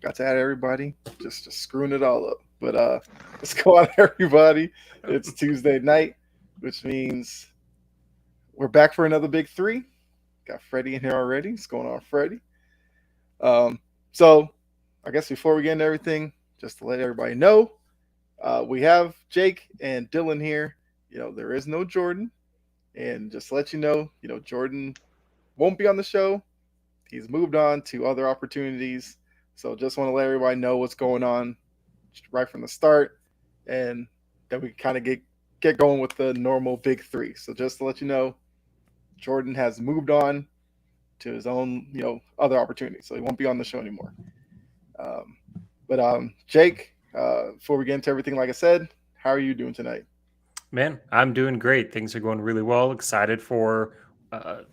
Got to add everybody, just screwing it all up. But let's go on, everybody. It's Tuesday night, which means we're back for another big three. Got Freddie in here already. What's going on, Freddie? So I guess before we get into everything, just to let everybody know, we have Jake and Dylan here. There is no Jordan, and just to let you know, Jordan won't be on the show. He's moved on to other opportunities. So just want to let everybody know what's going on right from the start, and then we kind of get going with the normal big three. So just to let you know, Jordan has moved on to his own, other opportunities. So he won't be on the show anymore. But Jake, before we get into everything, like I said, how are you doing tonight? Man, I'm doing great. Things are going really well. Excited for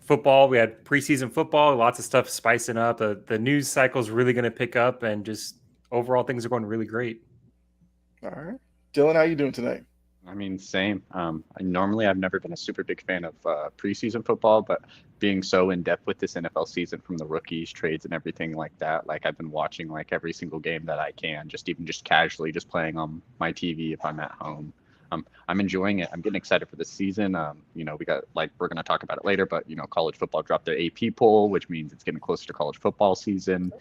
football. We had preseason football, lots of stuff spicing up. The news cycle is really going to pick up, and just overall things are going really great. All right. Dylan, how you doing tonight? I mean, same. Normally, I've never been a super big fan of preseason football, but being so in depth with this NFL season, from the rookies, trades, and everything like that, like I've been watching like every single game that I can, just casually, just playing on my TV if I'm at home. I'm enjoying it. I'm getting excited for the season. We got, like, we're going to talk about it later, but college football dropped their AP poll, which means it's getting closer to college football season.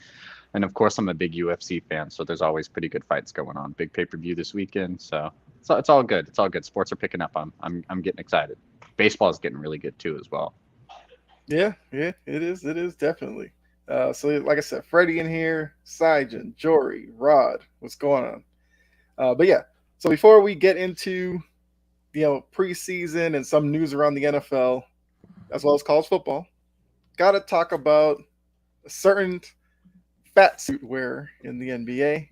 And of course, I'm a big UFC fan, so there's always pretty good fights going on. Big pay-per-view this weekend, so it's all good. It's all good. Sports are picking up. I'm getting excited. Baseball is getting really good too as well. Yeah, it is. It is definitely. So like I said, Freddie in here, Syjan, Jory, Rod, what's going on? But yeah. So before we get into, preseason and some news around the NFL, as well as college football, got to talk about a certain fat suit wearer in the NBA.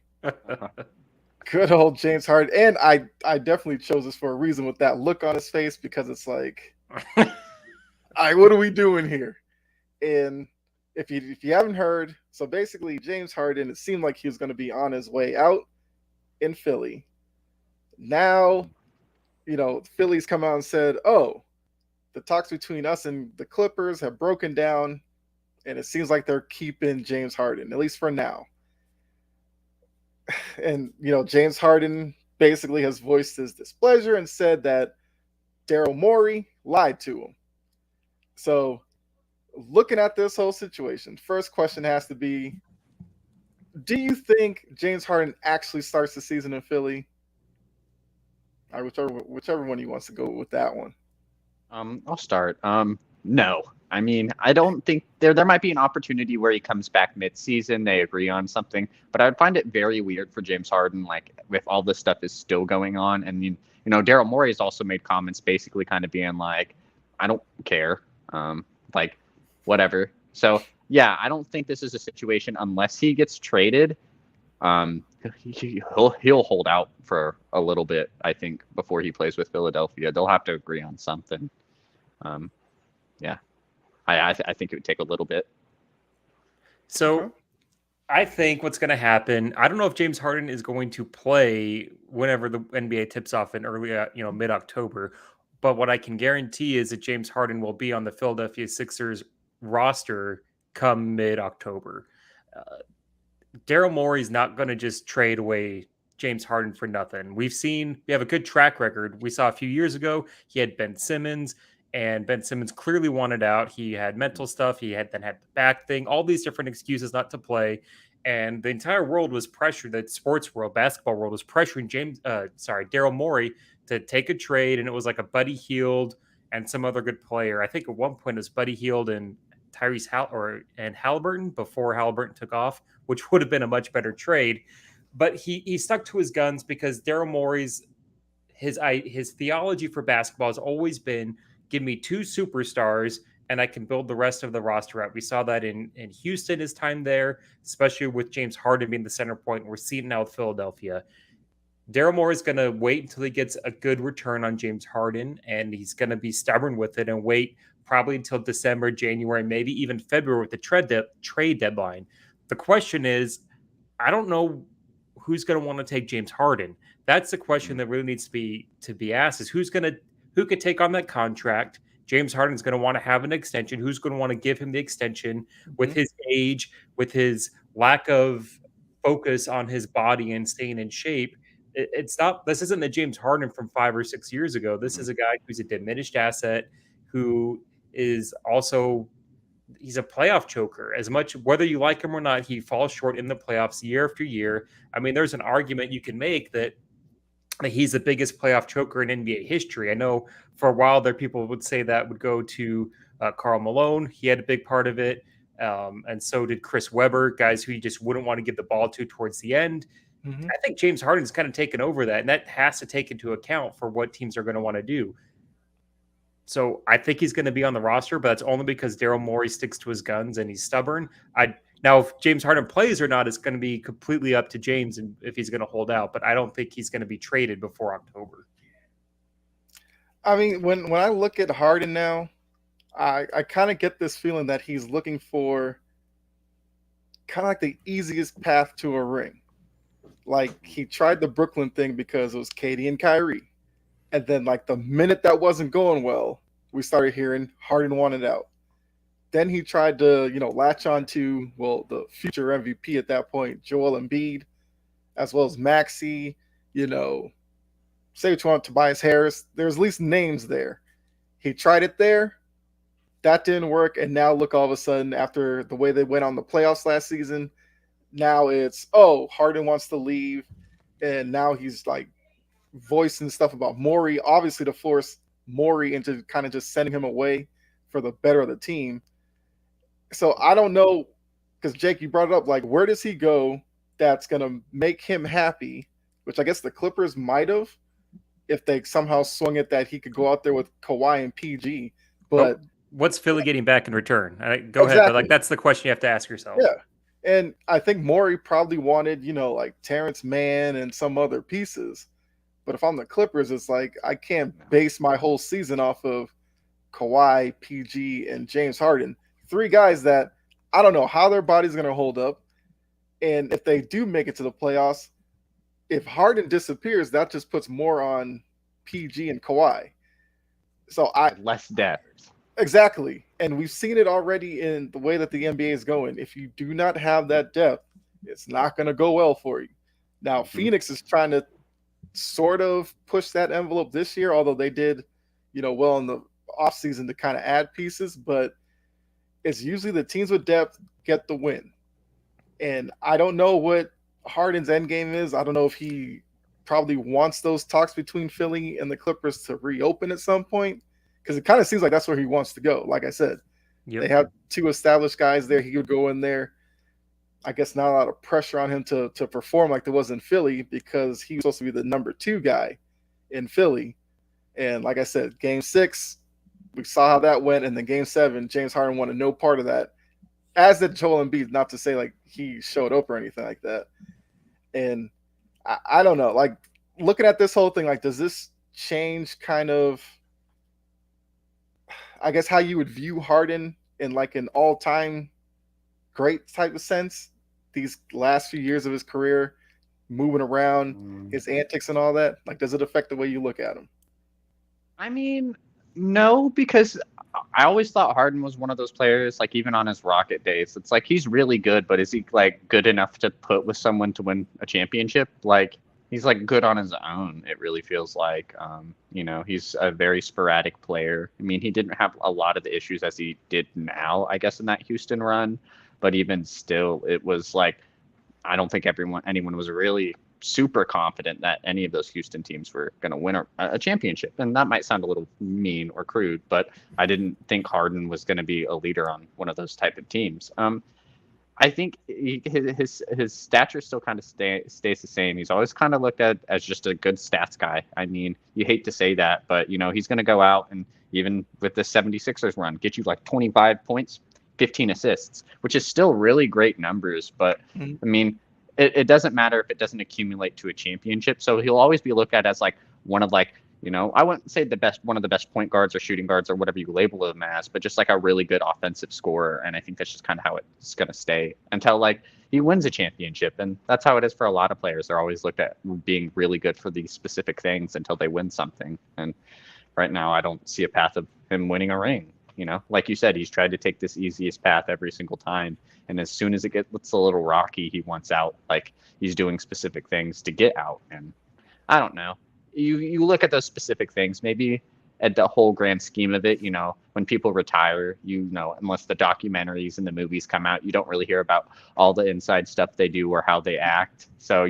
Good old James Harden. And I definitely chose this for a reason with that look on his face, because it's like, what are we doing here? And if you haven't heard, so basically James Harden, it seemed like he was going to be on his way out in Philly. Now, Philly's come out and said, oh, the talks between us and the Clippers have broken down, and it seems like they're keeping James Harden, at least for now. And, James Harden basically has voiced his displeasure and said that Daryl Morey lied to him. So, looking at this whole situation, first question has to be, do you think James Harden actually starts the season in Philly? Or whichever one he wants to go with that one. I'll start. No. I mean, I don't think there might be an opportunity where he comes back mid-season, they agree on something, but I would find it very weird for James Harden, like, if all this stuff is still going on. And Daryl Morey has also made comments basically kind of being like, I don't care. Like, whatever. So yeah, I don't think this is a situation, unless he gets traded. He'll hold out for a little bit, I think, before he plays with Philadelphia. They'll have to agree on something. Yeah, I think it would take a little bit. So I think what's going to happen, I don't know if James Harden is going to play whenever the NBA tips off in early, mid-October, But what I can guarantee is that James Harden will be on the Philadelphia Sixers roster come mid-October. Daryl Morey's not going to just trade away James Harden for nothing. We have a good track record. We saw a few years ago, he had Ben Simmons, and Ben Simmons clearly wanted out. He had mental stuff. He had the back thing, all these different excuses not to play. And the entire world was pressured, the sports world, basketball world was pressuring Daryl Morey to take a trade. And it was like a Buddy Hield and some other good player. I think at one point it was Buddy Hield and and Halliburton before Halliburton took off, which would have been a much better trade. But he stuck to his guns because Daryl Morey's his theology for basketball has always been, give me two superstars and I can build the rest of the roster out. We saw that in Houston, his time there, especially with James Harden being the center point. We're seeing it now with Philadelphia. Daryl Morey is going to wait until he gets a good return on James Harden, and he's going to be stubborn with it and wait probably until December, January, maybe even February with the trade deadline. The question is, I don't know who's going to want to take James Harden. That's the question that really needs to be asked: is who could take on that contract? James Harden's going to want to have an extension. Who's going to want to give him the extension with his age, with his lack of focus on his body and staying in shape? This isn't the James Harden from 5 or 6 years ago. This is a guy who's a diminished asset, who is also, he's a playoff choker. As much, whether you like him or not, he falls short in the playoffs year after year. I mean, there's an argument you can make that he's the biggest playoff choker in NBA history. I know for a while there, people would say that would go to Karl Malone. He had a big part of it. And so did Chris Webber, guys who he just wouldn't want to give the ball to towards the end. Mm-hmm. I think James Harden's kind of taken over that, and that has to take into account for what teams are going to want to do. So I think he's going to be on the roster, but that's only because Daryl Morey sticks to his guns and he's stubborn. Now, if James Harden plays or not, it's going to be completely up to James and if he's going to hold out. But I don't think he's going to be traded before October. I mean, when I look at Harden now, I kind of get this feeling that he's looking for kind of like the easiest path to a ring. Like, he tried the Brooklyn thing because it was KD and Kyrie. And then, like, the minute that wasn't going well, we started hearing Harden wanted out. Then he tried to, latch on to, the future MVP at that point, Joel Embiid, as well as Maxey, say what you want, Tobias Harris. There's at least names there. He tried it there. That didn't work. And now look, all of a sudden, after the way they went on the playoffs last season, now it's, Harden wants to leave. And now he's like voicing stuff about Morey, obviously to force Morey into kind of just sending him away for the better of the team. So I don't know, because Jake, you brought it up, like, where does he go that's going to make him happy, which I guess the Clippers might have if they somehow swung it that he could go out there with Kawhi and PG. But what's Philly getting back in return? Go ahead, but that's the question you have to ask yourself. Yeah. And I think Morey probably wanted, like Terrence Mann and some other pieces. But if I'm the Clippers, it's like I can't base my whole season off of Kawhi, PG, and James Harden. 3 guys that I don't know how their body's going to hold up. And if they do make it to the playoffs, if Harden disappears, that just puts more on PG and Kawhi. So less depth. Exactly. And we've seen it already in the way that the NBA is going. If you do not have that depth, it's not going to go well for you. Now, Phoenix is trying to sort of push that envelope this year, although they did, well in the offseason to kind of add pieces, but it's usually the teams with depth get the win. And I don't know what Harden's end game is. I don't know if he probably wants those talks between Philly and the Clippers to reopen at some point, because it kind of seems like that's where he wants to go. Like I said, They have 2 established guys there. He would go in there. I guess not a lot of pressure on him to perform like there was in Philly, because he was supposed to be the number 2 guy in Philly. And like I said, Game 6, we saw how that went. And then Game 7, James Harden wanted no part of that, as did Joel Embiid, not to say like he showed up or anything like that. And I don't know, like, looking at this whole thing, like, does this change kind of, I guess, how you would view Harden in like an all-time great type of sense? These last few years of his career, moving around, his antics and all that, like, does it affect the way you look at him? I mean, no, because I always thought Harden was one of those players, like even on his Rocket days, it's like he's really good, but is he like good enough to put with someone to win a championship? Like he's like good on his own. It really feels like, he's a very sporadic player. I mean, he didn't have a lot of the issues as he did now, I guess, in that Houston run, but even still, it was like I don't think anyone was really super confident that any of those Houston teams were going to win a championship. And that might sound a little mean or crude, but I didn't think Harden was going to be a leader on one of those type of teams. I think his stature still kind of stays the same. He's always kind of looked at as just a good stats guy. I mean, you hate to say that, but he's going to go out and even with the 76ers run, get you like 25 points, 15 assists, which is still really great numbers. But I mean, it doesn't matter if it doesn't accumulate to a championship. So he'll always be looked at as like one of like, I wouldn't say one of the best point guards or shooting guards or whatever you label him as, but just like a really good offensive scorer. And I think that's just kind of how it's going to stay until like he wins a championship. And that's how it is for a lot of players. They're always looked at being really good for these specific things until they win something. And right now, I don't see a path of him winning a ring. Like you said, he's tried to take this easiest path every single time. And as soon as it gets a little rocky, he wants out. Like he's doing specific things to get out. And I don't know. You look at those specific things, maybe at the whole grand scheme of it, when people retire, unless the documentaries and the movies come out, you don't really hear about all the inside stuff they do or how they act. So,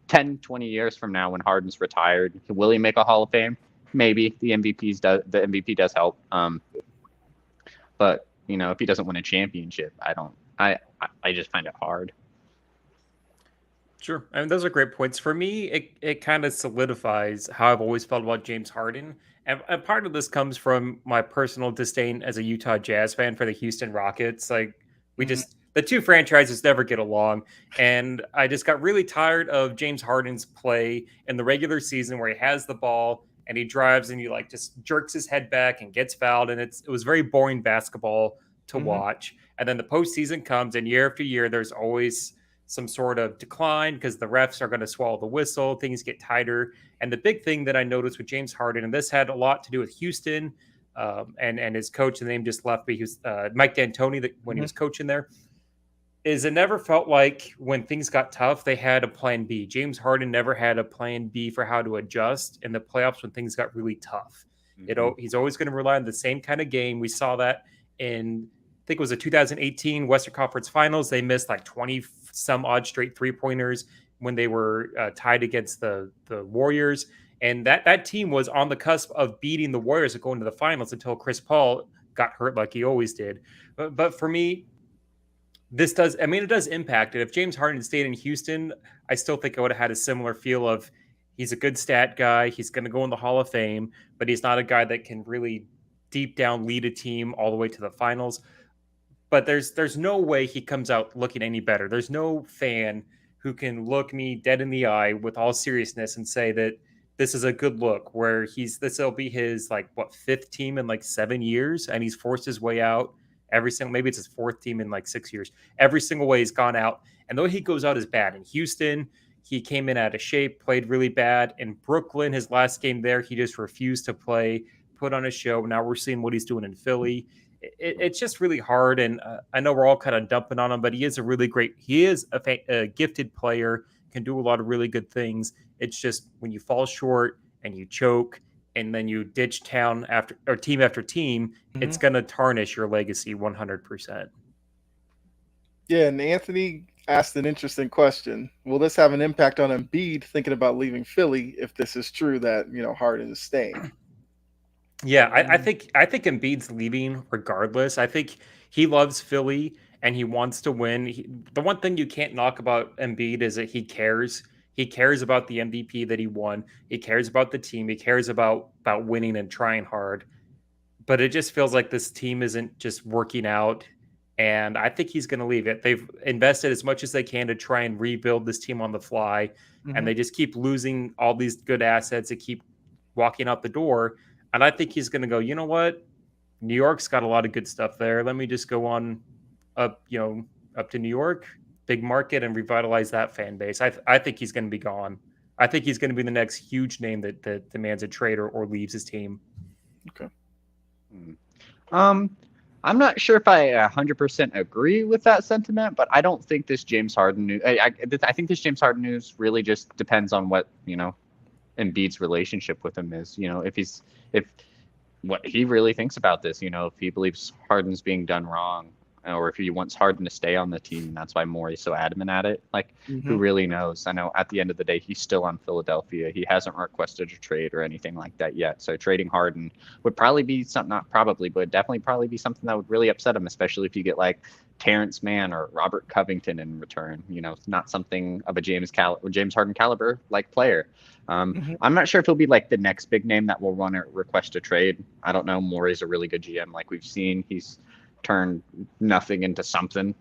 10, 20 years from now when Harden's retired, will he make a Hall of Fame? Maybe. The MVP does help. But, if he doesn't win a championship, I just find it hard. Sure. I mean, those are great points. For me, it kind of solidifies how I've always felt about James Harden. And part of this comes from my personal disdain as a Utah Jazz fan for the Houston Rockets. Like, the two franchises never get along. And I just got really tired of James Harden's play in the regular season where he has the ball and he drives and he like just jerks his head back and gets fouled. And it was very boring basketball to watch. And then the postseason comes and year after year, there's always some sort of decline because the refs are going to swallow the whistle, things get tighter. And the big thing that I noticed with James Harden, and this had a lot to do with Houston and his coach, the name just left me, he was Mike D'Antoni when he was coaching there, is it never felt like when things got tough, they had a plan B. James Harden never had a plan B for how to adjust in the playoffs when things got really tough. He's always going to rely on the same kind of game. We saw that in, I think it was the 2018 Western Conference Finals. They missed like 20 some odd straight three-pointers when they were tied against the Warriors. And that team was on the cusp of beating the Warriors and going to the finals until Chris Paul got hurt like he always did. But for me, it does impact it. If James Harden stayed in Houston, I still think I would have had a similar feel of he's a good stat guy. He's going to go in the Hall of Fame, but he's not a guy that can really deep down lead a team all the way to the finals. But there's no way he comes out looking any better. There's no fan who can look me dead in the eye with all seriousness and say that this is a good look, where this'll be his fifth team in 7 years, and he's forced his way out maybe it's his fourth team in 6 years. Every single way he's gone out. And though he goes out as bad in Houston, he came in out of shape, played really bad. In Brooklyn, his last game there, he just refused to play, put on a show. Now we're seeing what he's doing in Philly. It's just really hard, and I know we're all kind of dumping on him, but he is a gifted player, can do a lot of really good things. It's just when you fall short and you choke and then you ditch team after team, it's going to tarnish your legacy 100%. Yeah, and Anthony asked an interesting question. Will this have an impact on Embiid thinking about leaving Philly if this is true that, Harden is staying? Yeah, I think Embiid's leaving regardless. I think he loves Philly and he wants to win. The one thing you can't knock about Embiid is that he cares. He cares about the MVP that he won. He cares about the team. He cares about winning and trying hard. But it just feels like this team isn't just working out. And I think he's going to leave it. They've invested as much as they can to try and rebuild this team on the fly. And they just keep losing all these good assets. They keep walking out the door. And I think he's going to go, you know what? New York's got a lot of good stuff there. Let me just go on up to New York, big market, and revitalize that fan base. I think he's going to be gone. I think he's going to be the next huge name that demands a trade or leaves his team. Okay. I'm not sure if I 100% agree with that sentiment, but I don't think this James Harden news. I think this James Harden news really just depends on what Embiid's relationship with him is. If what he really thinks about this. If he believes Harden's being done wrong, or if he wants Harden to stay on the team, and that's why Morey's so adamant at it. Like, who really knows? I know at the end of the day, he's still on Philadelphia. He hasn't requested a trade or anything like that yet. So trading Harden would probably be something, not probably, but definitely probably be something that would really upset him, especially if you get like Terrence Mann or Robert Covington in return. It's not something of a James Harden caliber like player. I'm not sure if he'll be like the next big name that will run a request a trade. I don't know. Morey's a really good GM, like we've seen. He's turned nothing into something.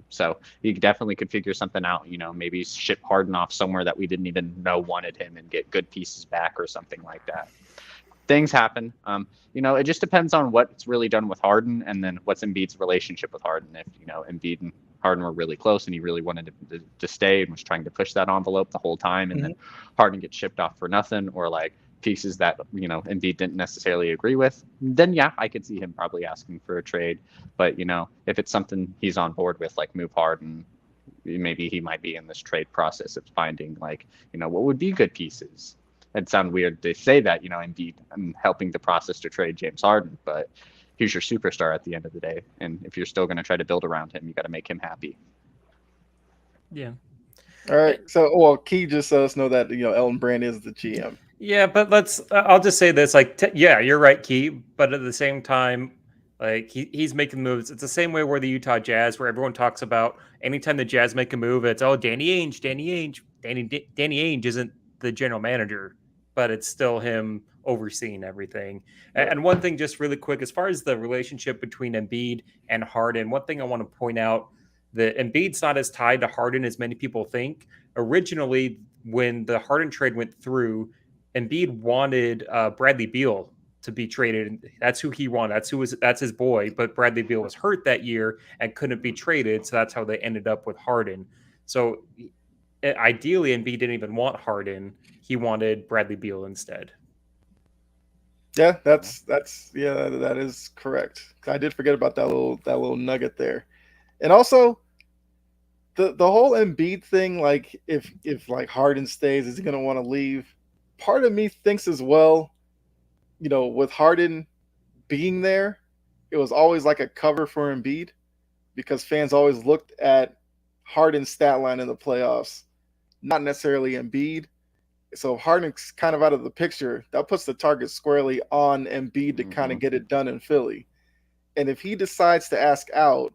So he definitely could figure something out. Maybe ship Harden off somewhere that we didn't even know wanted him and get good pieces back or something like that. Things happen. It just depends on what's really done with Harden and then what's Embiid's relationship with Harden. If Embiid and Harden were really close and he really wanted to stay and was trying to push that envelope the whole time, and then Harden gets shipped off for nothing, or like pieces that Embiid didn't necessarily agree with, then yeah, I could see him probably asking for a trade. But if it's something he's on board with, like move Harden, maybe he might be in this trade process of finding like what would be good pieces. It'd sound weird to say that Embiid, I'm helping the process to trade James Harden, but he's your superstar at the end of the day, and if you're still going to try to build around him, you got to make him happy. Yeah. All right. So, Key just let us know that Elton Brand is the GM. Yeah, but I'll just say this, yeah, you're right, Key, but at the same time, like he's making moves. It's the same way where the Utah Jazz, where everyone talks about anytime the Jazz make a move, it's Danny Ainge. Danny Ainge isn't the general manager, but it's still him overseeing everything. Right. And one thing, just really quick, as far as the relationship between Embiid and Harden, one thing I want to point out, that Embiid's not as tied to Harden as many people think. Originally, when the Harden trade went through, Embiid wanted Bradley Beal to be traded. That's who he wanted. That's his boy. But Bradley Beal was hurt that year and couldn't be traded. So that's how they ended up with Harden. So ideally, Embiid didn't even want Harden. He wanted Bradley Beal instead. Yeah, that is correct. I did forget about that little nugget there. And also, the whole Embiid thing, like if like Harden stays, is he going to want to leave? Part of me thinks as well, with Harden being there, it was always like a cover for Embiid, because fans always looked at Harden's stat line in the playoffs, not necessarily Embiid. So if Harden's kind of out of the picture, that puts the target squarely on Embiid to kind of get it done in Philly. And if he decides to ask out,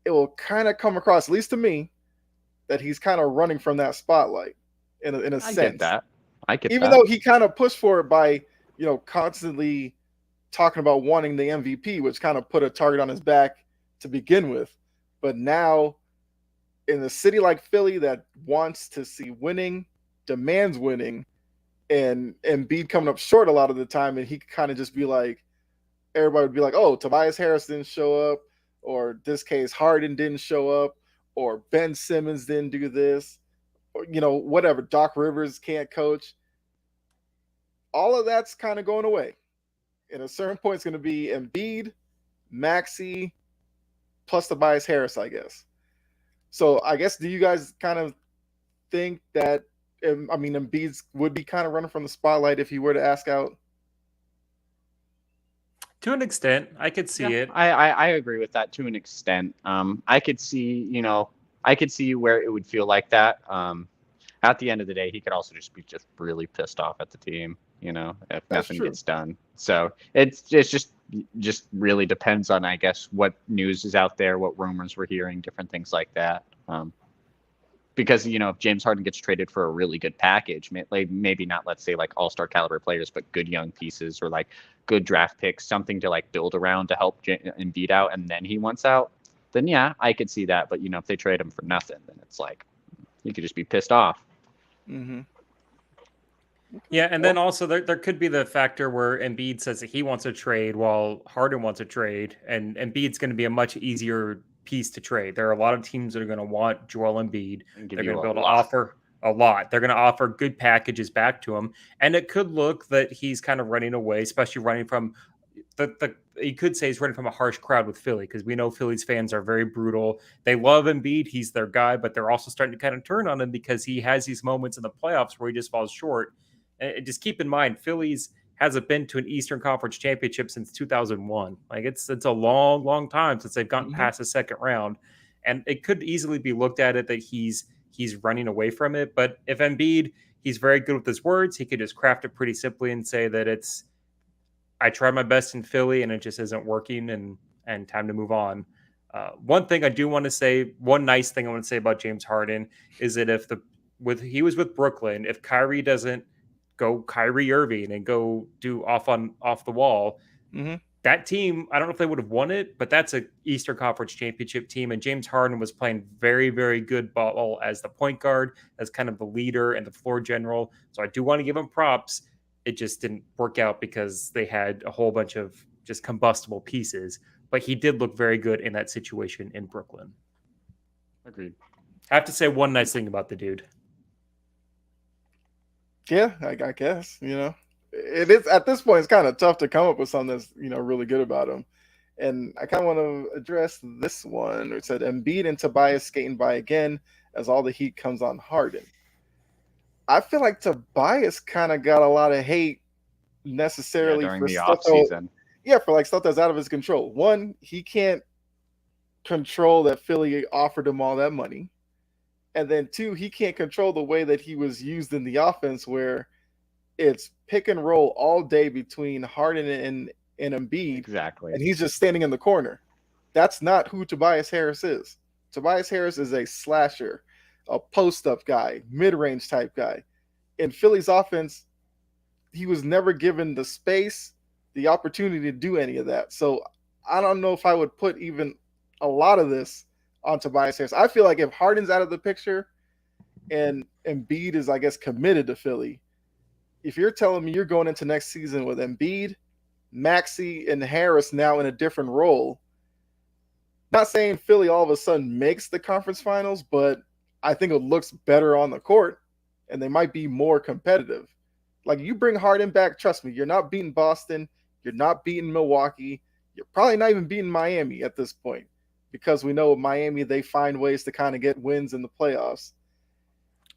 it will kind of come across, at least to me, that he's kind of running from that spotlight in a sense. Get that. I get Even that. though he kind of pushed for it by, constantly talking about wanting the MVP, which kind of put a target on his back to begin with. But now, in a city like Philly that wants to see winning, demands winning, and Embiid coming up short a lot of the time, and he could kind of just be like, everybody would be like, oh, Tobias Harris didn't show up, or this case Harden didn't show up, or Ben Simmons didn't do this, or whatever, Doc Rivers can't coach. All of that's kind of going away. At a certain point, it's going to be Embiid, Maxey, plus Tobias Harris, I guess. So I guess, do you guys kind of think that, Embiid would be kind of running from the spotlight if he were to ask out? To an extent, I could see it. I agree with that to an extent. I could see, where it would feel like that. At the end of the day, he could also just be really pissed off at the team, if nothing gets done. So it's just really depends on, I guess, what news is out there, what rumors we're hearing, different things like that. Because, if James Harden gets traded for a really good package, maybe not, let's say, like all-star caliber players, but good young pieces or like good draft picks, something to like build around to help Embiid out, and then he wants out, then yeah, I could see that. But, if they trade him for nothing, then it's like, you could just be pissed off. Mm-hmm. Yeah, and then also there could be the factor where Embiid says that he wants a trade while Harden wants a trade, and Embiid's going to be a much easier piece to trade. There are a lot of teams that are going to want Joel Embiid. They're going to be able to offer a lot. They're going to offer good packages back to him. And it could look that he's kind of running away, especially running from you could say he's running from a harsh crowd with Philly, because we know Philly's fans are very brutal. They love Embiid. He's their guy, but they're also starting to kind of turn on him because he has these moments in the playoffs where he just falls short. And just keep in mind, Philly's hasn't been to an Eastern Conference championship since 2001. Like it's a long time since they've gotten past the second round. And it could easily be looked at it that he's running away from it. But if Embiid, he's very good with his words, he could just craft it pretty simply and say that I tried my best in Philly and it just isn't working, and time to move on. One thing I do want to say, one nice thing I want to say about James Harden is that he was with Brooklyn, if Kyrie doesn't go Kyrie Irving and go do off the wall, that team, I don't know if they would have won it, but that's an Eastern Conference championship team. And James Harden was playing very, very good ball as the point guard, as kind of the leader and the floor general. So I do want to give him props. It just didn't work out because they had a whole bunch of just combustible pieces. But he did look very good in that situation in Brooklyn. Agreed. I have to say one nice thing about the dude. Yeah, I guess, it is at this point, it's kind of tough to come up with something that's, really good about him. And I kind of want to address this one. It said Embiid and Tobias skating by again as all the heat comes on Harden. I feel like Tobias kind of got a lot of hate necessarily during for the stuff offseason. for like stuff that's out of his control. One, he can't control that Philly offered him all that money. And then two, he can't control the way that he was used in the offense, where it's pick and roll all day between Harden and Embiid. Exactly. And he's just standing in the corner. That's not who Tobias Harris is. Tobias Harris is a slasher, a post-up guy, mid-range type guy. In Philly's offense, he was never given the space, the opportunity to do any of that. So I don't know if I would put even a lot of this on Tobias Harris. I feel like if Harden's out of the picture and Embiid is, I guess, committed to Philly, if you're telling me you're going into next season with Embiid, Maxey, and Harris now in a different role, not saying Philly all of a sudden makes the conference finals, but I think it looks better on the court and they might be more competitive. Like, you bring Harden back, trust me, you're not beating Boston, you're not beating Milwaukee, you're probably not even beating Miami at this point, because we know Miami, they find ways to kind of get wins in the playoffs.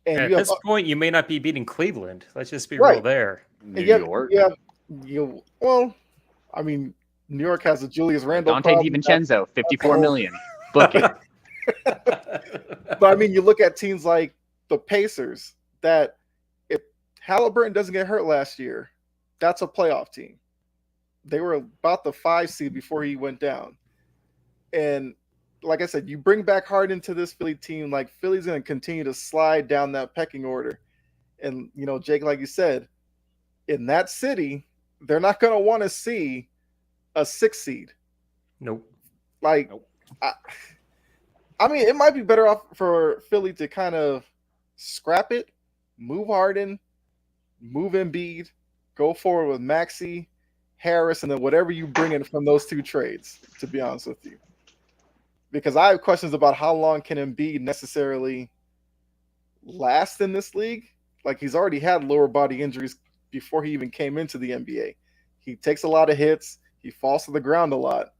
And at this point, you may not be beating Cleveland. Let's just be right. real there. New York. Yeah. Well, I mean, New York has a Julius Randle Dante problem. DiVincenzo, $54 million. Book it. But I mean, you look at teams like the Pacers, that if Halliburton doesn't get hurt last year, that's a playoff team. They were about the 5 seed before he went down. And like I said, you bring back Harden to this Philly team, like, Philly's going to continue to slide down that pecking order. And, Jake, like you said, in that city, they're not going to want to see a 6 seed. Nope. I mean, it might be better off for Philly to kind of scrap it, move Harden, move Embiid, go forward with Maxey, Harris, and then whatever you bring in from those 2 trades, to be honest with you. Because I have questions about how long can Embiid necessarily last in this league. Like, he's already had lower body injuries before he even came into the NBA. He takes a lot of hits. He falls to the ground a lot.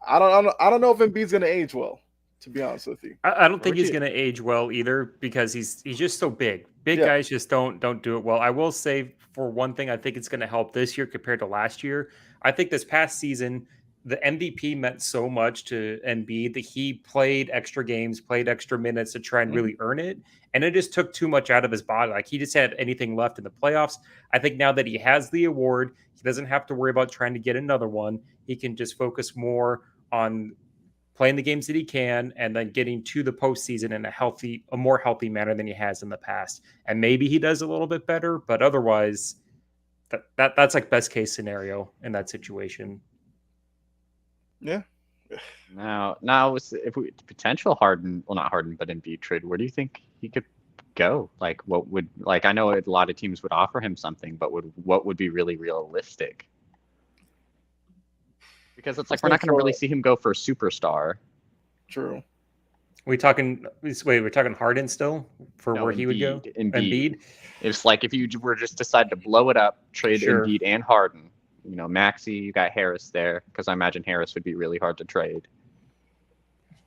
I don't know if Embiid's going to age well, to be honest with you. I don't think he's going to age well either, because he's just so big. Big guys just don't do it well. I will say, for one thing, I think it's going to help this year compared to last year. I think this past season, the MVP meant so much to Embiid that he played extra games, played extra minutes to try and really earn it. And it just took too much out of his body. Like, he just had anything left in the playoffs. I think now that he has the award, he doesn't have to worry about trying to get another one. He can just focus more on playing the games that he can and then getting to the postseason in a more healthy manner than he has in the past. And maybe he does a little bit better, but otherwise that's like best case scenario in that situation. Yeah. Now, if we potential Harden, well, not Harden, but Embiid trade, where do you think he could go? Like, I know a lot of teams would offer him something, but what would be really realistic? Because it's like, we're not going to really see him go for a superstar. True. We're talking Harden still for No, where he would go? Embiid. It's like if you were just decide to blow it up, trade Sure. Embiid and Harden. Maxey, you got Harris there because I imagine Harris would be really hard to trade.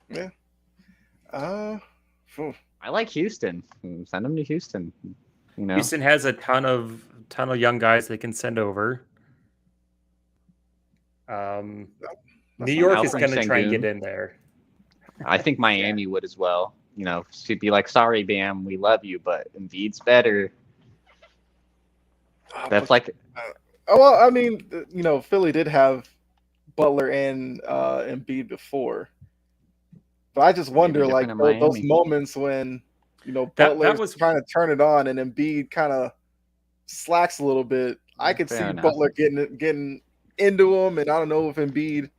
Yeah. I like Houston. Send him to Houston. Houston has a ton of young guys they can send over. New York is going to try and get in there. I think Miami would as well. She'd be like, "Sorry, Bam, we love you, but Embiid's better." That's well, I mean, Philly did have Butler and Embiid before, but I just wonder, like those moments when Butler was trying to turn it on and Embiid kind of slacks a little bit. I could see Butler getting into him, and I don't know if Embiid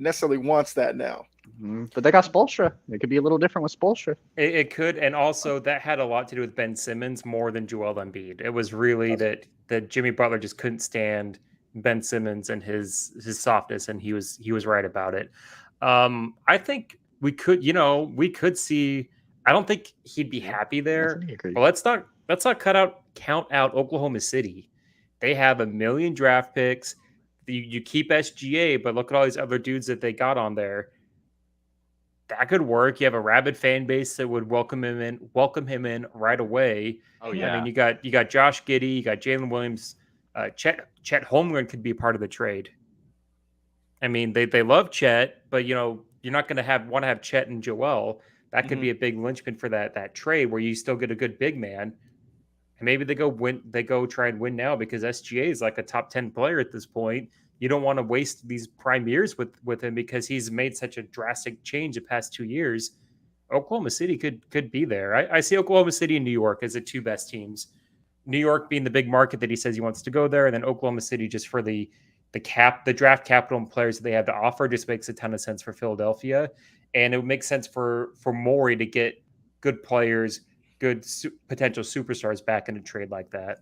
necessarily wants that now. But they got Spoelstra. It could be a little different with Spoelstra. It could, and also that had a lot to do with Ben Simmons more than Joel Embiid. It was really that Jimmy Butler just couldn't stand Ben Simmons and his softness, and he was right about it. I think we could see. I don't think he'd be happy there. But let's not count out Oklahoma City. They have 1 million draft picks. You keep SGA, but look at all these other dudes that they got on there. That could work. You have a rabid fan base that would welcome him in right away. Oh yeah. I mean, you got Josh Giddey, you got Jalen Williams, Chet Holmgren could be part of the trade. I mean, they love Chet, but you're not going to want to have Chet and Joel. That could be a big linchpin for that trade where you still get a good big man. And maybe they go try and win now because SGA is like a top 10 player at this point. You don't want to waste these prime years with him because he's made such a drastic change the past 2 years. Oklahoma City could be there. I see Oklahoma City and New York as the two best teams. New York being the big market that he says he wants to go there, and then Oklahoma City just for the draft capital and players that they have to offer just makes a ton of sense for Philadelphia. And it would make sense for Morey to get good players, good potential superstars back in a trade like that.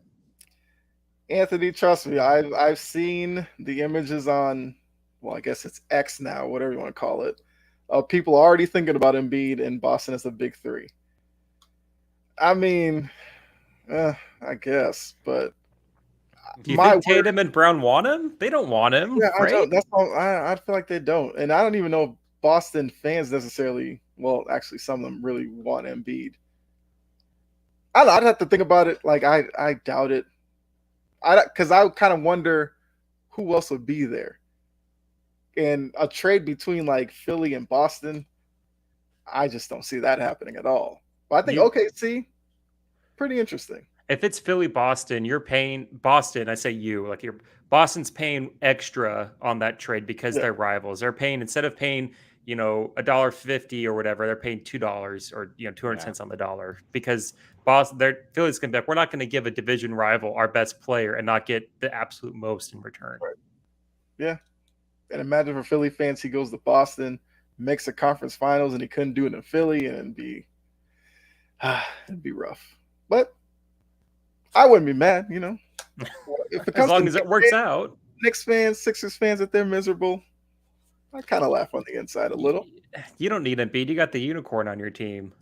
Anthony, trust me, I've seen the images on, well, I guess it's X now, whatever you want to call it. People already thinking about Embiid in Boston as a big three. I mean, I guess, but do you think Tatum and Brown want him? They don't want him. Yeah, right? I feel like they don't, and I don't even know if Boston fans necessarily. Well, actually, some of them really want Embiid. I'd have to think about it. Like I doubt it. Because I kind of wonder who else would be there. And a trade between like Philly and Boston, I just don't see that happening at all. But I think OKC, pretty interesting. If it's Philly, Boston, you're paying Boston. I say Boston's paying extra on that trade because they're rivals. They're paying instead of paying $1.50 or whatever, they're paying $2 or 200 cents on the dollar because Philly's going to be like, we're not going to give a division rival our best player and not get the absolute most in return. Right. Yeah. And imagine for Philly fans, he goes to Boston, makes a conference finals, and he couldn't do it in Philly, and it'd be rough. But I wouldn't be mad, If it comes as long as it works out. Knicks fans, Sixers fans, if they're miserable, I kind of laugh on the inside a little. You don't need Embiid. You got the unicorn on your team.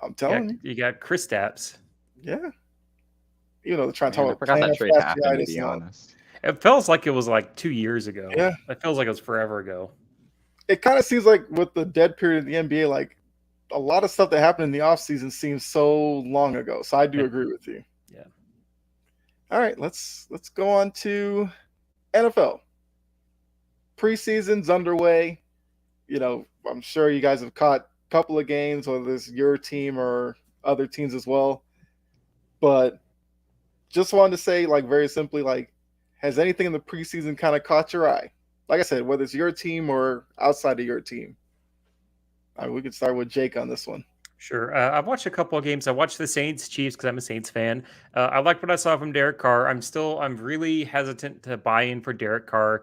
I'm telling you. You got Kristaps. Yeah. They're trying to talk about that trade happened, to be honest. It feels like it was like 2 years ago. Yeah. It feels like it was forever ago. It kind of seems like with the dead period of the NBA, like a lot of stuff that happened in the offseason seems so long ago. So I do agree with you. Yeah. All right, let's go on to NFL. Preseason's underway. I'm sure you guys have caught a couple of games, whether it's your team or other teams as well. But just wanted to say, like, very simply, like, has anything in the preseason kind of caught your eye? Like I said, whether it's your team or outside of your team. All right, we could start with Jake on this one. Sure. I've watched a couple of games. I watched the Saints Chiefs because I'm a Saints fan. I liked what I saw from Derek Carr. I'm really hesitant to buy in for Derek Carr.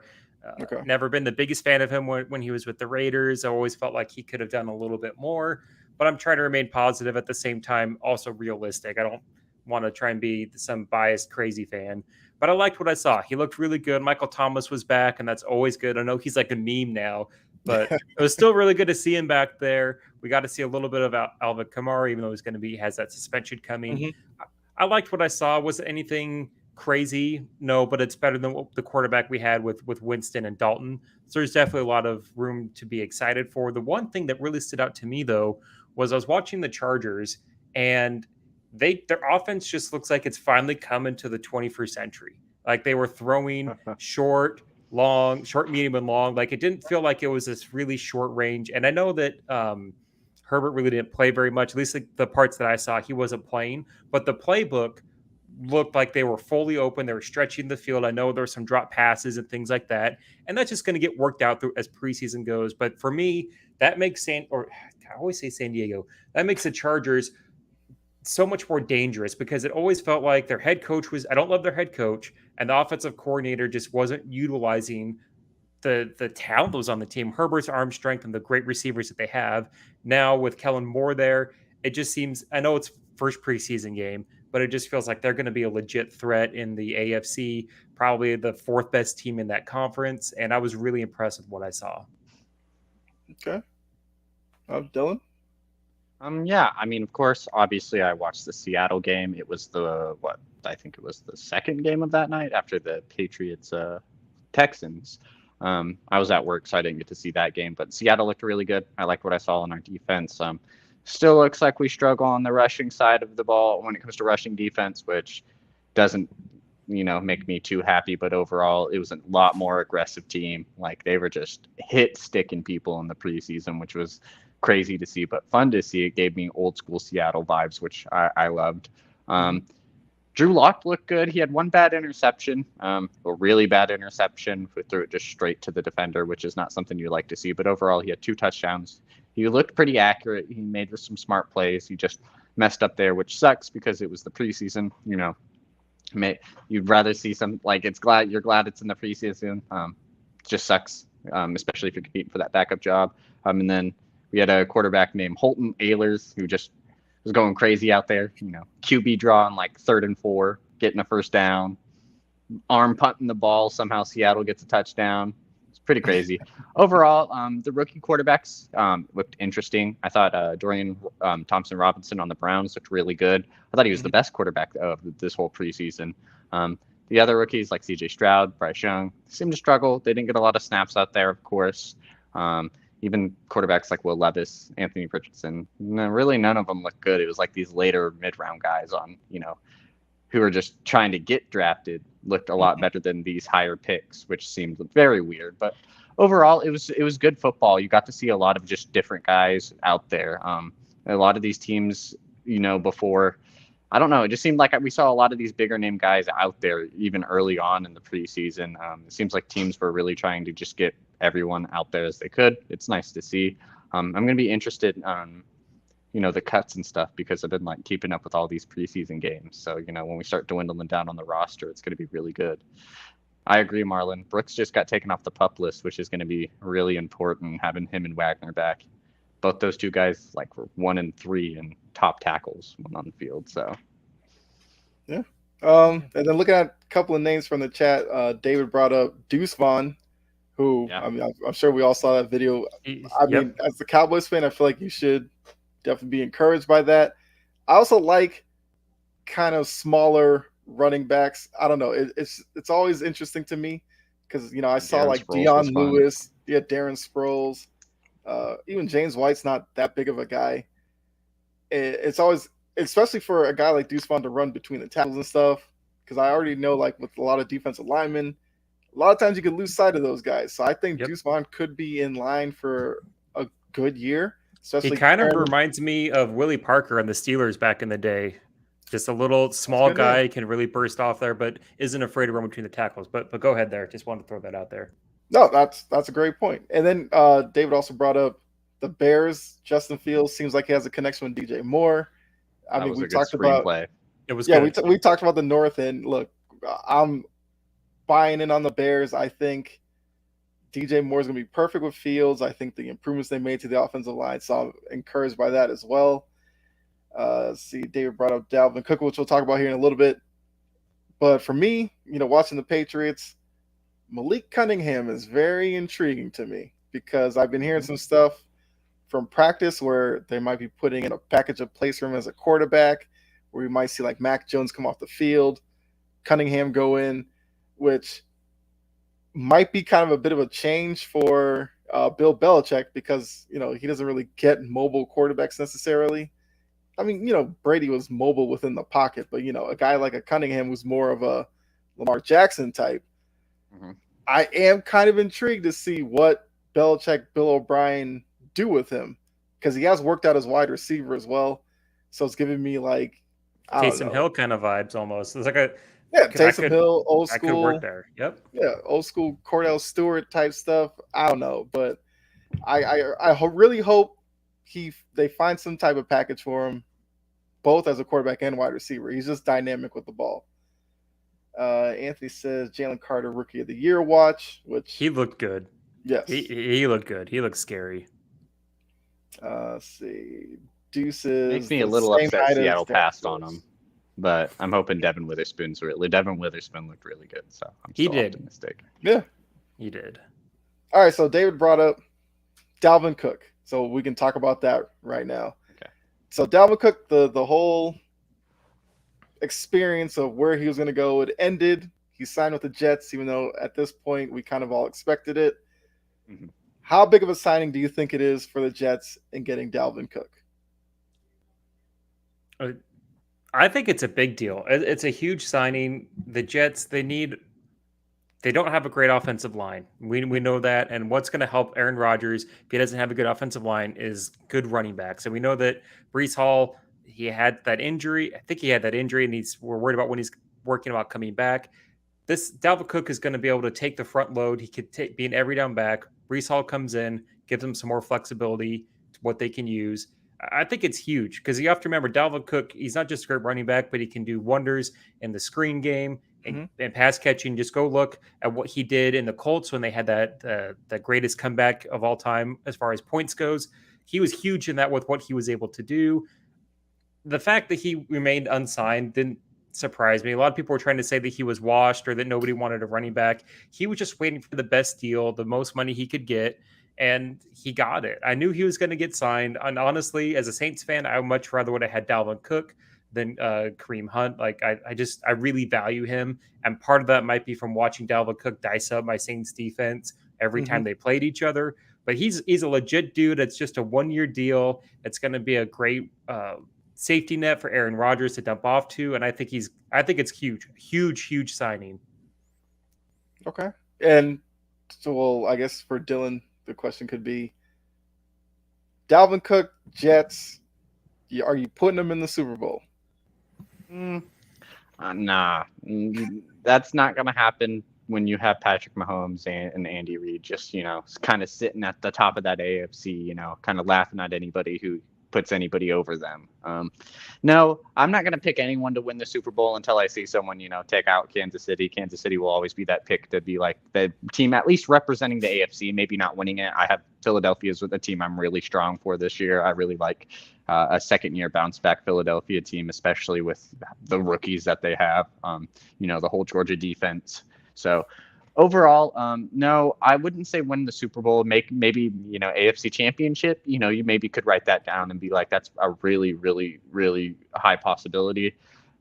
Never been the biggest fan of him when he was with the Raiders. I always felt like he could have done a little bit more, but I'm trying to remain positive at the same time, also realistic. I don't want to try and be some biased, crazy fan, but I liked what I saw. He looked really good. Michael Thomas was back, and that's always good. I know he's like a meme now, but it was still really good to see him back there. We got to see a little bit of Alvin Kamara, even though he's going to has that suspension coming. Mm-hmm. I liked what I saw. Was it anything crazy? No, but it's better than what the quarterback we had with Winston and Dalton. So there's definitely a lot of room to be excited for. The one thing that really stood out to me, though, was I was watching the Chargers, and their offense just looks like it's finally coming to the 21st century. Like they were throwing short, medium, and long. Like it didn't feel like it was this really short range. And I know that Herbert really didn't play very much. At least the parts that I saw, he wasn't playing. But the playbook looked like they were fully open. They were stretching the field. I know there were some drop passes and things like that. And that's just going to get worked out as preseason goes. But for me, that makes I always say San Diego. That makes the Chargers so much more dangerous because it always felt like their head coach I don't love their head coach, and the offensive coordinator just wasn't utilizing the talent that was on the team, Herbert's arm strength and the great receivers that they have. Now with Kellen Moore there, it just seems, I know it's first preseason game, but it just feels like they're going to be a legit threat in the AFC, probably the fourth best team in that conference. And I was really impressed with what I saw. Okay. Dylan? Yeah, I mean, of course, obviously I watched the Seattle game. It was I think it was the second game of that night after the Patriots Texans. I was at work, so I didn't get to see that game, but Seattle looked really good. I liked what I saw on our defense. Still looks like we struggle on the rushing side of the ball when it comes to rushing defense, which doesn't, make me too happy. But overall, it was a lot more aggressive team. Like they were just sticking people in the preseason, which was crazy to see, but fun to see. It gave me old school Seattle vibes, which I loved. Drew Lock looked good. He had one bad interception, a really bad interception. We threw it just straight to the defender, which is not something you like to see. But overall, he had 2 touchdowns. He looked pretty accurate. He made some smart plays. He just messed up there, which sucks because it was the preseason. You'd rather see some, like, you're glad it's in the preseason. It just sucks, especially if you're competing for that backup job. And then we had a quarterback named Holton Ahlers who just was going crazy out there, QB draw on like 3rd and 4, getting a first down, arm punting the ball. Somehow Seattle gets a touchdown. It's pretty crazy. Overall, the rookie quarterbacks looked interesting. I thought Dorian Thompson-Robinson on the Browns looked really good. I thought he was the best quarterback of this whole preseason. The other rookies like CJ Stroud, Bryce Young seemed to struggle. They didn't get a lot of snaps out there, of course. Even quarterbacks like Will Levis, Anthony Richardson, really none of them looked good. It was like these later mid-round guys who are just trying to get drafted looked a lot better than these higher picks, which seemed very weird. But overall, it was good football. You got to see a lot of just different guys out there. A lot of these teams, before, I don't know, it just seemed like we saw a lot of these bigger name guys out there even early on in the preseason. It seems like teams were really trying to just get everyone out there as they could. It's nice to see. I'm going to be interested on, the cuts and stuff because I've been keeping up with all these preseason games. So, when we start dwindling down on the roster, it's going to be really good. I agree, Marlon. Brooks just got taken off the PUP list, which is going to be really important having him and Wagner back. Both those two guys were 1 and 3 and top tackles when on the field. So, yeah. And then looking at a couple of names from the chat, David brought up Deuce Vaughn, who, yeah. I mean, I'm sure we all saw that video. I mean, as the Cowboys fan, I feel like you should definitely be encouraged by that. I also like kind of smaller running backs. I don't know. It's always interesting to me because, I saw Darren Deion Lewis, Darren Sproles, even James White's not that big of a guy. It's always, especially for a guy like Deuce Vaughn to run between the tackles and stuff, because I already know, with a lot of defensive linemen, a lot of times you could lose sight of those guys. So I think Deuce Vaughn could be in line for a good year. Especially he kind of reminds me of Willie Parker and the Steelers back in the day. Just a little small guy, can really burst off there, but isn't afraid to run between the tackles. But go ahead there. Just wanted to throw that out there. No, that's a great point. And then David also brought up the Bears. Justin Fields seems like he has a connection with DJ Moore. I mean, we talked about it was we talked about the North, and look, I'm buying in on the Bears. I think DJ Moore is going to be perfect with Fields. I think the improvements they made to the offensive line, so I'm encouraged by that as well. See, David brought up Dalvin Cook, which we'll talk about here in a little bit. But for me, watching the Patriots, Malik Cunningham is very intriguing to me. because I've been hearing some stuff from practice where they might be putting in a package of plays for him as a quarterback, where we might see like Mac Jones come off the field, Cunningham go in, which might be kind of a bit of a change for Bill Belichick because, he doesn't really get mobile quarterbacks necessarily. I mean, Brady was mobile within the pocket, but, a guy like a Cunningham who's more of a Lamar Jackson type. Mm-hmm. I am kind of intrigued to see what Belichick, Bill O'Brien do with him because he has worked out as wide receiver as well. So it's giving me like, Taysom Hill kind of vibes almost. It's like Taysom Hill, old school. I could work there. Yep. Yeah, old school Cordell Stewart type stuff. I don't know, but I really hope they find some type of package for him, both as a quarterback and wide receiver. He's just dynamic with the ball. Anthony says Jalen Carter Rookie of the Year watch, which he looked good. Yes, he looked good. He looked scary. Let's see. Deuces makes me a little upset Seattle passed on him, but I'm hoping Devin Witherspoon looked really good, so I'm still optimistic. Yeah, he did. All right, so David brought up Dalvin Cook, so we can talk about that right now. Okay. So Dalvin Cook, the whole experience of where he was going to go, it ended. He signed with the Jets, even though at this point we kind of all expected it. Mm-hmm. How big of a signing do you think it is for the Jets in getting Dalvin Cook? I think it's a big deal. It's a huge signing. The Jets, they don't have a great offensive line. We know that. And what's going to help Aaron Rodgers if he doesn't have a good offensive line is good running backs. And we know that Breece Hall, he had that injury. I think he had that injury, and we're worried about when he's working about coming back. This Dalvin Cook is going to be able to take the front load. He could be an every down back. Breece Hall comes in, gives them some more flexibility to what they can use. I think it's huge because you have to remember Dalvin Cook, he's not just a great running back, but he can do wonders in the screen game and pass catching. Just go look at what he did in the Colts when they had that greatest comeback of all time as far as points goes. He was huge in that with what he was able to do. The fact that he remained unsigned didn't surprise me. A lot of people were trying to say that he was washed or that nobody wanted a running back. He was just waiting for the best deal, the most money he could get. And he got it. I knew he was going to get signed. And honestly, as a Saints fan, I much rather would have had Dalvin Cook than Kareem Hunt. Like I really value him. And part of that might be from watching Dalvin Cook dice up my Saints defense every time they played each other. But he's a legit dude. It's just a 1-year deal. It's going to be a great safety net for Aaron Rodgers to dump off to. And I think it's huge signing. Okay. And so, well, I guess for Dylan, the question could be Dalvin Cook, Jets, are you putting them in the Super Bowl? Nah. That's not going to happen when you have Patrick Mahomes and Andy Reid just, kind of sitting at the top of that AFC, kind of laughing at anybody who puts anybody over them. No, I'm not going to pick anyone to win the Super Bowl until I see someone, take out Kansas City. Kansas City will always be that pick to be like the team at least representing the AFC, maybe not winning it. I have Philadelphia as a team I'm really strong for this year. I really like a second-year bounce-back Philadelphia team, especially with the rookies that they have, the whole Georgia defense. So overall, no, I wouldn't say win the Super Bowl, maybe, AFC championship, you maybe could write that down and be like, that's a really, really, really high possibility.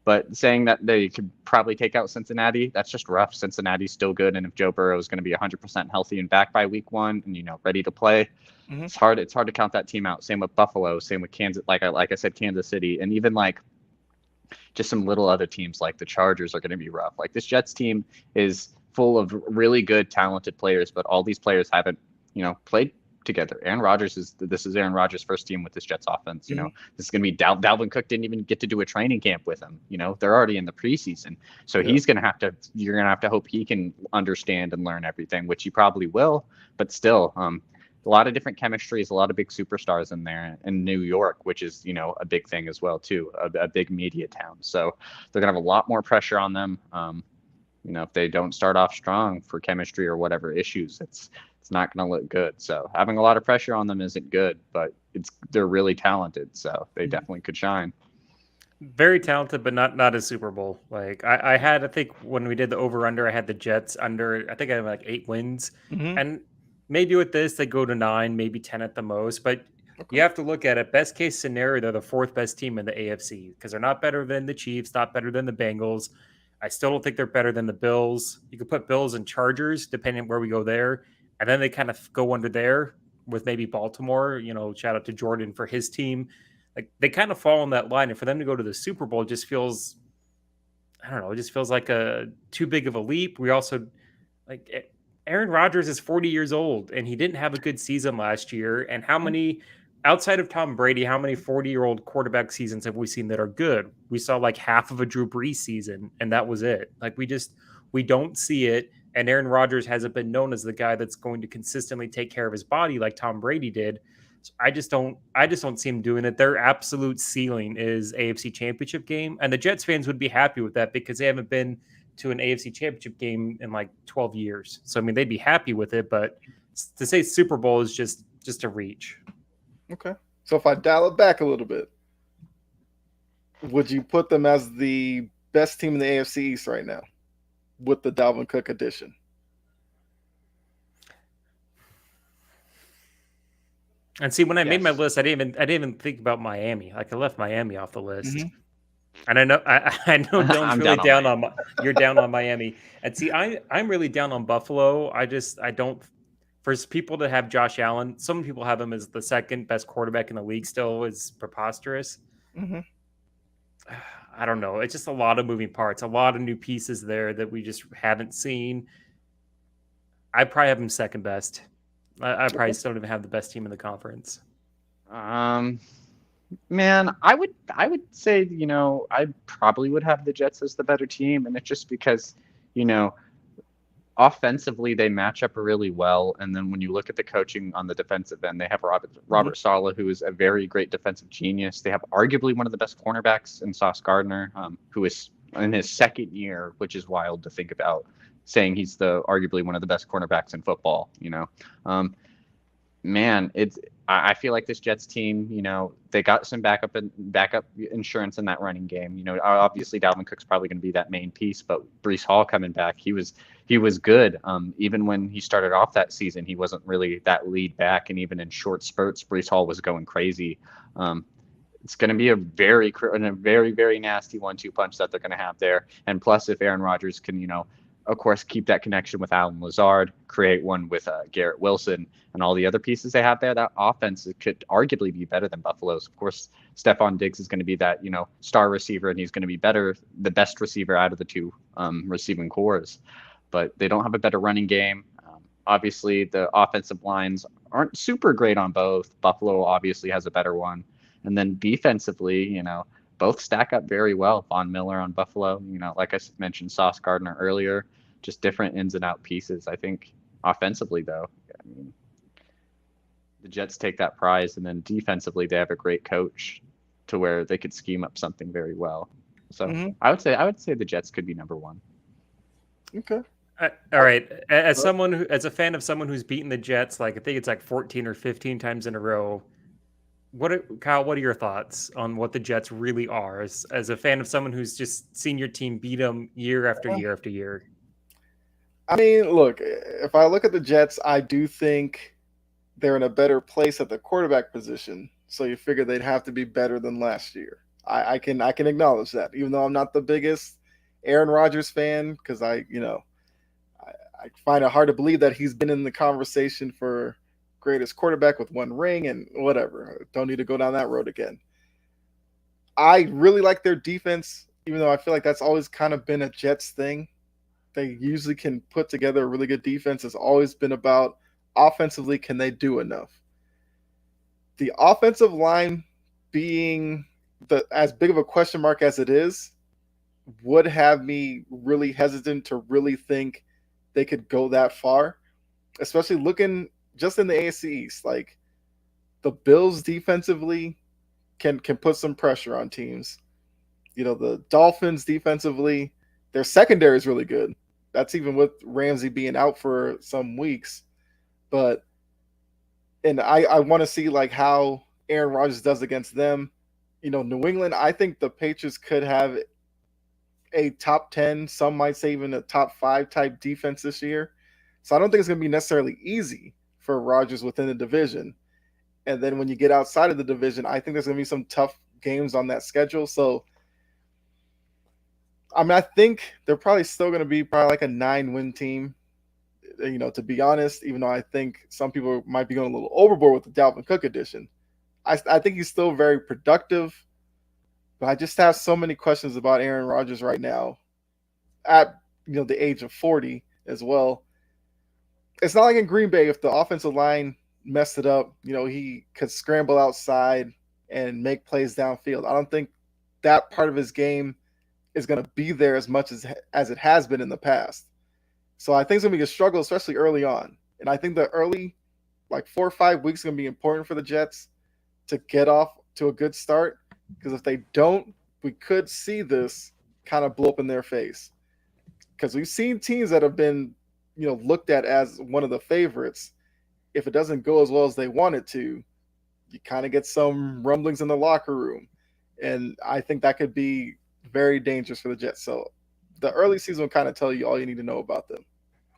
But saying that they could probably take out Cincinnati, that's just rough. Cincinnati's still good. And if Joe Burrow is going to be 100% healthy and back by week 1 and, ready to play, it's hard to count that team out. Same with Buffalo, same with Kansas, like I said, Kansas City, and even like just some little other teams like the Chargers are going to be rough. Like this Jets team is full of really good, talented players, but all these players haven't, played together. Aaron Rodgers this is Aaron Rodgers' first team with this Jets offense. This is going to be Dalvin Cook didn't even get to do a training camp with him. They're already in the preseason, so you're going to have to hope he can understand and learn everything, which he probably will. But still, a lot of different chemistries, a lot of big superstars in there in New York, which is a big thing as well too, a big media town. So they're going to have a lot more pressure on them. If they don't start off strong for chemistry or whatever issues, it's not going to look good. So having a lot of pressure on them isn't good, but they're really talented, so they definitely could shine. Very talented, but not a Super Bowl. Like I think when we did the over under, I had the Jets under. I think I had like 8 wins, and maybe with this they go to 9, maybe 10 at the most. But you have to look at it. Best case scenario, they're the 4th best team in the AFC because they're not better than the Chiefs, not better than the Bengals. I still don't think they're better than the Bills. You could put Bills and Chargers, depending on where we go there. And then they kind of go under there with maybe Baltimore. Shout out to Jordan for his team. Like they kind of fall on that line. And for them to go to the Super Bowl just feels, I don't know, it just feels like a too big of a leap. We also like Aaron Rodgers is 40 years old and he didn't have a good season last year. And how many outside of Tom Brady, how many 40-year-old quarterback seasons have we seen that are good? We saw like half of a Drew Brees season, and that was it. Like we don't see it. And Aaron Rodgers hasn't been known as the guy that's going to consistently take care of his body like Tom Brady did. So I just don't see him doing it. Their absolute ceiling is AFC Championship game, and the Jets fans would be happy with that because they haven't been to an AFC Championship game in like 12 years. So I mean, they'd be happy with it, but to say Super Bowl is just a reach. Okay. So if I dial it back a little bit, would you put them as the best team in the AFC East right now with the Dalvin Cook addition? And see, when I made my list, I didn't even think about Miami. Like I left Miami off the list. Mm-hmm. And I know Dylan's really down on you're down on Miami. And see, I'm really down on Buffalo. I don't. For people to have Josh Allen, some people have him as the 2nd best quarterback in the league still is preposterous. Mm-hmm. I don't know. It's just a lot of moving parts, a lot of new pieces there that we just haven't seen. I probably have him 2nd best. I probably still don't even have the best team in the conference. Man, I would say, I probably would have the Jets as the better team. And it's just because, offensively, they match up really well. And then when you look at the coaching on the defensive end, they have Robert Saleh, who is a very great defensive genius. They have arguably one of the best cornerbacks in Sauce Gardner, who is in his 2nd year, which is wild to think about, saying he's arguably one of the best cornerbacks in football. Man, I feel like this Jets team, they got some backup insurance in that running game. Obviously Dalvin Cook's probably going to be that main piece, but Breece Hall coming back, he was good. Even when he started off that season, he wasn't really that lead back, and even in short spurts, Breece Hall was going crazy. It's going to be a very, very nasty 1-2 punch that they're going to have there. And plus, if Aaron Rodgers can, of course, keep that connection with Allen Lazard, create one with Garrett Wilson and all the other pieces they have there, that offense could arguably be better than Buffalo's. Of course, Stephon Diggs is going to be that, star receiver, and he's going to be the best receiver out of the 2 receiving cores. But they don't have a better running game. Obviously, the offensive lines aren't super great on both. Buffalo obviously has a better one. And then defensively, both stack up very well. Von Miller on Buffalo, like I mentioned, Sauce Gardner earlier, just different ins and out pieces. I think offensively, though, the Jets take that prize, and then defensively, they have a great coach to where they could scheme up something very well. So I would say the Jets could be number 1. Okay. All right. As a fan of someone who's beaten the Jets, like I think it's like 14 or 15 times in a row. Kyle, what are your thoughts on what the Jets really are as a fan of someone who's just seen your team beat them year after year after year? I mean, look, if I look at the Jets, I do think they're in a better place at the quarterback position. So you figure they'd have to be better than last year. I can acknowledge that, even though I'm not the biggest Aaron Rodgers fan, because I find it hard to believe that he's been in the conversation for greatest quarterback with 1 ring and whatever. Don't need to go down that road again. I really like their defense, even though I feel like that's always kind of been a Jets thing. They usually can put together a really good defense. It's always been about offensively, can they do enough? The offensive line being as big of a question mark as it is would have me really hesitant to really think they could go that far, especially looking just in the AFC East. Like the Bills defensively can put some pressure on teams. The Dolphins defensively, their secondary is really good. That's even with Ramsey being out for some weeks. And I want to see like how Aaron Rodgers does against them. New England, I think the Patriots could have a top 10, some might say even a top 5 type defense this year. So I don't think it's going to be necessarily easy for Rodgers within the division. And then when you get outside of the division, I think there's going to be some tough games on that schedule. So, I mean, I think they're probably still going to be probably like a 9-win team, to be honest, even though I think some people might be going a little overboard with the Dalvin Cook edition. I think he's still very productive, but I just have so many questions about Aaron Rodgers right now at the age of 40 as well. It's not like in Green Bay, if the offensive line messed it up, he could scramble outside and make plays downfield. I don't think that part of his game is going to be there as much as it has been in the past. So I think it's going to be a struggle, especially early on. And I think the early, like 4 or 5 weeks, is going to be important for the Jets to get off to a good start. Because if they don't, we could see this kind of blow up in their face. Because we've seen teams that have been, looked at as one of the favorites. If it doesn't go as well as they want it to, you kind of get some rumblings in the locker room. And I think that could be very dangerous for the Jets. So the early season will kind of tell you all you need to know about them.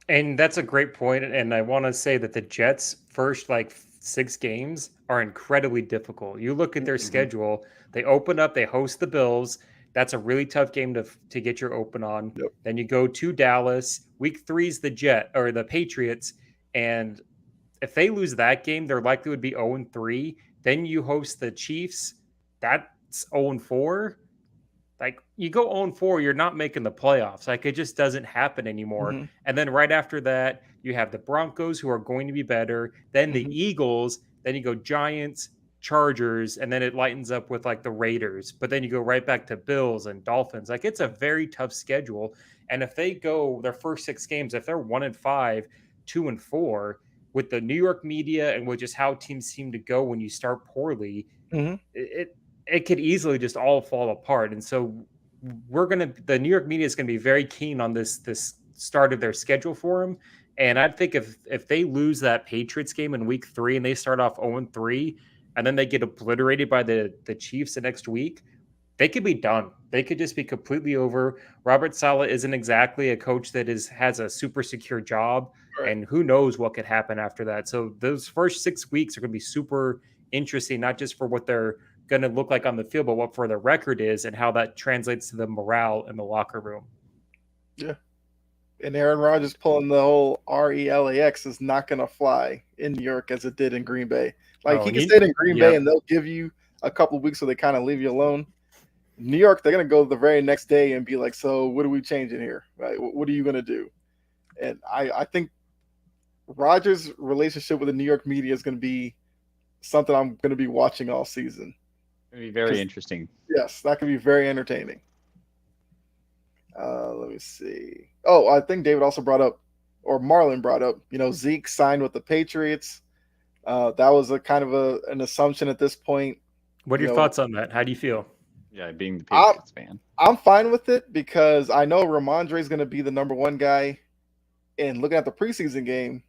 And that's a great point. And I want to say that the Jets' first 6 games are incredibly difficult. You look at their schedule, they open up, they host the Bills. That's a really tough game to get your open on. Yep. Then you go to Dallas. Week 3 is the Patriots. And if they lose that game, they're likely would be 0-3. Then you host the Chiefs. That's 0-4. You go 0-4, you're not making the playoffs. It just doesn't happen anymore. Mm-hmm. And then right after that, you have the Broncos, who are going to be better. Then the Eagles. Then you go Giants, Chargers, and then it lightens up with the Raiders. But then you go right back to Bills and Dolphins. It's a very tough schedule. And if they go their first 6 games, if they're 1-5, 2-4, with the New York media and with just how teams seem to go when you start poorly, it could easily just all fall apart. And so the New York media is going to be very keen on this start of their schedule for them. And I think if they lose that Patriots game in week 3 and they start off 0-3 and then they get obliterated by the Chiefs the next week, they could be done. They could just be completely over. Robert Saleh isn't exactly a coach that has a super secure job, right. And who knows what could happen after that. So those first 6 weeks are going to be super interesting, not just for what they're going to look like on the field, but what for their record is and how that translates to the morale in the locker room. Yeah. And Aaron Rodgers pulling the whole RELAX is not going to fly in New York as it did in Green Bay. He can stay in Green Bay and they'll give you a couple of weeks so they kind of leave you alone. New York, they're going to go the very next day and be like, so what are we changing here? Right? What are you going to do? And I think Rodgers' relationship with the New York media is going to be something I'm going to be watching all season. It'll be very interesting. Yes, that could be very entertaining. Let me see. Oh, I think David also brought up, or Marlon brought up, Zeke signed with the Patriots. That was a kind of an assumption at this point. What are your thoughts on that? How do you feel? Yeah, being the Patriots fan. I'm fine with it because I know Ramondre is going to be the number 1 guy. And looking at the preseason game,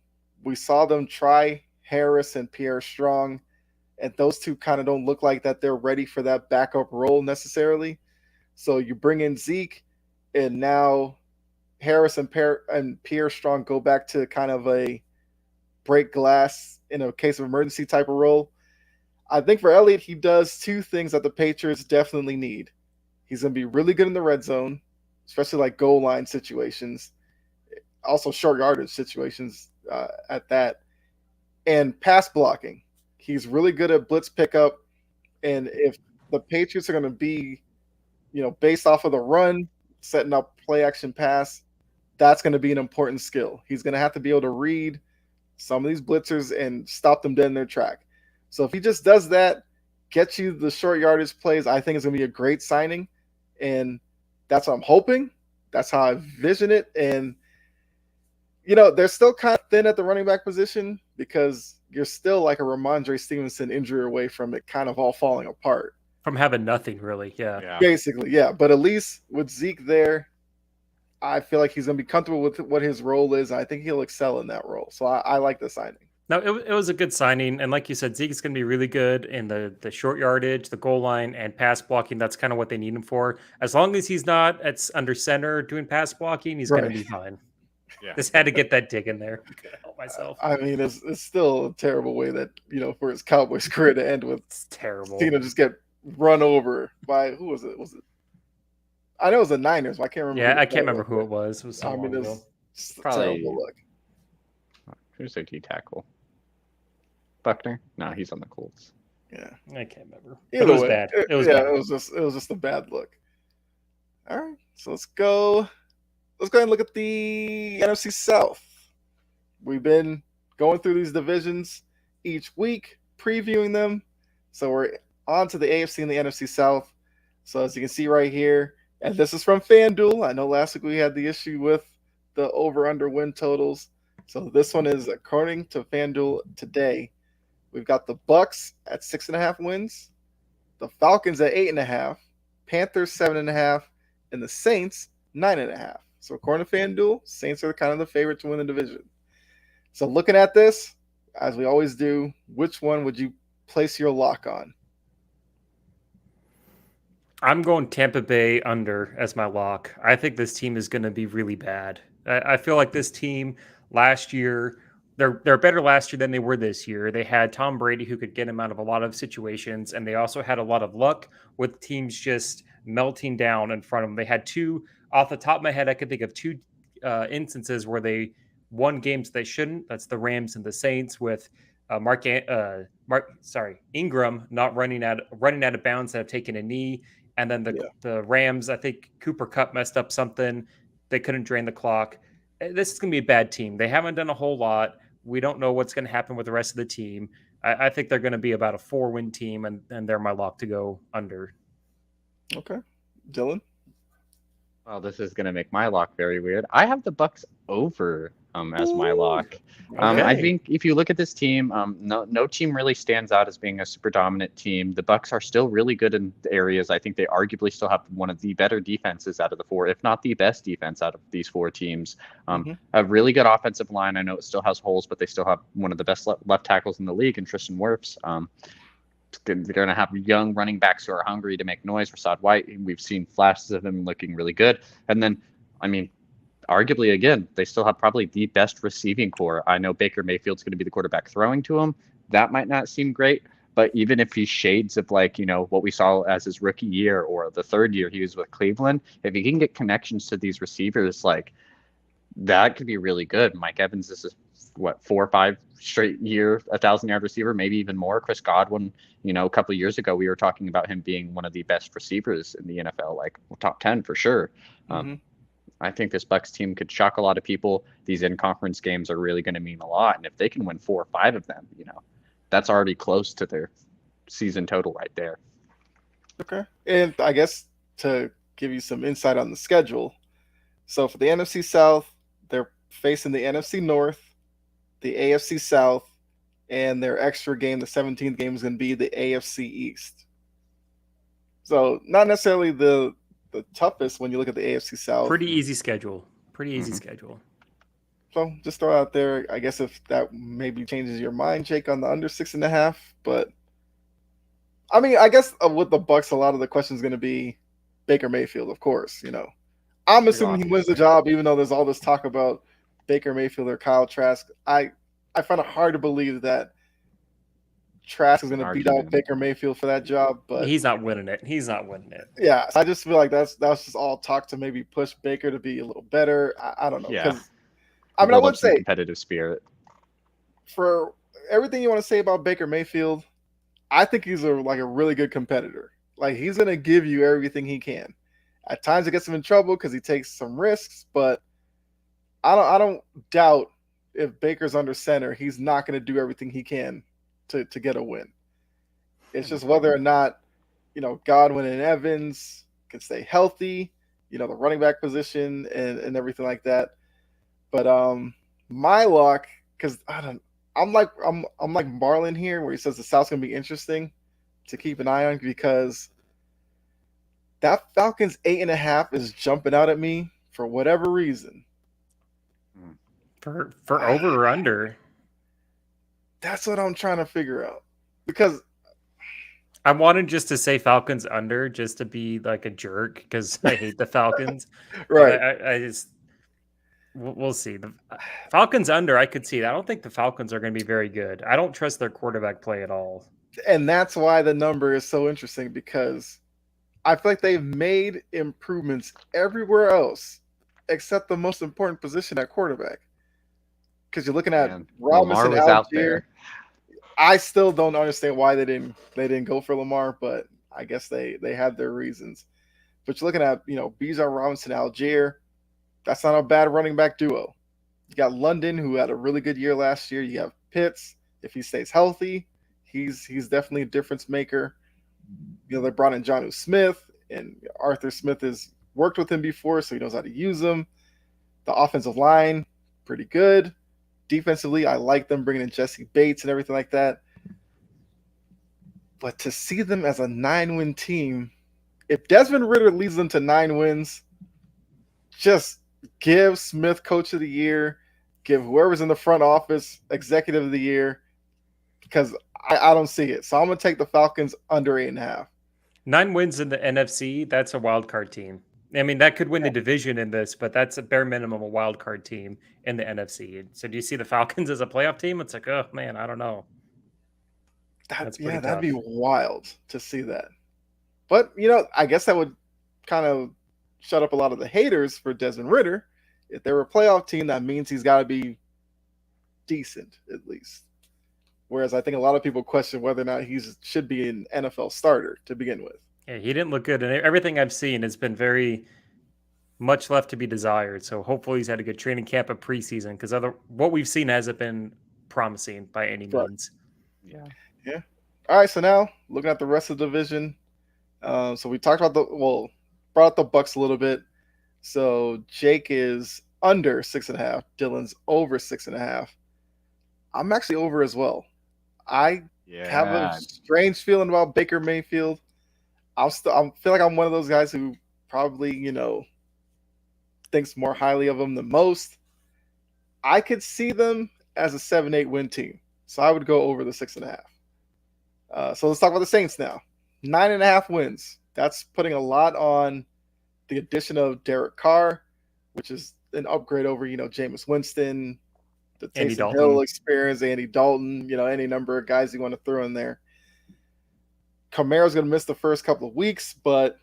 we saw them try Harris and Pierre Strong. And those two kind of don't look like that they're ready for that backup role necessarily. So you bring in Zeke, and now Harris and Pierre Strong go back to kind of a break glass in a case of emergency type of role. I think for Elliott, he does 2 things that the Patriots definitely need. He's going to be really good in the red zone, especially goal line situations, also short yardage situations at that, and pass blocking. He's really good at blitz pickup, and if the Patriots are going to be, based off of the run, setting up play action pass, that's going to be an important skill. He's going to have to be able to read some of these blitzers and stop them dead in their track. So if he just does that, gets you the short yardage plays, I think it's going to be a great signing, and that's what I'm hoping. That's how I vision it. And they're still kind of thin at the running back position because you're still like a Ramondre Stevenson injury away from it kind of all falling apart. From having nothing, really, yeah. Basically, yeah. But at least with Zeke there, I feel like he's going to be comfortable with what his role is. And I think he'll excel in that role. So I like the signing. No, it was a good signing. And like you said, Zeke is going to be really good in the short yardage, the goal line, and pass blocking. That's kind of what they need him for. As long as he's not under center doing pass blocking, he's going to be fine. Yeah. Just had to get that dig in there. Couldn't help myself. I mean, it's still a terrible way that, for his Cowboys career to end with It's terrible. just get run over by, who was it? I know it was the Niners, but I can't remember. Yeah, I can't remember who it was. It was so long ago. It's Probably- terrible look. Who's their D tackle? Buckner? No, he's on the Colts. Yeah, I can't remember. Either But it was way, bad. It was yeah, bad. it was just a bad look. All right, so let's go ahead and look at the NFC South. We've been going through these divisions each week, previewing them. So we're on to the AFC and the NFC South. So as you can see right here, and this is from FanDuel. I know last week we had the issue with the over-under win totals. So this one is according to FanDuel today. We've got the Bucks at 6.5 wins, the Falcons at 8.5, Panthers 7.5, and the Saints 9.5. So according to FanDuel, Saints are kind of the favorite to win the division. So looking at this, as we always do, which one would you place your lock on? I'm going Tampa Bay under as my lock. I think this team is going to be really bad. I feel like this team last year, they're better last year than they were this year. They had Tom Brady who could get him out of a lot of situations, and they also had a lot of luck with teams just melting down in front of them. They had two, off the top of my head, I could think of two instances where they won games they shouldn't. That's the Rams and the Saints with Ingram not running out of bounds that have taken a knee. And then the Rams, I think Cooper Kupp messed up something. They couldn't drain the clock. This is going to be a bad team. They haven't done a whole lot. We don't know what's going to happen with the rest of the team. I think they're going to be about a 4-win team, and they're my lock to go under. Okay. Dylan? Well, this is going to make my lock very weird. I have the Bucks over as my lock. Okay. I think if you look at this team, no team really stands out as being a super dominant team. The Bucks are still really good in areas. I think they arguably still have one of the better defenses out of the four, if not the best defense out of these four teams. A really good offensive line. I know it still has holes, but they still have one of the best left tackles in the league, and Tristan Wirfs. They're going to have young running backs who are hungry to make noise. Rachaad White, we've seen flashes of him looking really good. And then, arguably, again, they still have probably the best receiving core. I know Baker Mayfield's going to be the quarterback throwing to him. That might not seem great, but even if he's shades of what we saw as his rookie year or the third year he was with Cleveland, if he can get connections to these receivers, that could be really good. Mike Evans, this is 4 or 5 straight year 1,000-yard receiver, maybe even more. Chris Godwin, a couple of years ago we were talking about him being one of the best receivers in the NFL, top 10 for sure. I think this Bucks team could shock a lot of people. These in-conference games are really going to mean a lot, and if they can win 4 or 5 of them, that's already close to their season total right there. Okay, and I guess to give you some insight on the schedule, so for the NFC South, they're facing the NFC North, the AFC South, and their extra game, the 17th game, is going to be the AFC East. So not necessarily the toughest when you look at the AFC South. Pretty easy schedule. So just throw out there, I guess if that maybe changes your mind, Jake, on the under 6.5. But I guess with the Bucks, a lot of the question is going to be Baker Mayfield, of course. I'm assuming he wins the job, even though there's all this talk about Baker Mayfield or Kyle Trask. I find it hard to believe that Trask is going to beat out Baker Mayfield for that job, but he's not winning it. Yeah, so I just feel like that's just all talk to maybe push Baker to be a little better. I don't know. Yeah. I would say competitive spirit. For everything you want to say about Baker Mayfield, I think he's a really good competitor. He's going to give you everything he can. At times it gets him in trouble because he takes some risks, but I don't doubt if Baker's under center, he's not going to do everything he can to get a win. It's just whether or not, Godwin and Evans can stay healthy, the running back position and everything like that. But my lock, because I'm like Marlon here, where he says the South's going to be interesting to keep an eye on, because that Falcons 8.5 is jumping out at me for whatever reason. For over or under? That's what I'm trying to figure out, because I wanted just to say Falcons under, just to be like a jerk, because I hate the Falcons. Right. We'll see. The Falcons under, I could see that. I don't think the Falcons are going to be very good. I don't trust their quarterback play at all. And that's why the number is so interesting, because I feel like they've made improvements everywhere else except the most important position at quarterback. Because you're looking at And Lamar Robinson, was out Algier. there. I still don't understand why they didn't go for Lamar, but I guess they had their reasons. But you're looking at Bijan Robinson, Algier. That's not a bad running back duo. You got London, who had a really good year last year. You have Pitts. If he stays healthy, he's definitely a difference maker. They brought in Jonnu Smith, and Arthur Smith has worked with him before, so he knows how to use them. The offensive line, pretty good. Defensively, I like them bringing in Jesse Bates and everything like that. But to see them as a 9-win team, if Desmond Ridder leads them to 9 wins, just give Smith Coach of the Year, give whoever's in the front office Executive of the Year, because I don't see it. So I'm going to take the Falcons under 8.5. 9 wins in the NFC, that's a wild card team. I mean, that could win the division in this, but that's a bare minimum a wild card team in the NFC. So do you see the Falcons as a playoff team? It's like, oh, man, I don't know. That'd tough. be wild to see that. But, I guess that would kind of shut up a lot of the haters for Desmond Ridder. If they're a playoff team, that means he's got to be decent, at least. Whereas I think a lot of people question whether or not he should be an NFL starter to begin with. Yeah, he didn't look good. And everything I've seen has been very much left to be desired. So hopefully he's had a good training camp of preseason, because what we've seen hasn't been promising by any means. Yeah. All right, so now looking at the rest of the division. So we talked about brought up the Bucks a little bit. So Jake is under 6.5. Dylan's over 6.5. I'm actually over as well. I have a strange feeling about Baker Mayfield. I feel like I'm one of those guys who probably, thinks more highly of them than most. I could see them as a 7-8 win team. So I would go over the 6.5. So let's talk about the Saints now. 9.5 wins. That's putting a lot on the addition of Derek Carr, which is an upgrade over, Jameis Winston, the Taysom Hill experience, Andy Dalton, any number of guys you want to throw in there. Kamara's going to miss the first couple of weeks, but,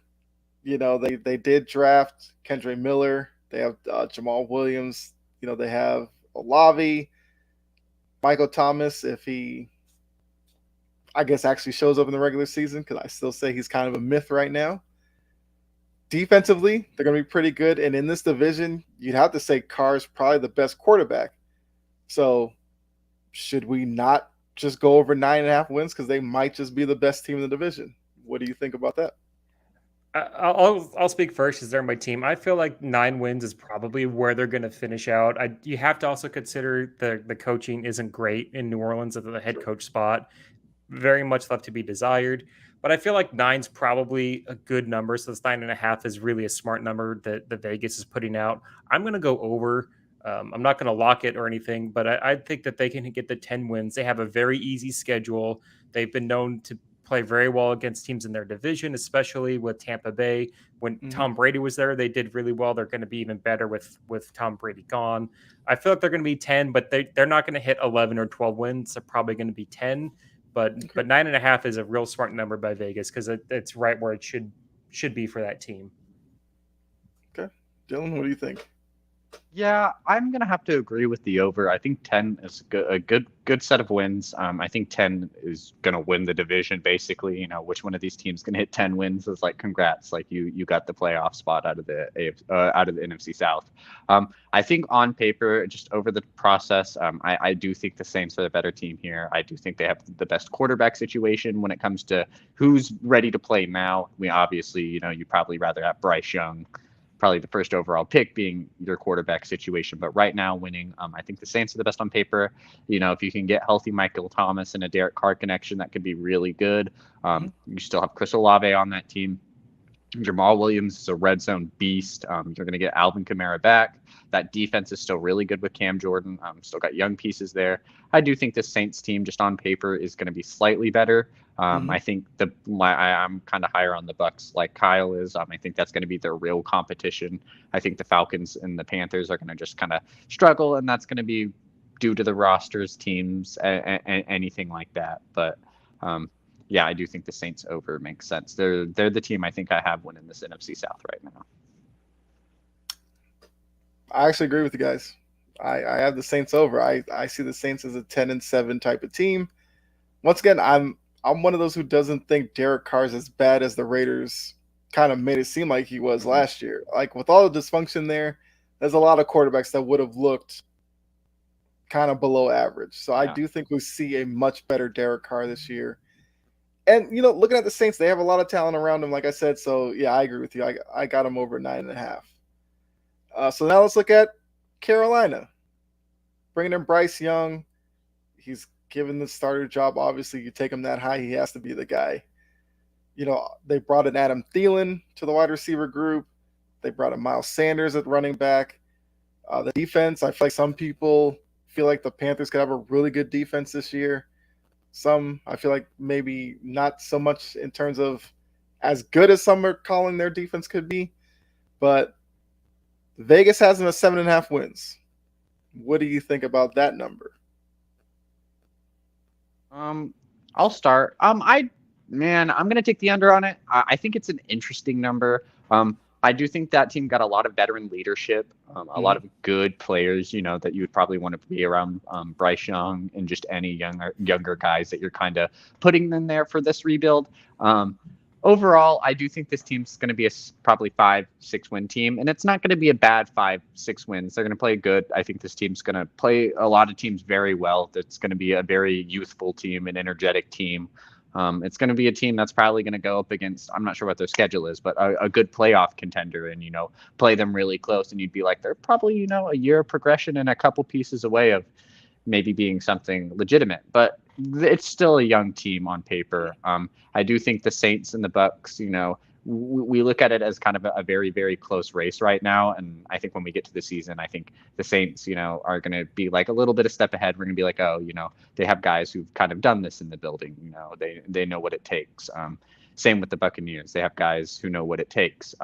they did draft Kendre Miller. They have Jamal Williams. They have Olave, Michael Thomas, if he, I guess, actually shows up in the regular season, because I still say he's kind of a myth right now. Defensively, they're going to be pretty good. And in this division, you'd have to say Carr's probably the best quarterback. So should we not just go over 9.5 wins, because they might just be the best team in the division? What do you think about that? I'll speak first, because they're my team. I feel like 9 wins is probably where they're going to finish out. You have to also consider the coaching isn't great in New Orleans at the head coach spot. Very much left to be desired. But I feel like 9's probably a good number. So this 9.5 is really a smart number that Vegas is putting out. I'm going to go over. I'm not going to lock it or anything, but I think that they can get the 10 wins. They have a very easy schedule. They've been known to play very well against teams in their division, especially with Tampa Bay. When Tom Brady was there, they did really well. They're going to be even better with Tom Brady gone. I feel like they're going to be 10, but they're not going to hit 11 or 12 wins. They're probably going to be 10. But 9.5 is a real smart number by Vegas, because it's right where it should be for that team. Okay. Dylan, what do you think? Yeah, I'm gonna have to agree with the over. I think 10 is a good set of wins. I think 10 is gonna win the division. Basically, which one of these teams can hit 10 wins is like, congrats, like you got the playoff spot out of the NFC South. I think on paper, just over the process, I do think the Saints are the better team here. I do think they have the best quarterback situation when it comes to who's ready to play now. We obviously, you'd probably rather have Bryce Young, probably the first overall pick, being your quarterback situation. But right now, winning, I think the Saints are the best on paper. If you can get healthy Michael Thomas and a Derek Carr connection, that could be really good. You still have Chris Olave on that team. Jamal Williams is a red zone beast. You're going to get Alvin Kamara back. That defense is still really good with Cam Jordan. Still got young pieces there. I do think the Saints team, just on paper, is going to be slightly better. I think I'm kind of higher on the Bucks, like Kyle is. I think that's going to be their real competition. I think the Falcons and the Panthers are going to just kind of struggle, and that's going to be due to the rosters, teams, and anything like that. But yeah, I do think the Saints over makes sense. They're the team I think I have winning this NFC South right now. I actually agree with you guys. I have the Saints over. I see the Saints as a 10-7 type of team. Once again, I'm one of those who doesn't think Derek Carr is as bad as the Raiders kind of made it seem like he was last year. Like, with all the dysfunction there, there's a lot of quarterbacks that would have looked kind of below average. So I do think we see a much better Derek Carr this year. And, looking at the Saints, they have a lot of talent around them, like I said. So, yeah, I agree with you. I got them over 9.5. So now let's look at Carolina. Bringing in Bryce Young. He's given the starter job. Obviously, you take him that high, he has to be the guy. They brought in Adam Thielen to the wide receiver group. They brought in Miles Sanders at running back. The defense, I feel like some people feel like the Panthers could have a really good defense this year. Some, I feel like maybe not so much in terms of as good as some are calling their defense could be. But Vegas has them at 7.5 wins. What do you think about that number? I'll start. I'm gonna take the under on it. I think it's an interesting number. I do think that team got a lot of veteran leadership, a lot of good players, that you would probably want to be around, Bryce Young and just any younger guys that you're kind of putting in there for this rebuild. Overall, I do think this team's going to be a probably 5-6 win team, and it's not going to be a bad 5-6 wins. They're going to play good. I think this team's going to play a lot of teams very well. That's going to be a very youthful team, an energetic team. It's going to be a team that's probably going to go up against, I'm not sure what their schedule is, but a good playoff contender and, play them really close. And you'd be like, they're probably, a year of progression and a couple pieces away of maybe being something legitimate. But it's still a young team on paper. I do think the Saints and the Bucks, we look at it as kind of a very, very close race right now. And I think when we get to the season, I think the Saints, are going to be like a little bit of step ahead. We're going to be like, oh, they have guys who've kind of done this in the building. They know what it takes. Same with the Buccaneers. They have guys who know what it takes.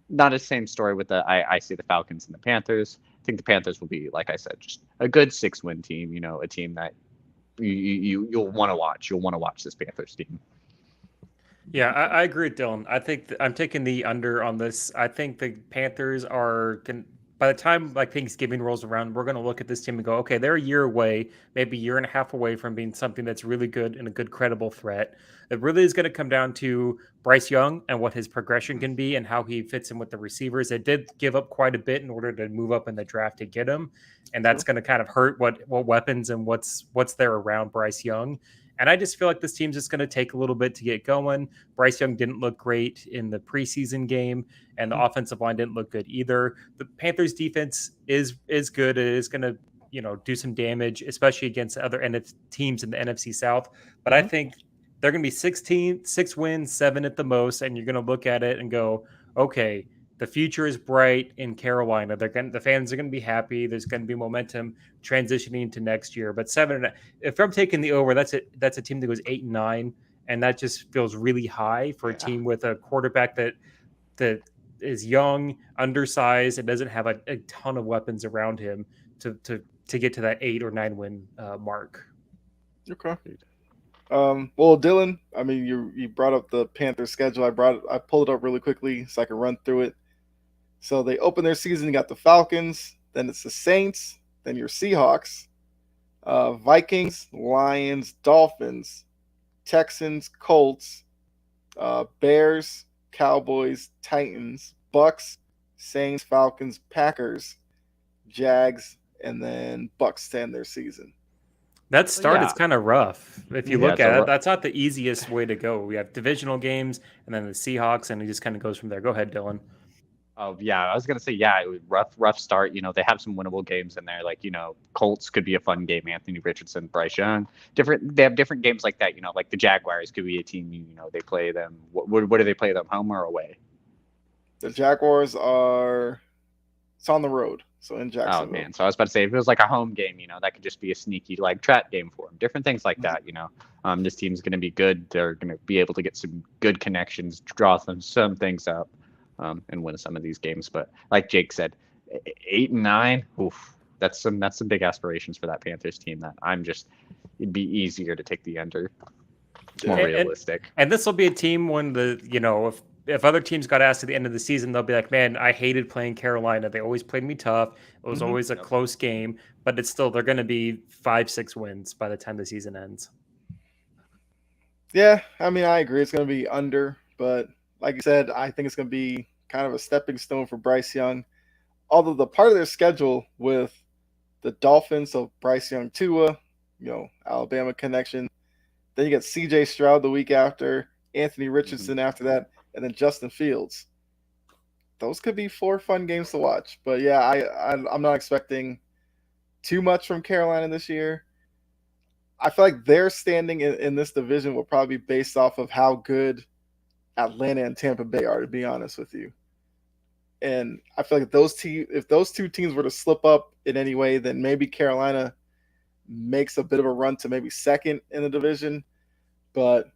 Not a same story with I see the Falcons and the Panthers. I think the Panthers will be, like I said, just a good 6-win team, a team that you'll want to watch. You'll want to watch this Panthers team. Yeah, I agree with Dylan. I think I'm taking the under on this. I think the Panthers by the time like Thanksgiving rolls around, we're going to look at this team and go, okay, they're a year away, maybe a year and a half away from being something that's really good and a good credible threat. It really is going to come down to Bryce Young and what his progression can be and how he fits in with the receivers. They did give up quite a bit in order to move up in the draft to get him, and that's going to kind of hurt what weapons and what's there around Bryce Young. And I just feel like this team's just going to take a little bit to get going. Bryce Young didn't look great in the preseason game, and the offensive line didn't look good either. The Panthers defense is good. It is going to, do some damage, especially against other teams in the NFC South. But I think they're going to be 6 wins, 7 at the most, and you're going to look at it and go, okay, the future is bright in Carolina. The fans are going to be happy. There's going to be momentum transitioning to next year. But 7, if I'm taking the over, that's a team that goes 8-9, and that just feels really high for a team with a quarterback that is young, undersized, and doesn't have a ton of weapons around him to get to that 8 or 9 win mark. Okay. Well, Dylan, I mean, you brought up the Panthers schedule. I pulled it up really quickly so I could run through it. So they open their season. You got the Falcons, then it's the Saints, then your Seahawks, Vikings, Lions, Dolphins, Texans, Colts, Bears, Cowboys, Titans, Bucks, Saints, Falcons, Packers, Jags, and then Bucks to end their season. That start is kind of rough. If you look at it, that's not the easiest way to go. We have divisional games and then the Seahawks, and it just kind of goes from there. Go ahead, Dylan. Oh, yeah. I was going to say, it was rough start. They have some winnable games in there. Like, Colts could be a fun game. Anthony Richardson, Bryce Young. They have different games like that. Like the Jaguars could be a team, they play them. What do they play them, home or away? The Jaguars are it's on the road, so in Oh Jacksonville. man, so I was about to say if it was like a home game, that could just be a sneaky like trap game for them. Different things like that. This team's going to be good. They're going to be able to get some good connections, draw some things up, and win some of these games. But like Jake said, 8-9, oof, that's some big aspirations for that Panthers team. It'd be easier to take the under. It's more realistic. And this will be a team when if other teams got asked at the end of the season, they'll be like, man, I hated playing Carolina. They always played me tough. It was always a close game, but they're going to be 5-6 wins by the time the season ends. Yeah, I mean, I agree. It's going to be under, but like you said, I think it's going to be kind of a stepping stone for Bryce Young. Although the part of their schedule with the Dolphins, so Bryce Young, Tua, Alabama connection. Then you get C.J. Stroud the week after, Anthony Richardson after that, and then Justin Fields. Those could be 4 fun games to watch. But yeah, I'm not expecting too much from Carolina this year. I feel like their standing in this division will probably be based off of how good Atlanta and Tampa Bay are, to be honest with you. And I feel like if those two teams were to slip up in any way, then maybe Carolina makes a bit of a run to maybe second in the division. But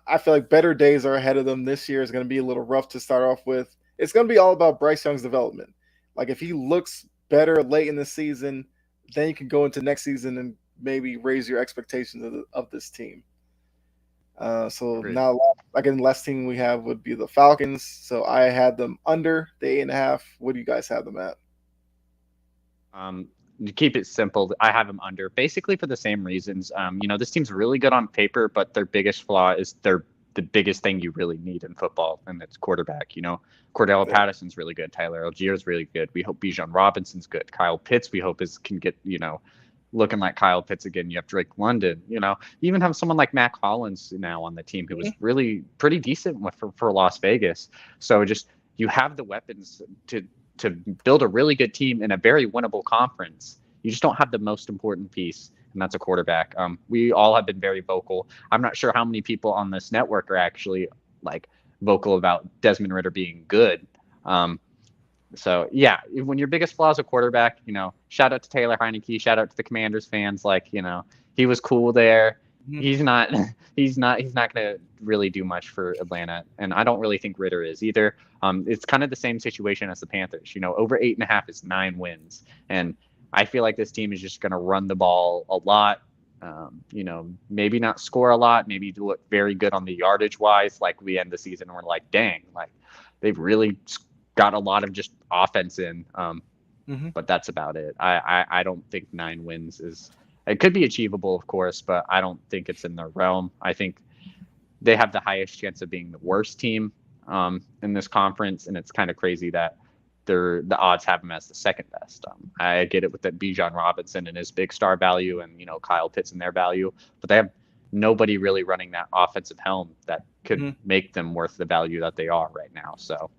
I feel like better days are ahead of them. This year is going to be a little rough to start off with. It's going to be all about Bryce Young's development. Like if he looks better late in the season, then you can go into next season and maybe raise your expectations of this team. So Great. Now, again, last team we have would be the Falcons. So I had them under the 8.5. What do you guys have them at? To keep it simple, I have them under, basically for the same reasons. This team's really good on paper, but their biggest flaw is the biggest thing you really need in football, and it's quarterback. Cordell Patterson's really good. Tyler Allgeier's really good. We hope Bijan Robinson's good. Kyle Pitts, we hope can get, looking like Kyle Pitts again. You have Drake London. You even have someone like Mac Hollins now on the team who was really pretty decent for Las Vegas. So just you have the weapons to build a really good team in a very winnable conference. You just don't have the most important piece, and that's a quarterback. We all have been very vocal. I'm not sure how many people on this network are actually vocal about Desmond Ridder being good. So yeah, when your biggest flaw is a quarterback, shout out to Taylor Heineke, shout out to the Commanders fans. He was cool there. He's not going to really do much for Atlanta, and I don't really think Ridder is either. It's kind of the same situation as the Panthers. Over 8.5 is 9 wins, and I feel like this team is just going to run the ball a lot. Maybe not score a lot, maybe look very good on the yardage wise. Like we end the season, and we're like, dang, they've really got a lot of just offense in. But that's about it. I don't think 9 wins is. It could be achievable, of course, but I don't think it's in their realm. I think they have the highest chance of being the worst team in this conference, and it's kind of crazy that the odds have them as the second best. I get it with that Bijan Robinson and his big star value, and Kyle Pitts and their value, but they have nobody really running that offensive helm that could make them worth the value that they are right now. So,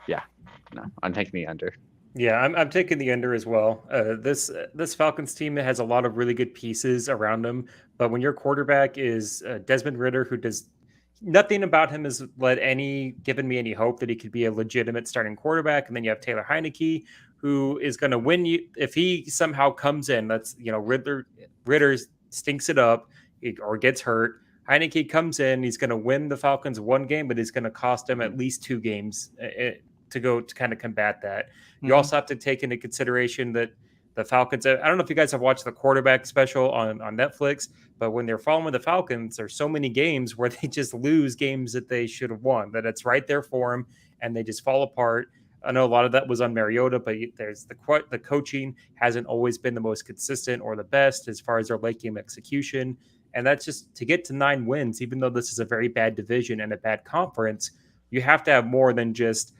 yeah, no, I'm taking the under. Yeah, I'm taking the under as well. This Falcons team has a lot of really good pieces around them, but when your quarterback is Desmond Ridder, who does nothing about him has given me any hope that he could be a legitimate starting quarterback, and then you have Taylor Heineke, who is going to win you if he somehow comes in. That's Ridder stinks it up or gets hurt. Heineke comes in, he's going to win the Falcons 1 game, but he's going to cost them at least 2 games to go to kind of combat that. You also have to take into consideration that the Falcons, I don't know if you guys have watched the quarterback special on Netflix, but when they're following the Falcons, there's so many games where they just lose games that they should have won, that it's right there for them, and they just fall apart. I know a lot of that was on Mariota, but there's the coaching hasn't always been the most consistent or the best as far as their late game execution. And that's just to get to 9 wins, even though this is a very bad division and a bad conference, you have to have more than just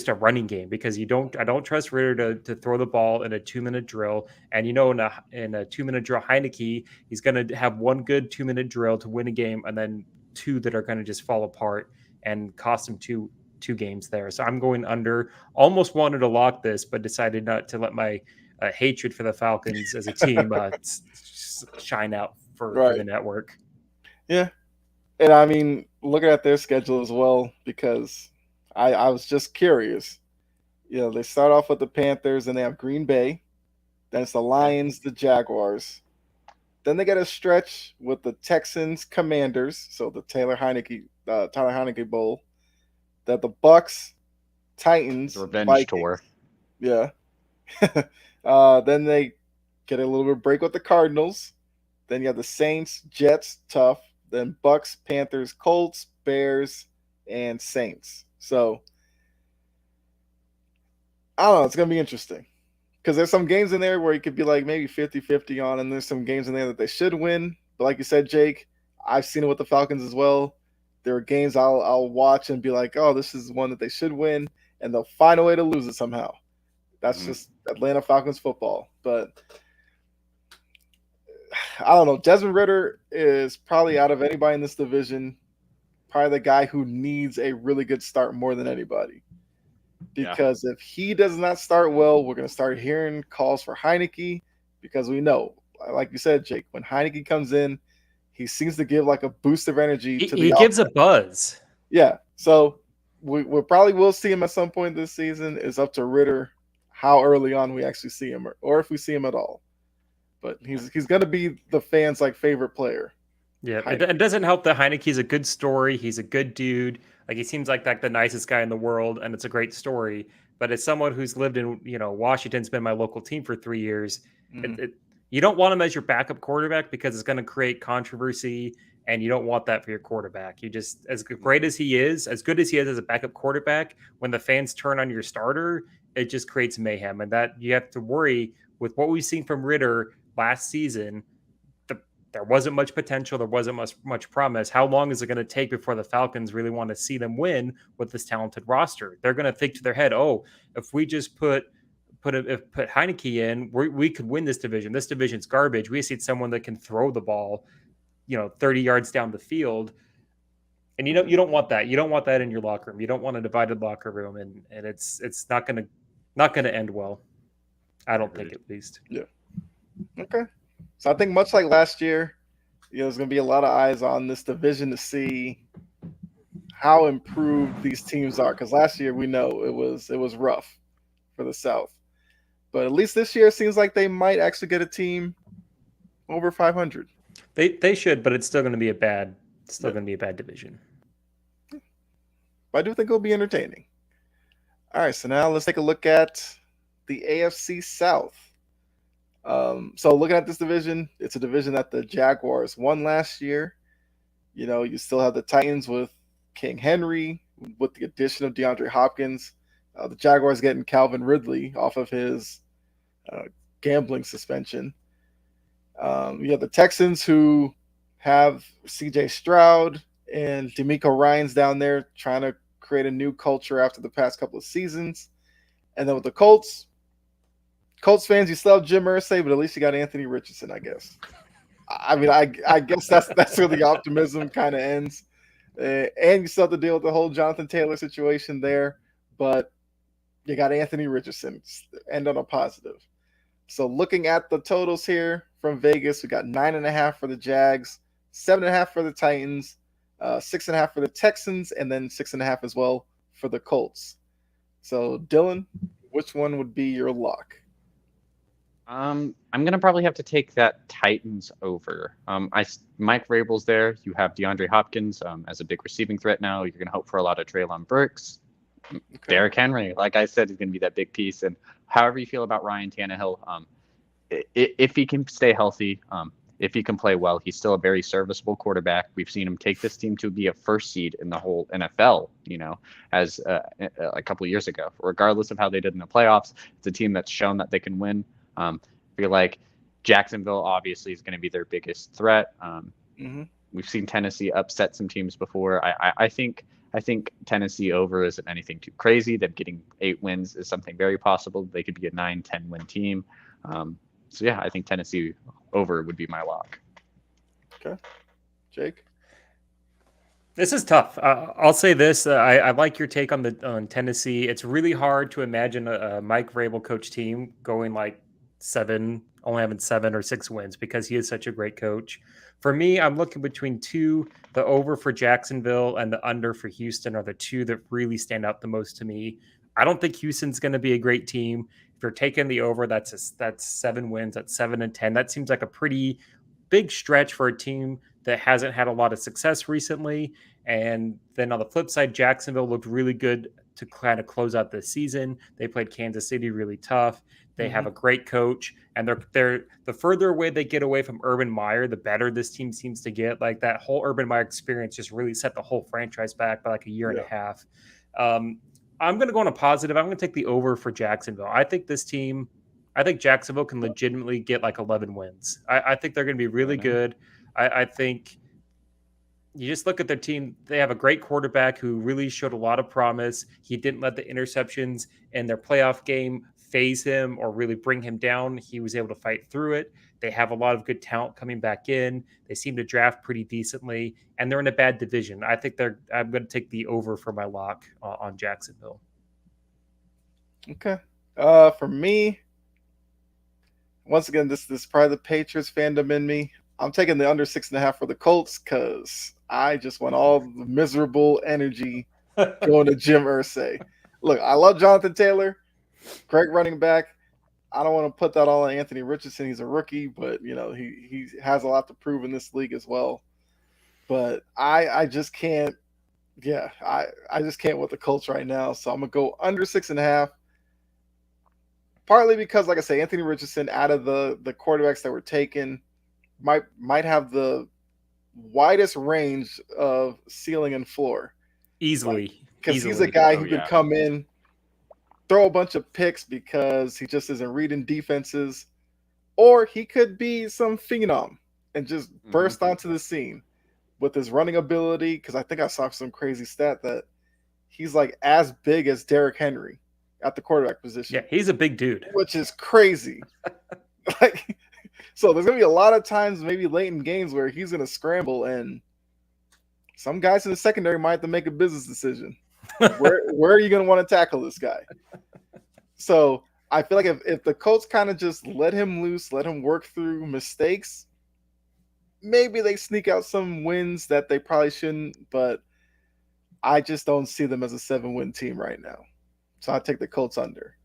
a running game, because I don't trust Ridder to throw the ball in a 2-minute drill. And in a 2-minute drill, Heineke, he's going to have 1 good 2-minute drill to win a game, and then 2 that are going to just fall apart and cost him two games there. So I'm going under. Almost wanted to lock this, but decided not to let my hatred for the Falcons as a team shine out for the network. Yeah. And I mean, looking at their schedule as well, because I was just curious. They start off with the Panthers, and they have Green Bay. Then it's the Lions, the Jaguars. Then they get a stretch with the Texans, Commanders, so the Tyler Heineke Bowl. That the Bucks, Titans, The revenge Vikings. tour. Yeah. Then they get a little bit of break with the Cardinals. Then you have the Saints, Jets, tough. Then Bucks, Panthers, Colts, Bears, and Saints. So I don't know. It's going to be interesting because there's some games in there where you could be like maybe 50-50 on, and there's some games in there that they should win. But like you said, Jake, I've seen it with the Falcons as well. There are games I'll watch and be like, oh, this is one that they should win, and they'll find a way to lose it somehow. That's just Atlanta Falcons football. But I don't know. Desmond Ridder is probably out of anybody in this division, probably the guy who needs a really good start more than anybody. Because if he does not start well, we're going to start hearing calls for Heineke because we know, like you said, Jake, when Heineke comes in, he seems to give like a boost of energy to the He gives a buzz. Yeah. So we probably will see him at some point this season. It's up to Ridder how early on we actually see him or if we see him at all. But he's going to be the fans' like favorite player. Yeah, it doesn't help that Heineke's a good story. He's a good dude. Like he seems like the nicest guy in the world, and it's a great story. But as someone who's lived in Washington's been my local team for 3 years, you don't want him as your backup quarterback because it's going to create controversy, and you don't want that for your quarterback. You just as great as he is, as good as he is as a backup quarterback, when the fans turn on your starter, it just creates mayhem, and that you have to worry with what we've seen from Ridder last season. There wasn't much potential. There wasn't much promise. How long is it going to take before the Falcons really want to see them win with this talented roster? They're going to think to their head, oh, if we just put Heineke in, we could win this division. This division's garbage. We just need someone that can throw the ball, 30 yards down the field. And you don't want that. You don't want that in your locker room. You don't want a divided locker room, and it's not going to end well. I don't think, at least. Yeah. Okay. So I think much like last year, there's going to be a lot of eyes on this division to see how improved these teams are. Because last year we know it was rough for the South, but at least this year it seems like they might actually get a team over 500. They should, but it's still going to be a bad division. But I do think it'll be entertaining. All right, so now let's take a look at the AFC South. So looking at this division, it's a division that the Jaguars won last year. You still have the Titans with King Henry, with the addition of DeAndre Hopkins. The Jaguars getting Calvin Ridley off of his gambling suspension. You have the Texans who have CJ Stroud and DeMeco Ryans down there trying to create a new culture after the past couple of seasons. And then with the Colts fans, you still have Jim Irsay, but at least you got Anthony Richardson, I guess. I mean, I guess that's where the optimism kind of ends. And you still have to deal with the whole Jonathan Taylor situation there, but you got Anthony Richardson. End on a positive. So looking at the totals here from Vegas, we got 9.5 for the Jags, 7.5 for the Titans, 6.5 for the Texans, and then 6.5 as well for the Colts. So Dylan, which one would be your lock? I'm gonna probably have to take that Titans over. Mike Vrabel's there. You have DeAndre Hopkins as a big receiving threat now. You're gonna hope for a lot of Treylon Burks. Okay. Derrick Henry, like I said, is gonna be that big piece. And however you feel about Ryan Tannehill, if he can stay healthy, if he can play well, he's still a very serviceable quarterback. We've seen him take this team to be a first seed in the whole NFL, as a couple of years ago. Regardless of how they did in the playoffs, it's a team that's shown that they can win. I feel like Jacksonville obviously is going to be their biggest threat. We've seen Tennessee upset some teams before. I think Tennessee over isn't anything too crazy. Them getting 8 wins is something very possible. They could be a 9-10 win team. So yeah, I think Tennessee over would be my lock. Okay, Jake. This is tough. I'll say this. I like your take on Tennessee. It's really hard to imagine a Mike Vrabel coach team going like 7 only having 7 or 6 wins because he is such a great coach. For me, I'm looking between two. The over for Jacksonville and the under for Houston are the two that really stand out the most to me. I don't think Houston's going to be a great team. If you're taking the over, that's 7 wins. That's 7-10. That seems like a pretty big stretch for a team that hasn't had a lot of success recently. And then on the flip side, Jacksonville looked really good to kind of close out the season. They played Kansas City really tough. They have a great coach, and they're the further away they get away from Urban Meyer, the better this team seems to get. Like that whole Urban Meyer experience just really set the whole franchise back by like a year and a half. I'm going to go on a positive. I'm going to take the over for Jacksonville. I think Jacksonville can legitimately get like 11 wins. I think they're going to be really good. I think you just look at their team. They have a great quarterback who really showed a lot of promise. He didn't let the interceptions in their playoff game phase him or really bring him down. He was able to fight through it. They have a lot of good talent coming back in. They seem to draft pretty decently, and they're in a bad division. I think I'm going to take the over for my lock on Jacksonville. Okay. For me, once again, this is probably the Patriots fandom in me. I'm taking the under 6.5 for the Colts because I just want all the miserable energy going to Jim Irsay. Look, I love Jonathan Taylor, great running back. I don't want to put that all on Anthony Richardson. He's a rookie, but he has a lot to prove in this league as well. But I just can't. Yeah, I just can't with the Colts right now. So I'm gonna go under 6.5. Partly because, like I say, Anthony Richardson, out of the quarterbacks that were taken, might have the widest range of ceiling and floor. Easily. Because he's a guy who could come in, throw a bunch of picks because he just isn't reading defenses, or he could be some phenom and just burst onto the scene with his running ability. Because I think I saw some crazy stat that he's like as big as Derrick Henry at the quarterback position. Yeah, he's a big dude, which is crazy. So there's gonna be a lot of times, maybe late in games, where he's gonna scramble, and some guys in the secondary might have to make a business decision. Where are you gonna want to tackle this guy? So I feel like if the Colts kind of just let him loose, let him work through mistakes, maybe they sneak out some wins that they probably shouldn't. But I just don't see them as a 7-win team right now. So I take the Colts under.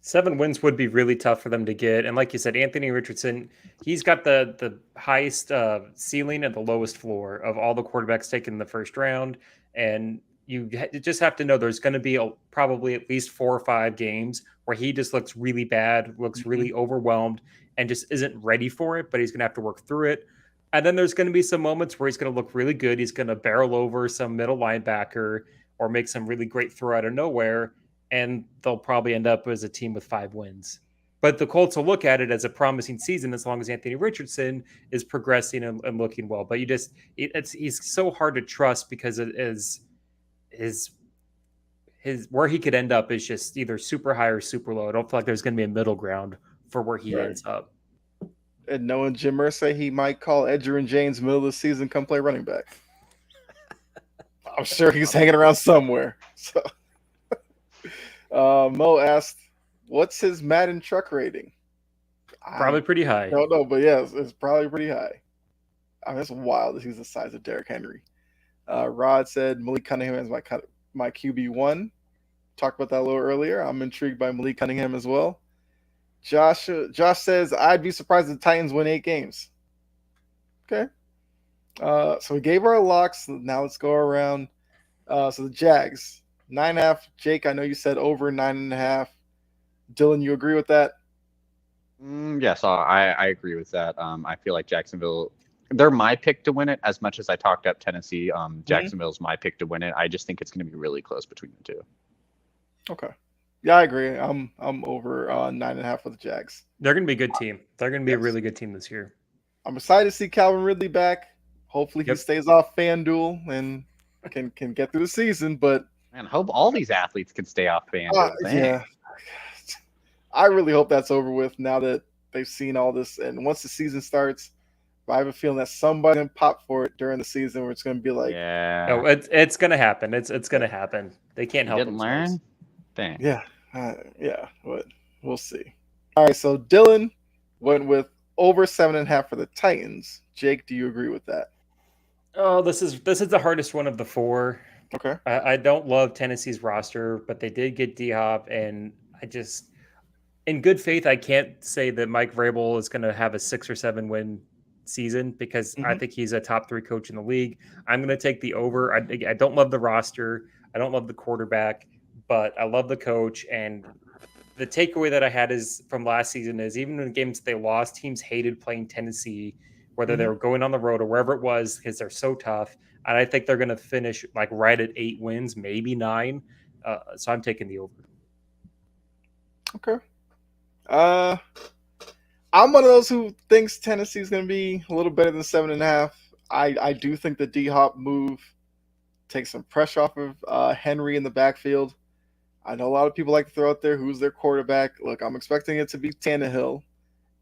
7 wins would be really tough for them to get. And like you said, Anthony Richardson, he's got the highest ceiling and the lowest floor of all the quarterbacks taken in the first round. And you just have to know there's going to be probably at least 4 or 5 games where he just looks really bad, looks really overwhelmed, and just isn't ready for it, but he's going to have to work through it. And then there's going to be some moments where he's going to look really good. He's going to barrel over some middle linebacker or make some really great throw out of nowhere, and they'll probably end up as a team with 5 wins. But the Colts will look at it as a promising season as long as Anthony Richardson is progressing and looking well. But he's so hard to trust because it is his where he could end up is just either super high or super low. I don't feel like there's going to be a middle ground for where he ends up. And knowing Jim Irsay, he might call Edgerrin James middle of the season, come play running back. I'm sure he's hanging around somewhere. So. Mo asked, what's his Madden truck rating? Probably pretty high. I don't know, but yeah, it's probably pretty high. I mean, it's wild that he's the size of Derrick Henry. Rod said Malik Cunningham is my QB1. Talked about that a little earlier. I'm intrigued by Malik Cunningham as well. Josh says, I'd be surprised if the Titans win 8 games. Okay. So we gave our locks. Now let's go around. So the Jags. 9.5. Jake, I know you said over 9.5. Dylan, you agree with that? Yes, I agree with that. I feel like Jacksonville, they're my pick to win it as much as I talked up Tennessee. Jacksonville's my pick to win it. I just think it's going to be really close between the two. Okay. Yeah, I agree. I'm over 9.5 for the Jags. They're going to be a good team. They're going to be a really good team this year. I'm excited to see Calvin Ridley back. Hopefully he stays off FanDuel and can get through the season, but man, hope all these athletes can stay off FanDuel. Yeah. I really hope that's over with now that they've seen all this. And once the season starts, I have a feeling that somebody's going to pop for it during the season where it's going to be like, no, it's going to happen. It's going to happen. They can't help themselves. Learn? Dang. Yeah. Yeah, but we'll see. All right, so Dylan, went with over 7.5 for the Titans. Jake, do you agree with that? Oh, this is the hardest one of the four. Okay. I don't love Tennessee's roster, but they did get D-Hop, and I just, in good faith, I can't say that Mike Vrabel is going to have a 6 or 7 win season because I think he's a top 3 coach in the league. I'm going to take the over. I don't love the roster. I don't love the quarterback, but I love the coach. And the takeaway that I had is from last season is even in the games they lost, teams hated playing Tennessee, whether they were going on the road or wherever it was, because they're so tough. And I think they're going to finish like right at 8 wins, maybe 9. So I'm taking the over. Okay. I'm one of those who thinks Tennessee is going to be a little better than 7.5. I do think the D-Hop move takes some pressure off of Henry in the backfield. I know a lot of people like to throw out there who's their quarterback. Look, I'm expecting it to be Tannehill.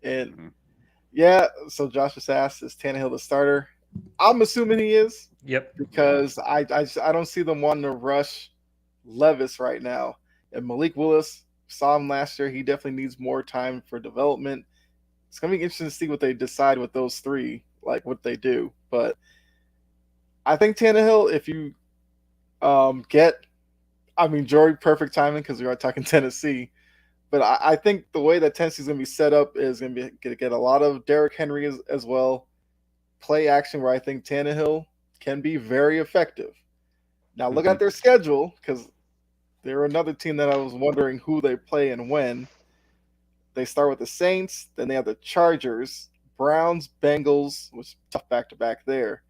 And yeah, so Josh just asked, is Tannehill the starter? I'm assuming he is. Yep. Because I don't see them wanting to rush Levis right now. And Malik Willis, saw him last year. He definitely needs more time for development. It's going to be interesting to see what they decide with those three, like what they do. But I think Tannehill, if you Jory, perfect timing because we are talking Tennessee. But I think the way that Tennessee's going to be set up is going to get a lot of Derrick Henry as well. Play action where I think Tannehill can be very effective. Now look at their schedule because they're another team that I was wondering who they play and when. They start with the Saints, then they have the Chargers, Browns, Bengals, which tough back-to-back there.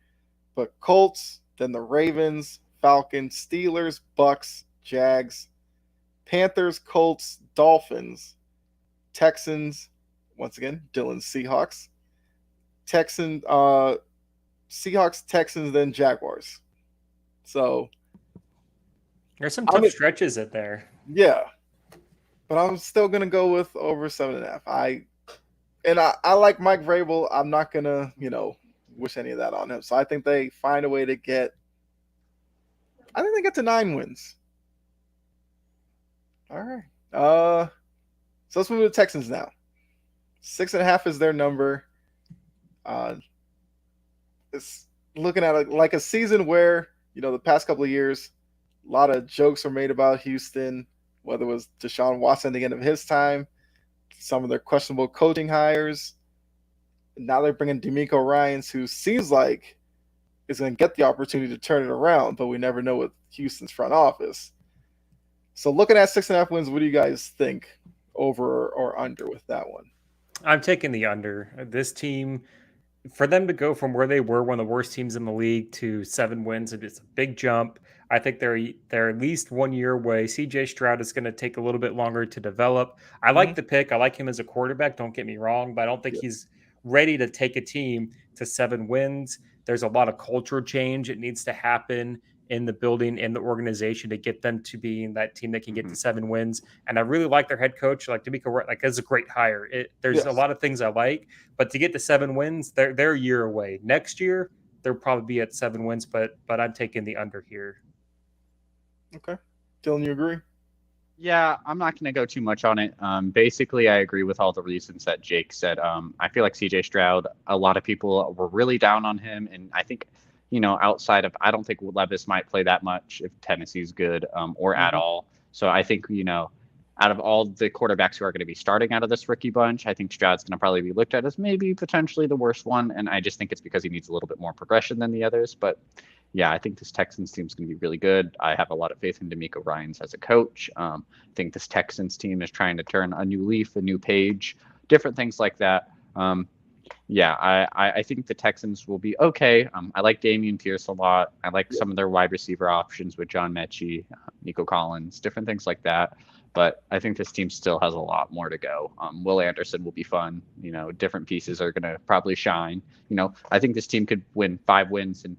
But Colts, then the Ravens, Falcons, Steelers, Bucks, Jags, Panthers, Colts, Dolphins, Texans, once again, Dylan's Seahawks, Seahawks, Texans, then Jaguars. So there's some tough stretches in there. Yeah. But I'm still gonna go with over 7.5. I like Mike Vrabel. I'm not gonna, wish any of that on him. So I think they find a way to get. I think they get to 9 wins. All right. So let's move to the Texans now. 6.5 is their number. It's looking at like a season where the past couple of years, a lot of jokes were made about Houston. Whether it was Deshaun Watson at the end of his time, some of their questionable coaching hires. Now they're bringing D'Amico Ryans, who seems like is going to get the opportunity to turn it around, but we never know with Houston's front office. So looking at 6.5 wins, what do you guys think, over or under with that one? I'm taking the under. This team, for them to go from where they were, one of the worst teams in the league, to 7 wins, it's a big jump. I think they're at least 1 year away. CJ Stroud is going to take a little bit longer to develop. I like the pick. I like him as a quarterback. Don't get me wrong, but I don't think he's ready to take a team to 7 wins. There's a lot of cultural change. It needs to happen in the building, in the organization, to get them to being that team that can get to 7 wins. And I really like their head coach, like D'Amico, like that's a great hire. There's a lot of things I like, but to get to 7 wins, they're a year away. Next year, they'll probably be at 7 wins, but I'm taking the under here. Okay. Dylan, you agree? Yeah, I'm not going to go too much on it. Basically, I agree with all the reasons that Jake said. I feel like CJ Stroud, a lot of people were really down on him. And I think, outside of, I don't think Levis might play that much if Tennessee's good or at all. So I think, out of all the quarterbacks who are going to be starting out of this rookie bunch, I think Stroud's going to probably be looked at as maybe potentially the worst one. And I just think it's because he needs a little bit more progression than the others. But yeah, I think this Texans team is going to be really good. I have a lot of faith in D'Amico Ryans as a coach. I think this Texans team is trying to turn a new leaf, a new page, different things like that. I think the Texans will be okay. I like Dameon Pierce a lot. I like some of their wide receiver options with John Mechie, Nico Collins, different things like that. But I think this team still has a lot more to go. Will Anderson will be fun. Different pieces are going to probably shine. I think this team could win 5 wins. And,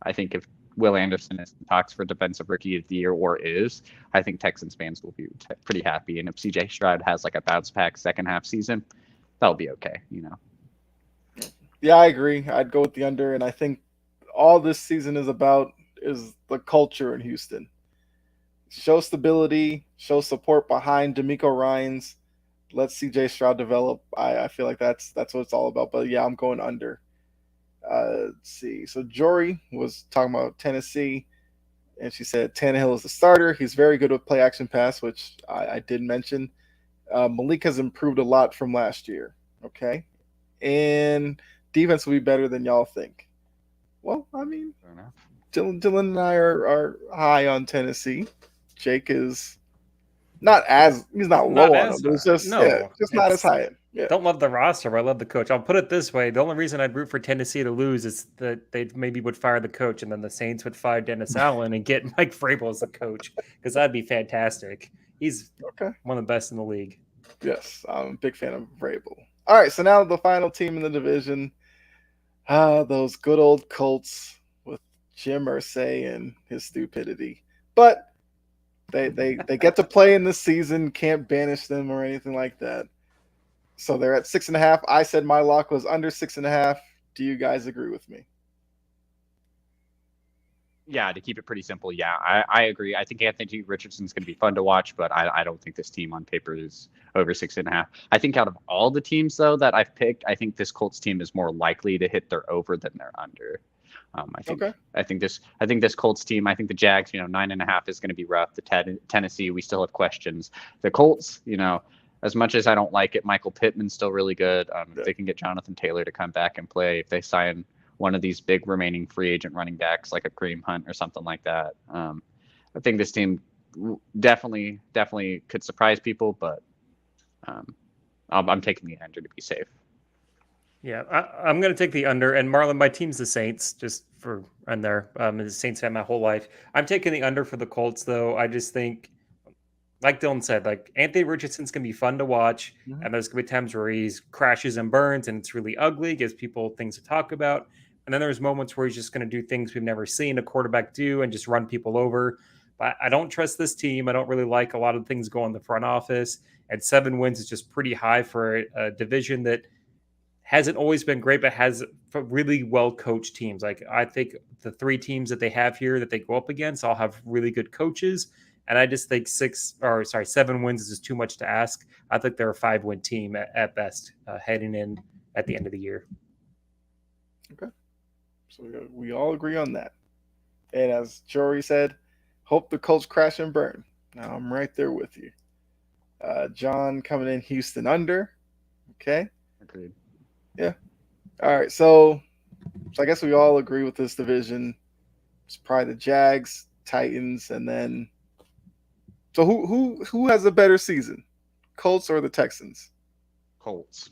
I think if Will Anderson is in talks for Defensive Rookie of the Year or is, I think Texans fans will be pretty happy. And if CJ Stroud has like a bounce back second half season, that'll be okay. Yeah, I agree. I'd go with the under. And I think all this season is about is the culture in Houston. Show stability, show support behind D'Amico Ryans. Let CJ Stroud develop. I feel like that's what it's all about. But yeah, I'm going under. Let's see. So Jory was talking about Tennessee, and she said Tannehill is the starter. He's very good with play action pass, which I did mention. Malik has improved a lot from last year. Okay, and defense will be better than y'all think. Well, I mean, Fair enough. Dylan and I are high on Tennessee. Jake is he's not low Not on him, as but it's just no, just not as it's high. Yeah. don't love the roster, but I love the coach. I'll put it this way: the only reason I'd root for Tennessee to lose is that they maybe would fire the coach, and then the Saints would fire Dennis Allen and get Mike Vrabel as the coach, because that'd be fantastic. He's Okay. one of the best in the league. Yes, I'm a big fan of Vrabel. All right, so now the final team in the division. Those good old Colts with Jim Irsay and his stupidity. But they get to play in this season, can't banish them or anything like that. So they're at 6.5. I said my lock was under 6.5. Do you guys agree with me? Yeah, to keep it pretty simple, yeah, I agree. I think Anthony Richardson's going to be fun to watch, but I don't think this team on paper is over 6.5. I think out of all the teams, though, that I've picked, I think this Colts team is more likely to hit their over than their under. I think this Colts team, I think the Jags, 9.5 is going to be rough. The Tennessee, we still have questions. The Colts, as much as I don't like it, Michael Pittman's still really good. If they can get Jonathan Taylor to come back and play, if they sign one of these big remaining free agent running backs like a Kareem Hunt or something like that, I think this team definitely could surprise people, but I'm taking the under to be safe. Yeah, I'm going to take the under. And Marlon, my team's the Saints, just for on there. The Saints have my whole life. I'm taking the under for the Colts, though. I just think, like Dylan said, like Anthony Richardson's going to be fun to watch. Mhm. And there's going to be times where he crashes and burns and it's really ugly, gives people things to talk about. And then there's moments where he's just going to do things we've never seen a quarterback do and just run people over. But I don't trust this team. I don't really like a lot of things going in the front office. And 7 wins is just pretty high for a division that hasn't always been great, but has really well coached teams. Like I think the 3 teams that they have here that they go up against all have really good coaches. And I just think 7 wins is just too much to ask. I think they're a 5-win team at best, heading in at the end of the year. Okay. So we all agree on that. And as Jory said, hope the Colts crash and burn. Now I'm right there with you. John coming in Houston under. Okay. Agreed. Yeah. All right. So I guess we all agree with this division. It's probably the Jags, Titans, and then. So who has a better season, Colts or the Texans? Colts.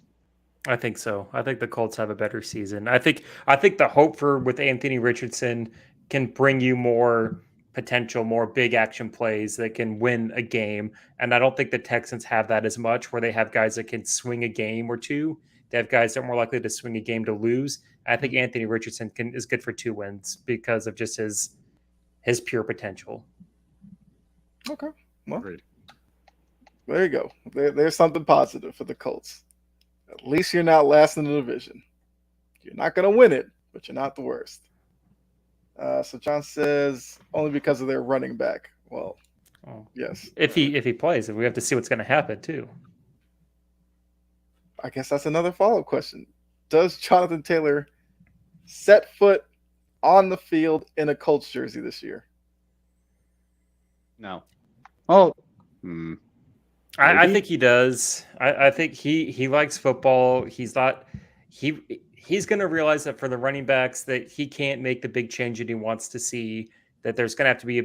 I think so. I think the Colts have a better season. I think the hope with Anthony Richardson can bring you more potential, more big action plays that can win a game. And I don't think the Texans have that as much, where they have guys that can swing a game or two. They have guys that are more likely to swing a game to lose. I think Anthony Richardson is good for 2 wins because of just his pure potential. Okay. Well, Agreed. there you go. There's something positive for the Colts. At least you're not last in the division. You're not going to win it, but you're not the worst. So John says only because of their running back. Well, yes. If he plays, we have to see what's going to happen too. I guess that's another follow-up question. Does Jonathan Taylor set foot on the field in a Colts jersey this year? No. Oh. I think he does. I think he likes football. He's going to realize that for the running backs that he can't make the big change that he wants to see, that there's going to have to be a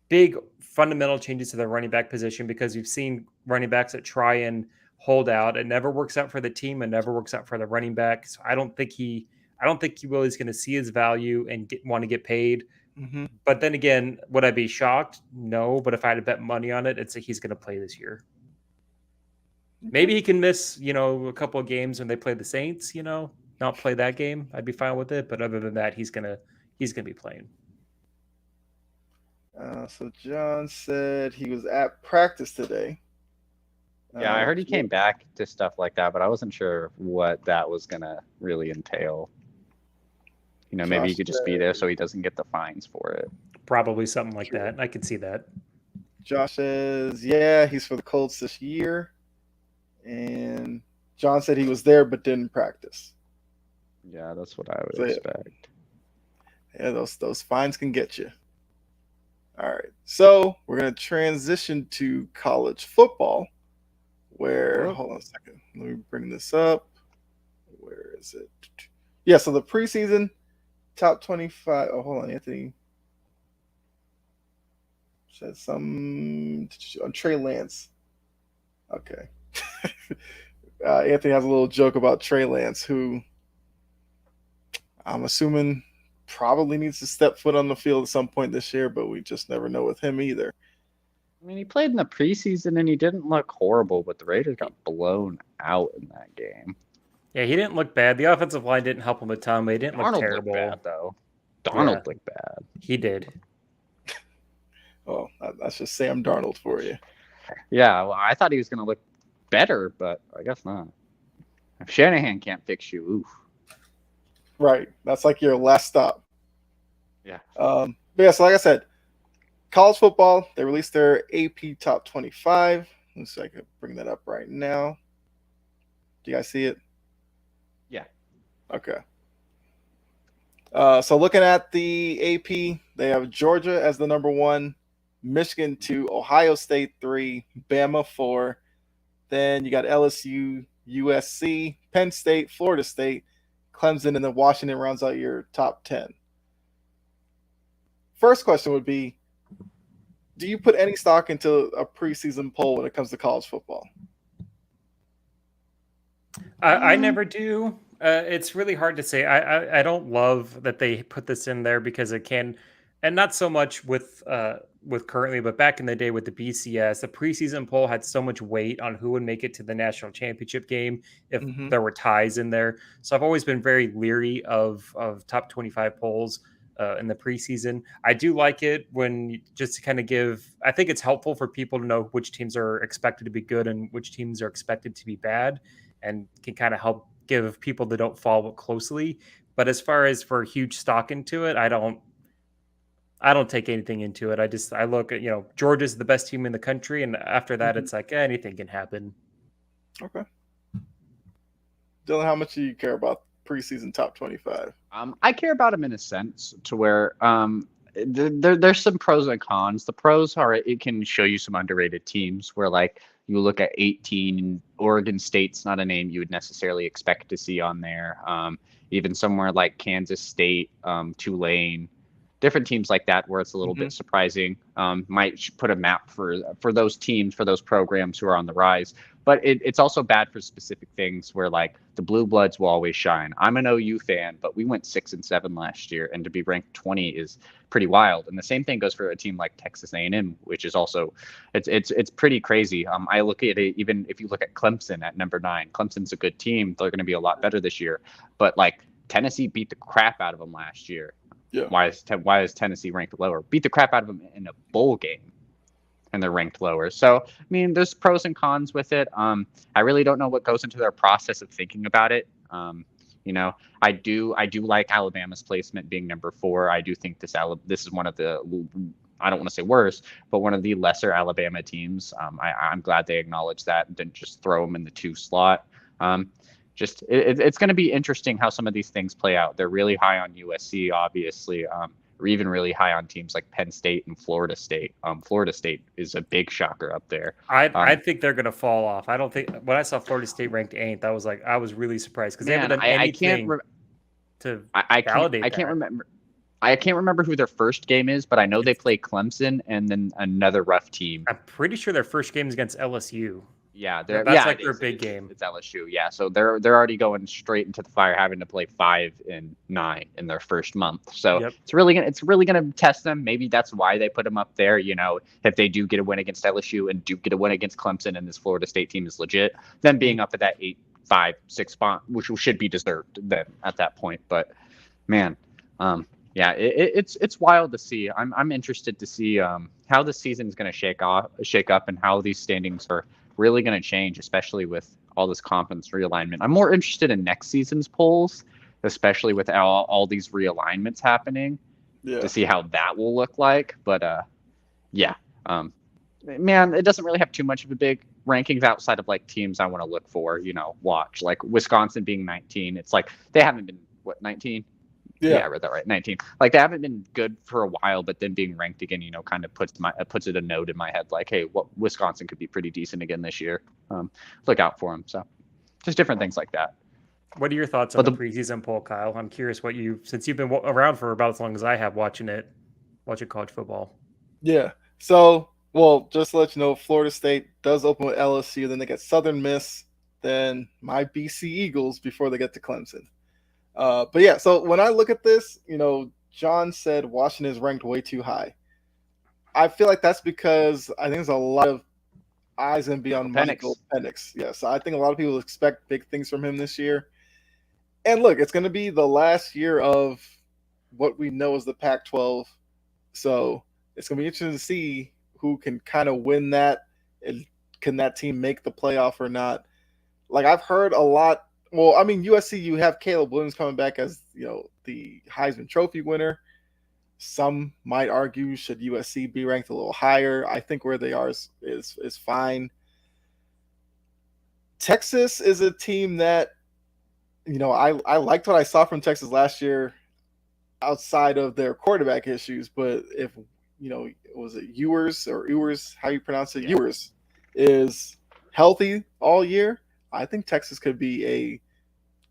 big fundamental changes to the running back position, because we've seen running backs that try and hold out. It never works out for the team. It never works out for the running back. So I don't think he really is going to see his value and want to get paid. Mm-hmm. But then again, would I be shocked? No. But if I had to bet money on it, it's like he's going to play this year. Maybe he can miss, a couple of games when they play the Saints, not play that game. I'd be fine with it. But other than that, he's gonna be playing. So John said he was at practice today. Yeah, I heard he came back to stuff like that, but I wasn't sure what that was going to really entail. Maybe he could just be there so he doesn't get the fines for it. Probably something like that. I could see that. Josh says, yeah, he's for the Colts this year. And John said he was there but didn't practice. Yeah, that's what I would So, expect. Yeah, those fines can get you. All right. So we're going to transition to college football where, hold on a second. Let me bring this up. Where is it? Yeah, so the preseason top 25. Oh, hold on, Anthony. Said some on Trey Lance. Okay. Anthony has a little joke about Trey Lance, who I'm assuming probably needs to step foot on the field at some point this year, but we just never know with him either. I mean, he played in the preseason and he didn't look horrible, but the Raiders got blown out in that game. Yeah, he didn't look bad. The offensive line didn't help him a ton, but he didn't look terrible. Looked bad, though. Darnold looked bad. He did. Oh, that's just Sam Darnold for you. Yeah, well, I thought he was going to look better, but I guess not. If Shanahan can't fix you, oof. Right. That's like your last stop. Yeah. But yeah, so like I said, college football, they released their AP top 25. Let's see if I can bring that up right now. Do you guys see it? Yeah. Okay. So looking at the AP, they have Georgia as the number 1, Michigan 2, Ohio State 3, Bama 4. Then you got LSU, USC, Penn State, Florida State, Clemson, and then Washington rounds out your top 10. First question would be, do you put any stock into a preseason poll when it comes to college football? I never do. It's really hard to say. I don't love that they put this in there because it can, and not so much with currently, but back in the day with the BCS, the preseason poll had so much weight on who would make it to the national championship game if there were ties in there. So I've always been very leery of top 25 polls in the preseason. I do like it when just to kind of give. I think it's helpful for people to know which teams are expected to be good and which teams are expected to be bad, and can kind of help give people that don't follow it closely. But as far as for huge stock into it, I don't take anything into it. I look at, Georgia's the best team in the country. And after that, it's like anything can happen. Okay. Dylan, how much do you care about preseason top 25? I care about them in a sense to where there's some pros and cons. The pros are it can show you some underrated teams where like you look at 18, Oregon State's not a name you would necessarily expect to see on there. Even somewhere like Kansas State, Tulane, different teams like that where it's a little bit surprising. Might put a map for those teams, for those programs who are on the rise. But it's also bad for specific things where like the Blue Bloods will always shine. I'm an OU fan, but we went 6-7 last year, and to be ranked 20 is pretty wild. And the same thing goes for a team like Texas A&M, which is also it's pretty crazy. I look at it, even if you look at Clemson at number 9. Clemson's a good team. They're going to be a lot better this year. But like Tennessee beat the crap out of them last year. Yeah. Why is Tennessee ranked lower? Beat the crap out of them in a bowl game, and they're ranked lower. So, I mean, there's pros and cons with it. I really don't know what goes into their process of thinking about it. I do like Alabama's placement being number 4. I do think this is one of the, I don't want to say worse, but one of the lesser Alabama teams. I'm glad they acknowledged that and didn't just throw them in the 2 slot. It's going to be interesting how some of these things play out. They're really high on USC, obviously, or even really high on teams like Penn State and Florida State. Florida State is a big shocker up there. I think they're going to fall off. I don't think when I saw Florida State ranked 8th, I was really surprised because they haven't done anything to validate. I can't remember. I can't remember who their first game is, but I know they play Clemson and then another rough team. I'm pretty sure their first game is against LSU. Yeah, that's like their big game. It's LSU. Yeah, so they're already going straight into the fire, having to play 5 and 9 in their first month. So it's really gonna test them. Maybe that's why they put them up there. If they do get a win against LSU and do get a win against Clemson, and this Florida State team is legit, then being up at that 8, 5, 6 spot, which should be deserved then at that point. But man, it's wild to see. I'm interested to see how the season is going to shake up, and how these standings are really going to change, especially with all this conference realignment. I'm more interested in next season's polls, especially with all these realignments happening, to see how that will look like. But man, it doesn't really have too much of a big rankings outside of like teams I want to look for, watch. Like Wisconsin being 19, it's like they haven't been 19. Yeah, I read that right. 19. Like they haven't been good for a while, but then being ranked again, kind of puts it a note in my head, like, hey, Wisconsin could be pretty decent again this year. Look out for them. So just different things like that. What are your thoughts on the preseason poll, Kyle? I'm curious since you've been around for about as long as I have watching college football. Yeah. So, well, just to let you know, Florida State does open with LSU, then they get Southern Miss, then my BC Eagles before they get to Clemson. But yeah, so when I look at this, John said Washington is ranked way too high. I feel like that's because I think there's a lot of eyes going to be on Michael Penix. Yeah, so I think a lot of people expect big things from him this year. And look, it's going to be the last year of what we know as the Pac-12. So it's going to be interesting to see who can kind of win that. And can that team make the playoff or not? Like I've heard a lot. Well, I mean, USC, you have Caleb Williams coming back as, the Heisman Trophy winner. Some might argue, should USC be ranked a little higher? I think where they are is fine. Texas is a team that, I liked what I saw from Texas last year outside of their quarterback issues. But if, was it Ewers, how you pronounce it? Yeah. Ewers is healthy all year. I think Texas could be a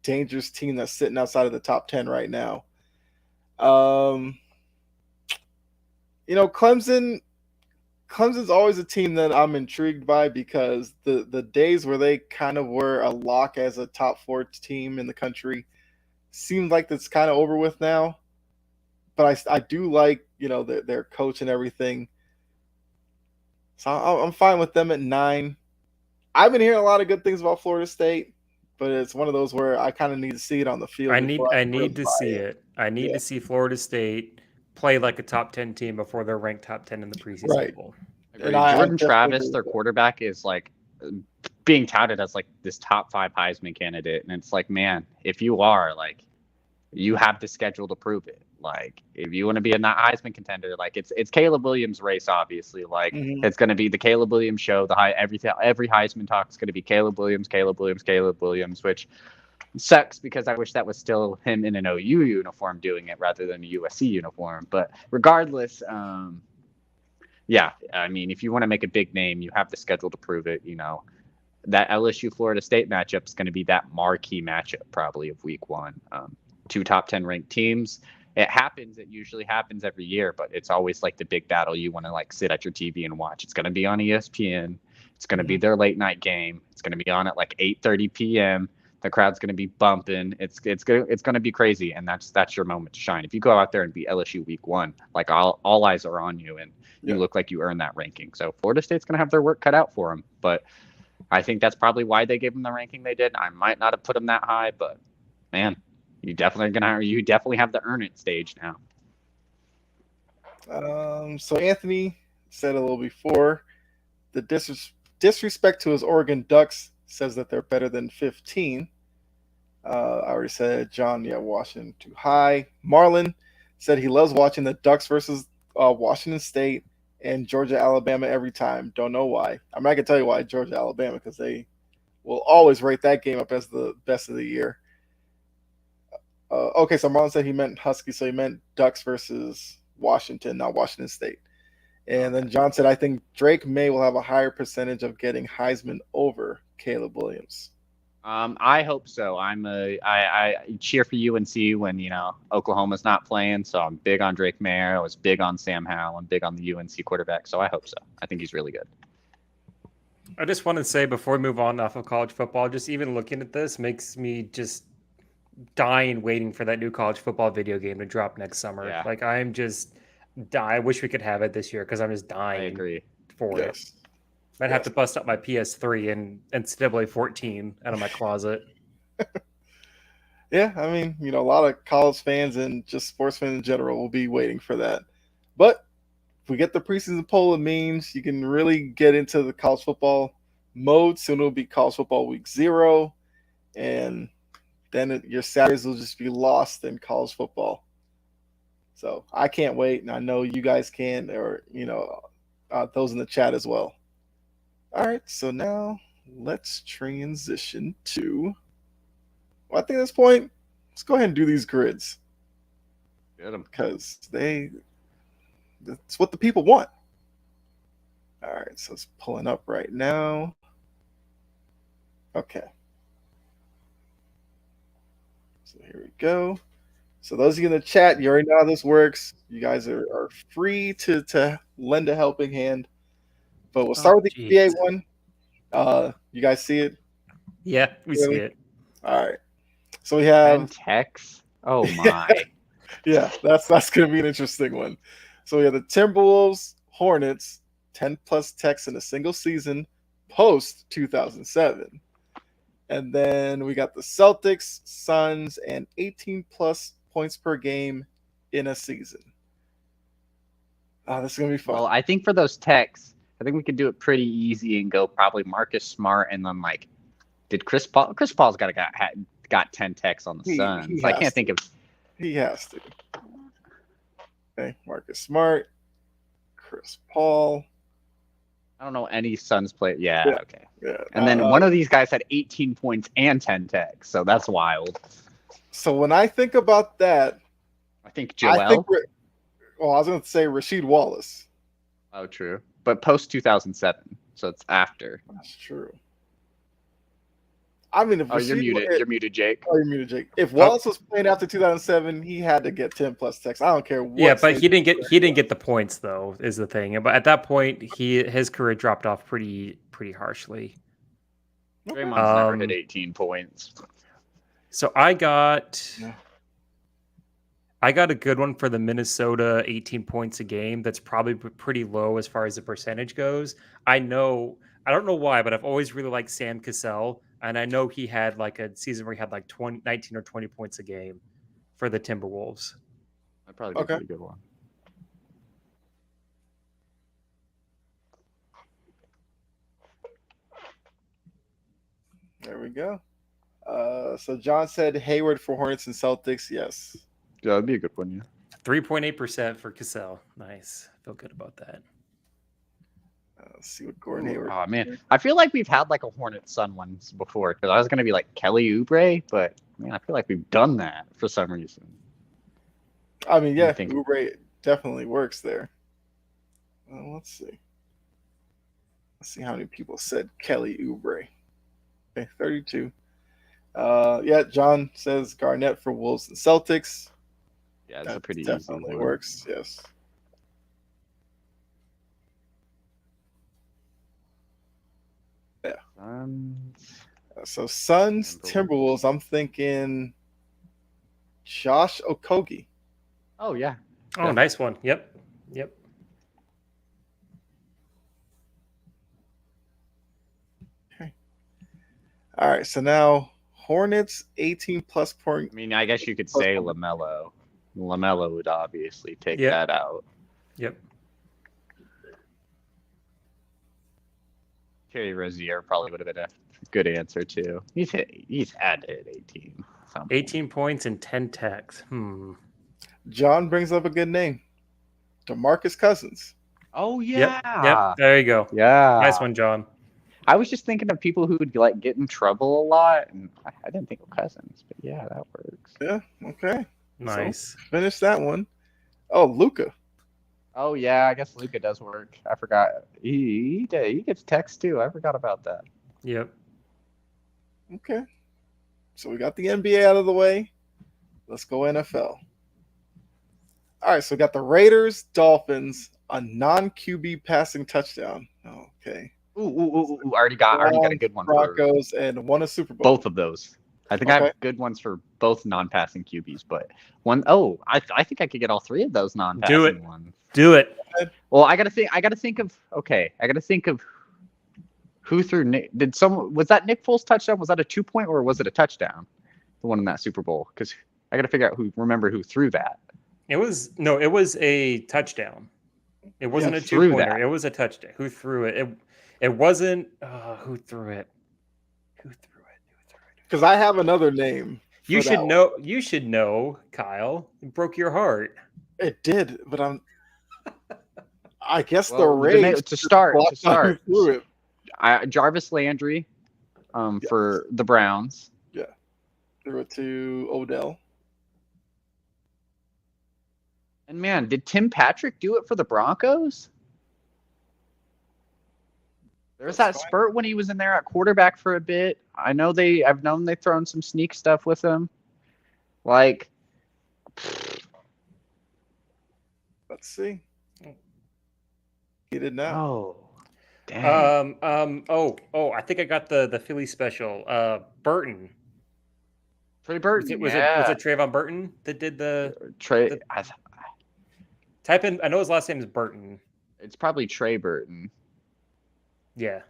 dangerous team that's sitting outside of the top 10 right now. Clemson's always a team that I'm intrigued by because the days where they kind of were a lock as a top 4 team in the country seems like that's kind of over with now. But I do like, their coach and everything. So I'm fine with them at 9. I've been hearing a lot of good things about Florida State, but it's one of those where I kind of need to see it on the field. I need to see it. I need to see Florida State play like a top 10 team before they're ranked top 10 in the preseason bowl. Jordan Travis, their quarterback, is like being touted as like this top 5 Heisman candidate, and it's like, man, if you are, like, you have the schedule to prove it. Like, if you want to be a Heisman contender, like it's Caleb Williams' race, obviously. Like, It's going to be the Caleb Williams show. Every Heisman talk is going to be Caleb Williams, which sucks because I wish that was still him in an OU uniform doing it rather than a USC uniform. But regardless, yeah, I mean, if you want to make a big name, you have the schedule to prove it. That LSU Florida State matchup is going to be that marquee matchup probably of week 1. 2 top 10 ranked teams. It usually happens every year, but it's always like the big battle you want to like sit at your TV and watch. It's going to be on ESPN. It's going to be their late night game. It's going to be on at like 8:30 p.m. The crowd's going to be bumping. It's going to be crazy, and that's your moment to shine. If you go out there and beat LSU week 1, like all eyes are on you, and you look like you earned that ranking. So Florida State's going to have their work cut out for them, but I think that's probably why they gave them the ranking they did. I might not have put them that high, but man, you definitely have the earn it stage now. So Anthony said a little before, the disrespect to his Oregon Ducks says that they're better than 15. I already said John, Washington too high. Marlon said he loves watching the Ducks versus Washington State and Georgia, Alabama every time. Don't know why. I'm not gonna tell you why Georgia, Alabama, because they will always rate that game up as the best of the year. Okay, so Marlon said he meant Huskies, so he meant Ducks versus Washington, not Washington State. And then John said, I think Drake May will have a higher percentage of getting Heisman over Caleb Williams. I hope so. I cheer for UNC when Oklahoma's not playing, so I'm big on Drake May. I was big on Sam Howell. I'm big on the UNC quarterback, so I hope so. I think he's really good. I just want to say before we move on off of college football, just even looking at this makes me just dying waiting for that new college football video game to drop next summer. Yeah. Like I'm just I wish we could have it this year because I'm just dying I agree. for it. I'd have to bust up my PS3 and NCAA 14 out of my closet. Yeah, I mean, a lot of college fans and just sports fans in general will be waiting for that. But if we get the preseason poll, it means you can really get into the college football mode. Soon it'll be college football week 0, and then your Saturdays will just be lost in college football. So I can't wait, and I know you guys can, or those in the chat as well. All right, so now let's transition to. Well, I think at this point, let's go ahead and do these grids Get 'em. because that's what the people want. All right, so it's pulling up right now. Okay. So here we go. So those of you in the chat, you already know how this works. You guys are free to lend a helping hand. But we'll start with the NBA one. You guys see it? Yeah, we see it. All right. So we have Tex. Oh my. yeah, that's gonna be an interesting one. So we have the Timberwolves, Hornets, 10 plus techs in a single season post 2007. And then we got the Celtics, Suns, and 18 plus points per game in a season. This is gonna be fun. Well, I think for those techs, I think we could do it pretty easy and go probably Marcus Smart and then like, did Chris Paul? Chris Paul's got 10 techs on the Suns. I can't think of. He has to. Okay, Marcus Smart, Chris Paul. I don't know any Suns player. Yeah, okay. Yeah. And then one of these guys had 18 points and 10 techs, so that's wild. So when I think about that, I think Joel. I was going to say Rasheed Wallace. Oh, true. But post 2007, so it's after. That's true. I mean, if you're muted. You're muted, Jake. Oh, you're muted, Jake. If Wallace was playing after 2007, he had to get 10 plus techs. I don't care what. Yeah, but he didn't get the points though. Is the thing. But at that point, his career dropped off pretty harshly. Draymond's never hit 18 points. So I got a good one for the Minnesota 18 points a game. That's probably pretty low as far as the percentage goes. I don't know why, but I've always really liked Sam Cassell. And I know he had like a season where he had like 19 or 20 points a game for the Timberwolves. That'd probably be a pretty good one. There we go. So John said Hayward for Hornets and Celtics. Yes. Yeah, that'd be a good one, yeah. 3.8% for Cassell. Nice. Feel good about that. Let's see what Gordon Hayward. Oh man, I feel like we've had like a Hornets Sun ones before because I was gonna be like Kelly Oubre, but man, I feel like we've done that for some reason. I mean, yeah, Oubre definitely works there. Let's see. Let's see how many people said Kelly Oubre. Okay, 32. Yeah, John says Garnett for Wolves and Celtics. Yeah, that's a pretty definitely easy works. Yes. Yeah. So Suns, Timberwolves. I'm thinking Josh Okogie. Oh yeah. Oh, nice one. Yep. Okay. All right. So now Hornets 18 plus point. I mean, I guess you could say LaMelo. LaMelo would obviously take that out. Yep. Terry Rozier probably would have been a good answer too. He's had to hit 18. 18 points and 10 techs. John brings up a good name. DeMarcus Cousins. Oh yeah. Yep. There you go. Yeah. Nice one, John. I was just thinking of people who would like get in trouble a lot, and I didn't think of Cousins, but yeah, that works. Yeah. Okay. Nice. So, finish that one. Oh, Luka. Oh yeah, I guess Luka does work. I forgot. He gets text too. I forgot about that. Yep. Okay. So we got the NBA out of the way. Let's go NFL. All right, so we got the Raiders, Dolphins, a non-QB passing touchdown. Okay. Ooh. Already got a good one. Broncos and won a Super Bowl. Both of those. I think I have good ones for both non-passing QBs, but I think I could get all three of those non-passing ones. Do it. Well, I gotta think of who threw Nick. Was that Nick Foles' touchdown? Was that a 2-point or was it a touchdown? The one in that Super Bowl, because I gotta figure out who threw that. It was a touchdown. It wasn't a 2-pointer. It was a touchdown. Who threw it? It wasn't. Who threw it? Because I have another name. You should know. You should know, Kyle. It broke your heart. It did, but I guess the Raiders to start. threw it. Jarvis Landry for the Browns. Yeah. Threw it to Odell. And man, did Tim Patrick do it for the Broncos? There's that spurt when he was in there at quarterback for a bit. I've known they've thrown some sneak stuff with him. Like, let's see. He did not. Oh, dang. I think I got the Philly special. Burton. Trey Burton. Was it Trayvon Burton that did the Trey? Type in. I know his last name is Burton. It's probably Trey Burton. Yeah.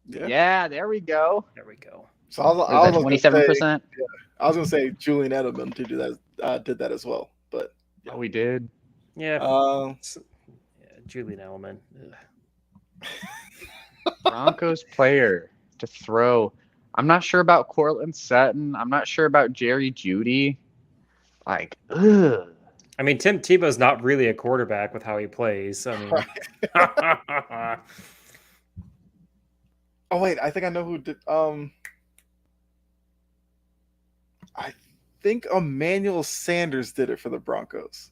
Yeah. There we go. So I was 27%. I was gonna say Julian Edelman to do that. Did that as well, but yeah. Oh, we did. Yeah. Julian Edelman. Broncos player to throw. I'm not sure about Cortland Sutton. I'm not sure about Jerry Jeudy. Like, ugh. I mean, Tim Tebow's not really a quarterback with how he plays. I mean, oh wait, I think I know who did. I think Emmanuel Sanders did it for the Broncos.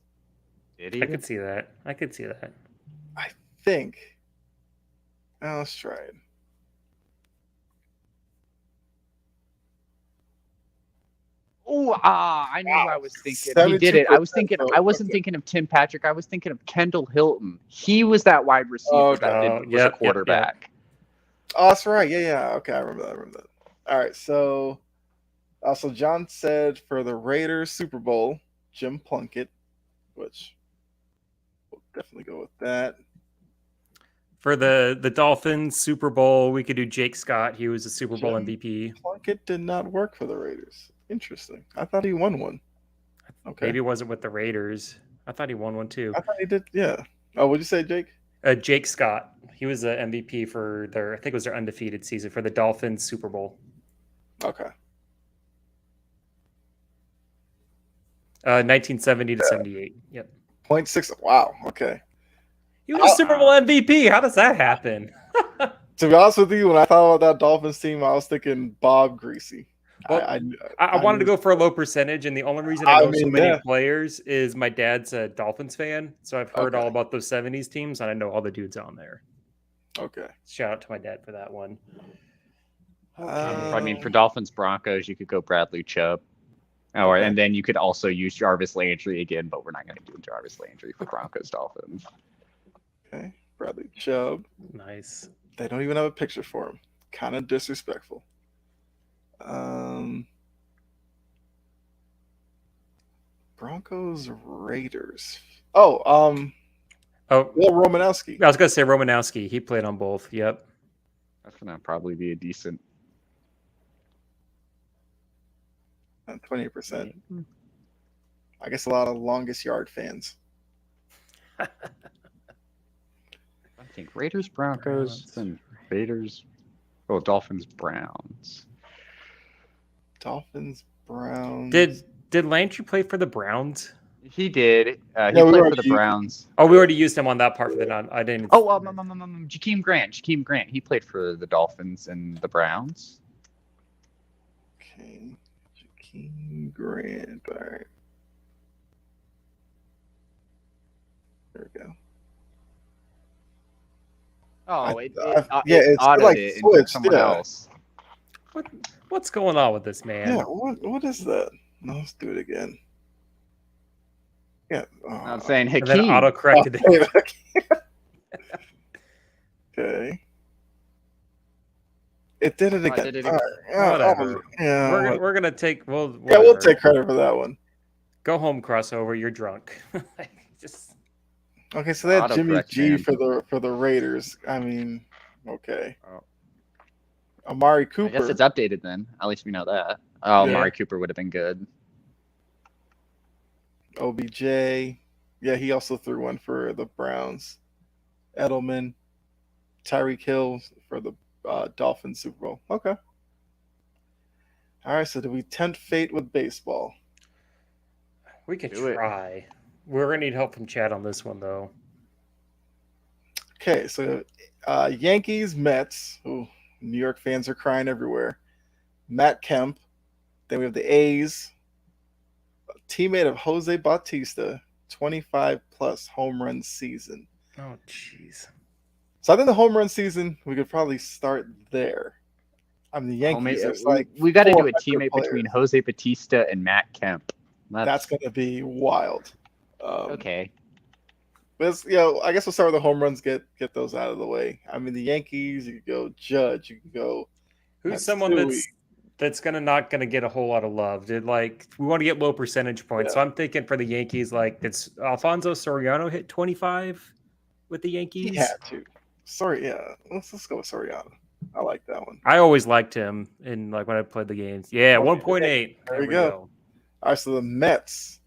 Did he? I could see that. I think. Let's try it. Oh, I knew I was thinking. He did it. I wasn't thinking of Tim Patrick. I was thinking of Kendall Hilton. He was that wide receiver that was a quarterback. Yep. Oh, that's right. Yeah. Okay, I remember that. All right, so John said for the Raiders Super Bowl, Jim Plunkett, which we'll definitely go with that. For the Dolphins Super Bowl, we could do Jake Scott. He was a Super Bowl MVP. Plunkett did not work for the Raiders. Interesting. I thought he won one. Okay. Maybe it wasn't with the Raiders. I thought he won one too. I thought he did. Yeah. Oh, what'd you say, Jake? Jake Scott. He was the MVP for I think it was their undefeated season for the Dolphins Super Bowl. Okay. 1970 to 78. Yep. 0.6. Wow. Okay. He was a Super Bowl MVP. How does that happen? To be honest with you, when I thought about that Dolphins team, I was thinking Bob Greasy. Well, I wanted to go for a low percentage, and the only reason I know so many players is my dad's a Dolphins fan, so I've heard all about those 70s teams, and I know all the dudes on there. Okay. Shout out to my dad for that one. I mean, for Dolphins Broncos, you could go Bradley Chubb. And then you could also use Jarvis Landry again, but we're not going to do Jarvis Landry for Broncos Dolphins. Okay. Bradley Chubb. Nice. They don't even have a picture for him. Kind of disrespectful. Broncos Raiders. Will Romanowski. I was gonna say Romanowski. He played on both. Yep. That's gonna probably be a decent 20%. I guess a lot of longest yard fans. I think Raiders Broncos, then Raiders. Oh, Dolphins Browns. Dolphins Browns. Did Landry play for the Browns? He did. He played for the Browns. Oh, we already used him on that part for the non. I didn't. Jakeem Grant. He played for the Dolphins and the Browns. Okay, Jakeem Grant. All right. There we go. Oh, it's audited like it switched, into someone else. What's going on with this man? Yeah, what is that? No, let's do it again. Yeah. I'm saying Hakeem. Auto-corrected it. Okay. It did it again. Whatever. We're gonna take. We'll take credit for that one. Go home, crossover. You're drunk. Okay, so they had Jimmy G for the Raiders. I mean, okay. Amari Cooper. I guess it's updated then. At least we know that. Oh, Amari Cooper would have been good. OBJ. Yeah, he also threw one for the Browns. Edelman. Tyreek Hill for the Dolphins Super Bowl. Okay. All right, so do we tempt fate with baseball? We could try. We're going to need help from Chad on this one, though. Okay, so Yankees, Mets. Ooh, New York fans are crying everywhere. Matt Kemp. Then we have the A's, a teammate of Jose Bautista, 25 plus home run season. Oh, jeez. So I think the home run season, we could probably start there. I'm the Yankees. It's like we got to do a 400 teammate players. between Jose Batista and Matt Kemp. That's going to be wild. Okay. But I guess we'll start with the home runs. Get those out of the way. I mean, the Yankees. You could go Judge. You could go. Who's someone that's not gonna get a whole lot of love? We want to get low percentage points. So I'm thinking for the Yankees, it's Alfonso Soriano hit 25 with the Yankees. He had to. Sorry, yeah. Let's go with Soriano. I like that one. I always liked him in when I played the games. Yeah, 1.8. There we go. All right, so the Mets.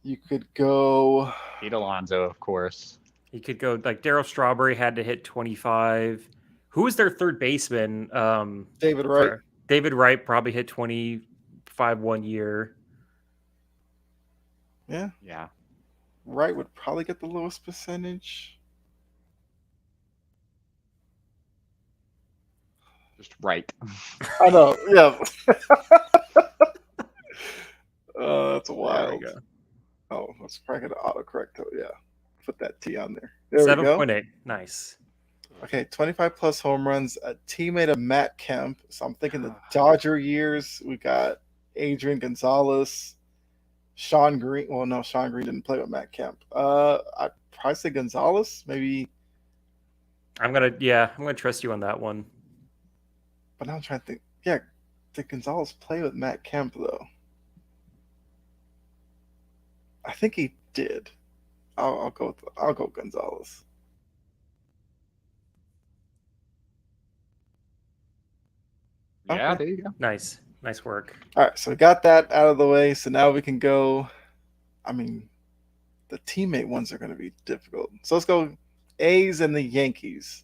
You could go Pete Alonso, of course. You could go Darryl Strawberry had to hit 25. Who was their third baseman? David Wright. David Wright probably hit 25 one year. Yeah. Yeah. Wright would probably get the lowest percentage. Just right. I know. Yeah. That's wild. There we go. Oh, let's probably get an autocorrect. Yeah. Put that T on there. 7.8. Nice. Okay, 25 plus home runs. A teammate of Matt Kemp. So I'm thinking the Dodger years. We got Adrian Gonzalez, Sean Green. Well, no, Sean Green didn't play with Matt Kemp. I'd probably say Gonzalez, maybe. I'm gonna trust you on that one. But now I'm trying to think. Yeah, did Gonzalez play with Matt Kemp though? I think he did. I'll go Gonzalez. Yeah, Okay. there you go. Nice work. All right, so we got that out of the way. So now we can go. I mean, the teammate ones are going to be difficult. So let's go A's and the Yankees.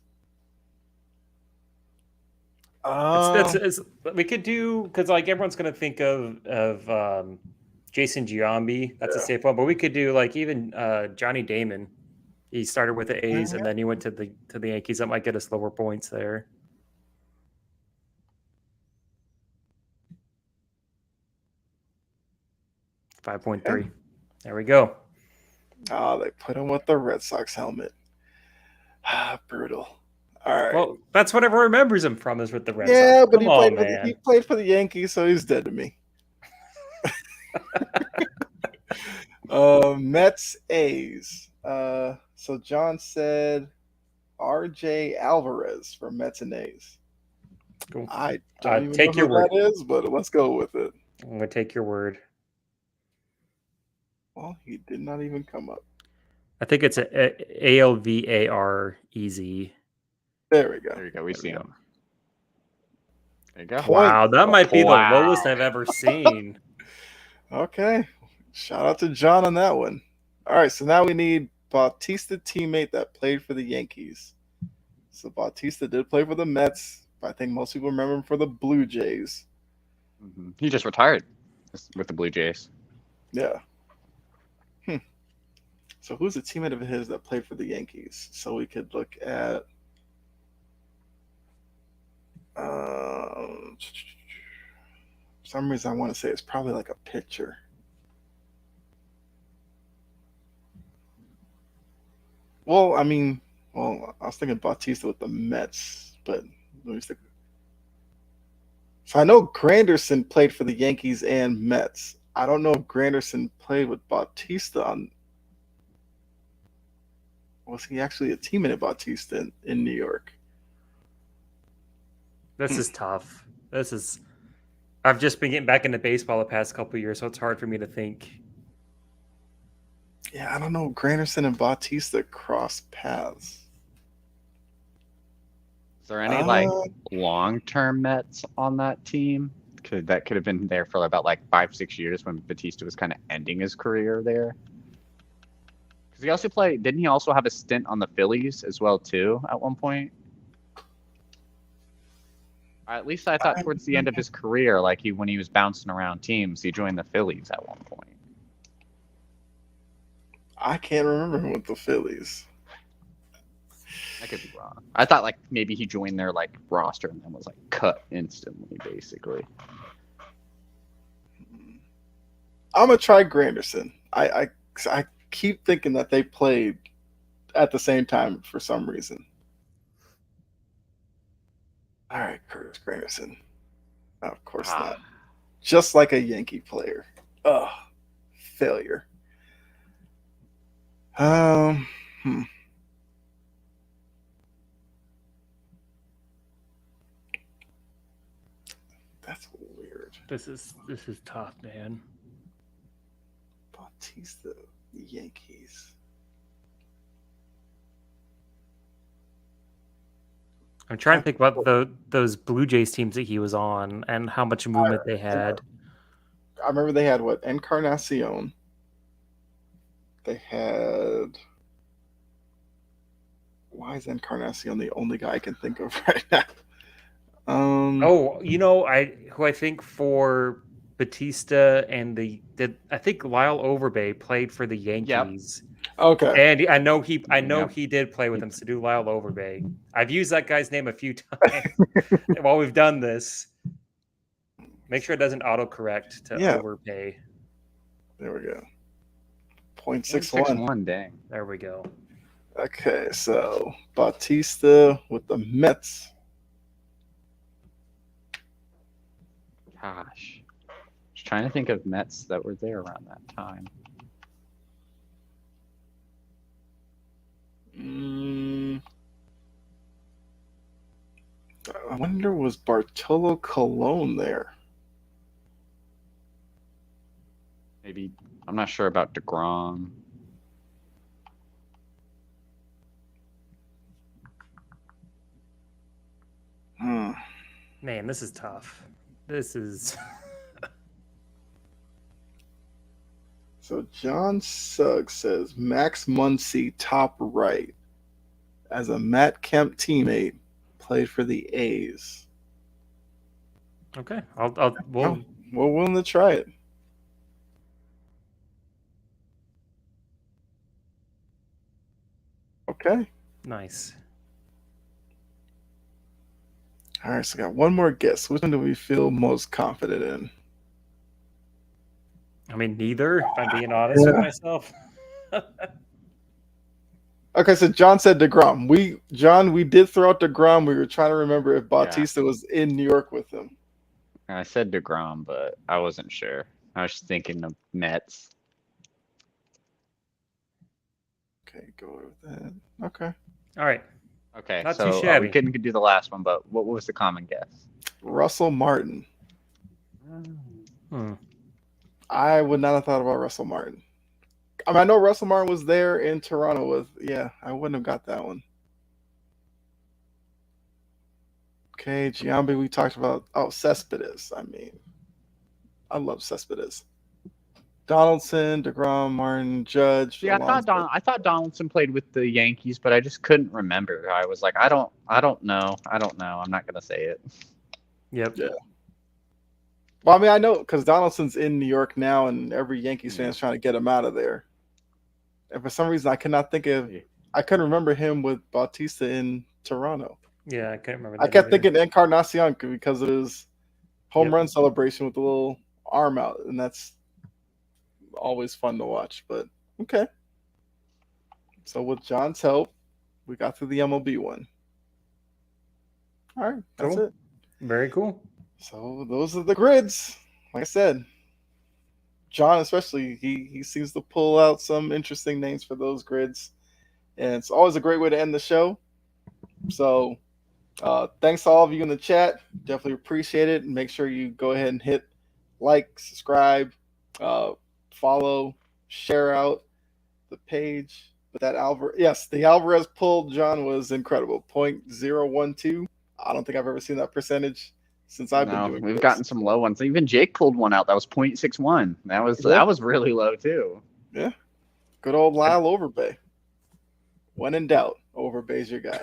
We could do because everyone's going to think of Jason Giambi. That's a safe one, but we could do even Johnny Damon. He started with the A's and then he went to the Yankees. That might get us lower points there. .3. Okay. There we go. Oh, they put him with the Red Sox helmet. Brutal. All right. Well, that's what everyone remembers him from is with the Red Sox. Yeah, but he played for the Yankees, so he's dead to me. Mets, A's. So John said R.J. Alvarez for Mets and A's. Cool. I don't even take know your who word. that is, but let's go with it. I'm going to take your word. Well, he did not even come up. I think it's Alvarez. There we go. There you go. We see him. There you go. Wow, that might be the lowest I've ever seen. Okay. Shout out to John on that one. All right, so now we need Bautista teammate that played for the Yankees. So Bautista did play for the Mets, but I think most people remember him for the Blue Jays. Mm-hmm. He just retired with the Blue Jays. Yeah. So who's a teammate of his that played for the Yankees? So we could look at for some reason I want to say it's probably a pitcher. Well, I was thinking Bautista with the Mets, but let me stick. So I know Granderson played for the Yankees and Mets. I don't know if Granderson played with Bautista on. Was he actually a teammate of Bautista in New York? This is tough. I've just been getting back into baseball the past couple of years, so it's hard for me to think. Yeah, I don't know. Granderson and Bautista crossed paths. Is there any long-term Mets on that team? That could have been there for about 5-6 years when Bautista was kind of ending his career there. Because he also didn't he also have a stint on the Phillies as well too at one point? At least I thought towards the end of his career, when he was bouncing around teams, he joined the Phillies at one point. I can't remember him with the Phillies. I could be wrong. I thought like maybe he joined their like roster and then was like cut instantly, basically. I'm gonna try Granderson. I keep thinking that they played at the same time for some reason. All right, Curtis Granderson. No, of course not. Just like a Yankee player. Ugh, failure. Hmm. That's weird. This is tough, man. Bautista, Yankees. I'm trying to think about those Blue Jays teams that he was on and how much movement they had. I remember they had what? Encarnacion. They had. Why is Encarnacion the only guy I can think of right now? Who I think for Batista and I think Lyle Overbay played for the Yankees. Yep. Okay. And I know he did play with him. So do Lyle Overbay. I've used that guy's name a few times while we've done this. Make sure it doesn't autocorrect to Overpay. There we go. 0.61. Dang. There we go. Okay, so Bautista with the Mets. Gosh. Just trying to think of Mets that were there around that time. I wonder, was Bartolo Colon there? Maybe. I'm not sure about DeGrom. Man, this is tough. This is. So John Suggs says Max Muncy, top right, as a Matt Kemp teammate, played for the A's. Okay, we're willing to try it. Okay. Nice. All right, so I got one more guess. Which one do we feel most confident in? I mean, neither, if I'm being honest with myself. Okay, so John said DeGrom. We did throw out DeGrom. We were trying to remember if Bautista was in New York with him. I said DeGrom, but I wasn't sure. I was thinking of Mets. Okay, go with that. Okay. All right. Okay, not so too shabby. We couldn't do the last one, but what was the common guess? Russell Martin. I would not have thought about Russell Martin. I mean, I know Russell Martin was there in Toronto with, I wouldn't have got that one. Okay, Giambi, we talked about, Cespedes. I mean, I love Cespedes. Donaldson, DeGrom, Martin, Judge. Yeah, I thought Donaldson played with the Yankees, but I just couldn't remember. I was like, I don't know. I'm not gonna say it. Yep. Yeah. Well, I mean, I know because Donaldson's in New York now, and every Yankees fan is trying to get him out of there. And for some reason, I couldn't remember him with Bautista in Toronto. Yeah, I couldn't remember. I kept thinking Encarnacion because of his home run celebration with the little arm out, and that's always fun to watch. But okay. So with John's help, we got through the MLB one. All right, that's it. Very cool. So those are the grids. Like I said, John especially, he seems to pull out some interesting names for those grids. And it's always a great way to end the show. So thanks to all of you in the chat. Definitely appreciate it. And make sure you go ahead and hit like, subscribe, follow, share out the page. But that the Alvarez pull, John, was incredible. 0.012. I don't think I've ever seen that percentage since I've been doing. We've gotten some low ones. Even Jake pulled one out that was 0.61. That was really low too. Yeah. Good old Lyle Overbay. When in doubt, Overbay's your guy.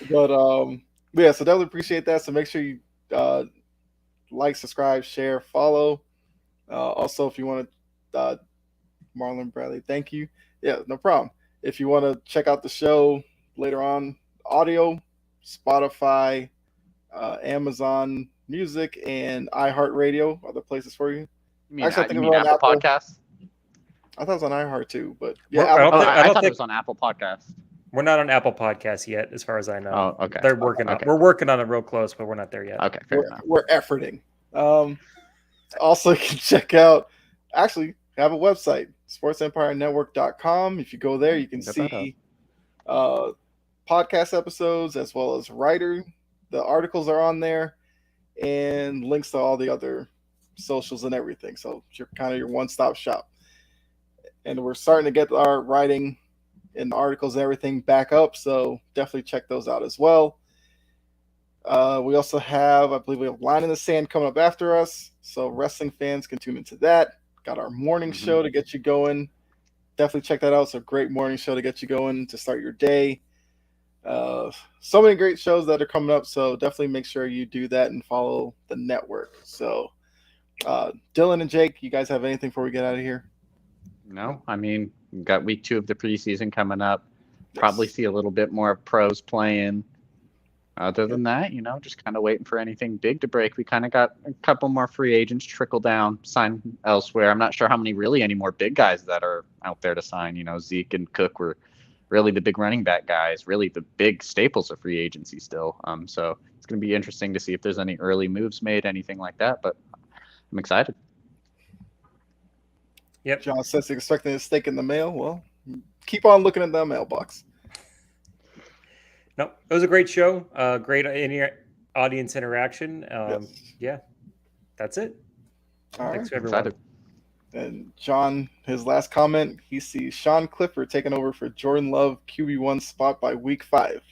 But so definitely appreciate that. So make sure you like, subscribe, share, follow. Also, if you want to, Marlon Bradley, thank you. Yeah, no problem. If you want to check out the show, later on. Audio, Spotify, Amazon Music, and iHeartRadio are the places for you. You mean, Actually, I think you we're mean on Apple Apple. Podcasts? I thought it was on iHeart too, but We're- yeah, I don't Oh, think- I thought think- it was on Apple Podcasts. We're not on Apple Podcasts yet, as far as I know. Oh, okay. They're working on. Okay. We're working on it real close, but we're not there yet. Okay, fair enough. we're efforting. Also, you can check out. Actually, have a website, sportsempirenetwork.com. If you go there, you can Get that see podcast episodes as well as writer. The articles are on there, and links to all the other socials and everything. So you're kind of your one-stop shop. And we're starting to get our writing and articles and everything back up, so definitely check those out as well. We also have, I believe we have Line in the Sand coming up after us, so wrestling fans can tune into that. Got our morning show to get you going. Definitely check that out. It's a great morning show to get you going to start your day. So many great shows that are coming up, so definitely make sure you do that and follow the network. So Dylan and Jake, you guys have anything before we get out of here? No, I mean, we've got week 2 of the preseason coming up. Probably see a little bit more pros playing. Other than that, just kind of waiting for anything big to break. We kind of got a couple more free agents trickle down, sign elsewhere. I'm not sure how many really any more big guys that are out there to sign. Zeke and Cook were really the big running back guys, really the big staples of free agency still. So it's going to be interesting to see if there's any early moves made, anything like that. But I'm excited. Yep. John says he's expecting a steak in the mail. Well, keep on looking at the mailbox. No, it was a great show. Great audience interaction. Yes. Yeah, that's it. All Thanks right. to everyone. Excited. And John, his last comment, he sees Sean Clifford taking over for Jordan Love QB1 spot by week 5.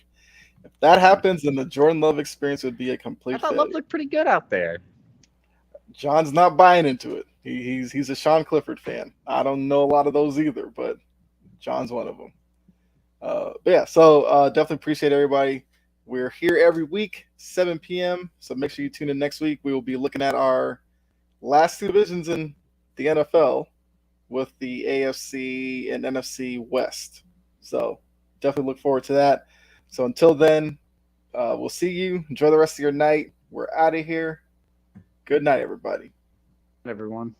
If that happens, then the Jordan Love experience would be a complete I thought failure. Love looked pretty good out there. John's not buying into it. He's a Sean Clifford fan. I don't know a lot of those either, but John's one of them. But yeah, so definitely appreciate everybody. We're here every week, 7 p.m. So make sure you tune in next week. We will be looking at our last 2 divisions in the NFL with the AFC and NFC West. So definitely look forward to that. So until then, we'll see you. Enjoy the rest of your night. We're out of here. Good night, everybody. Everyone.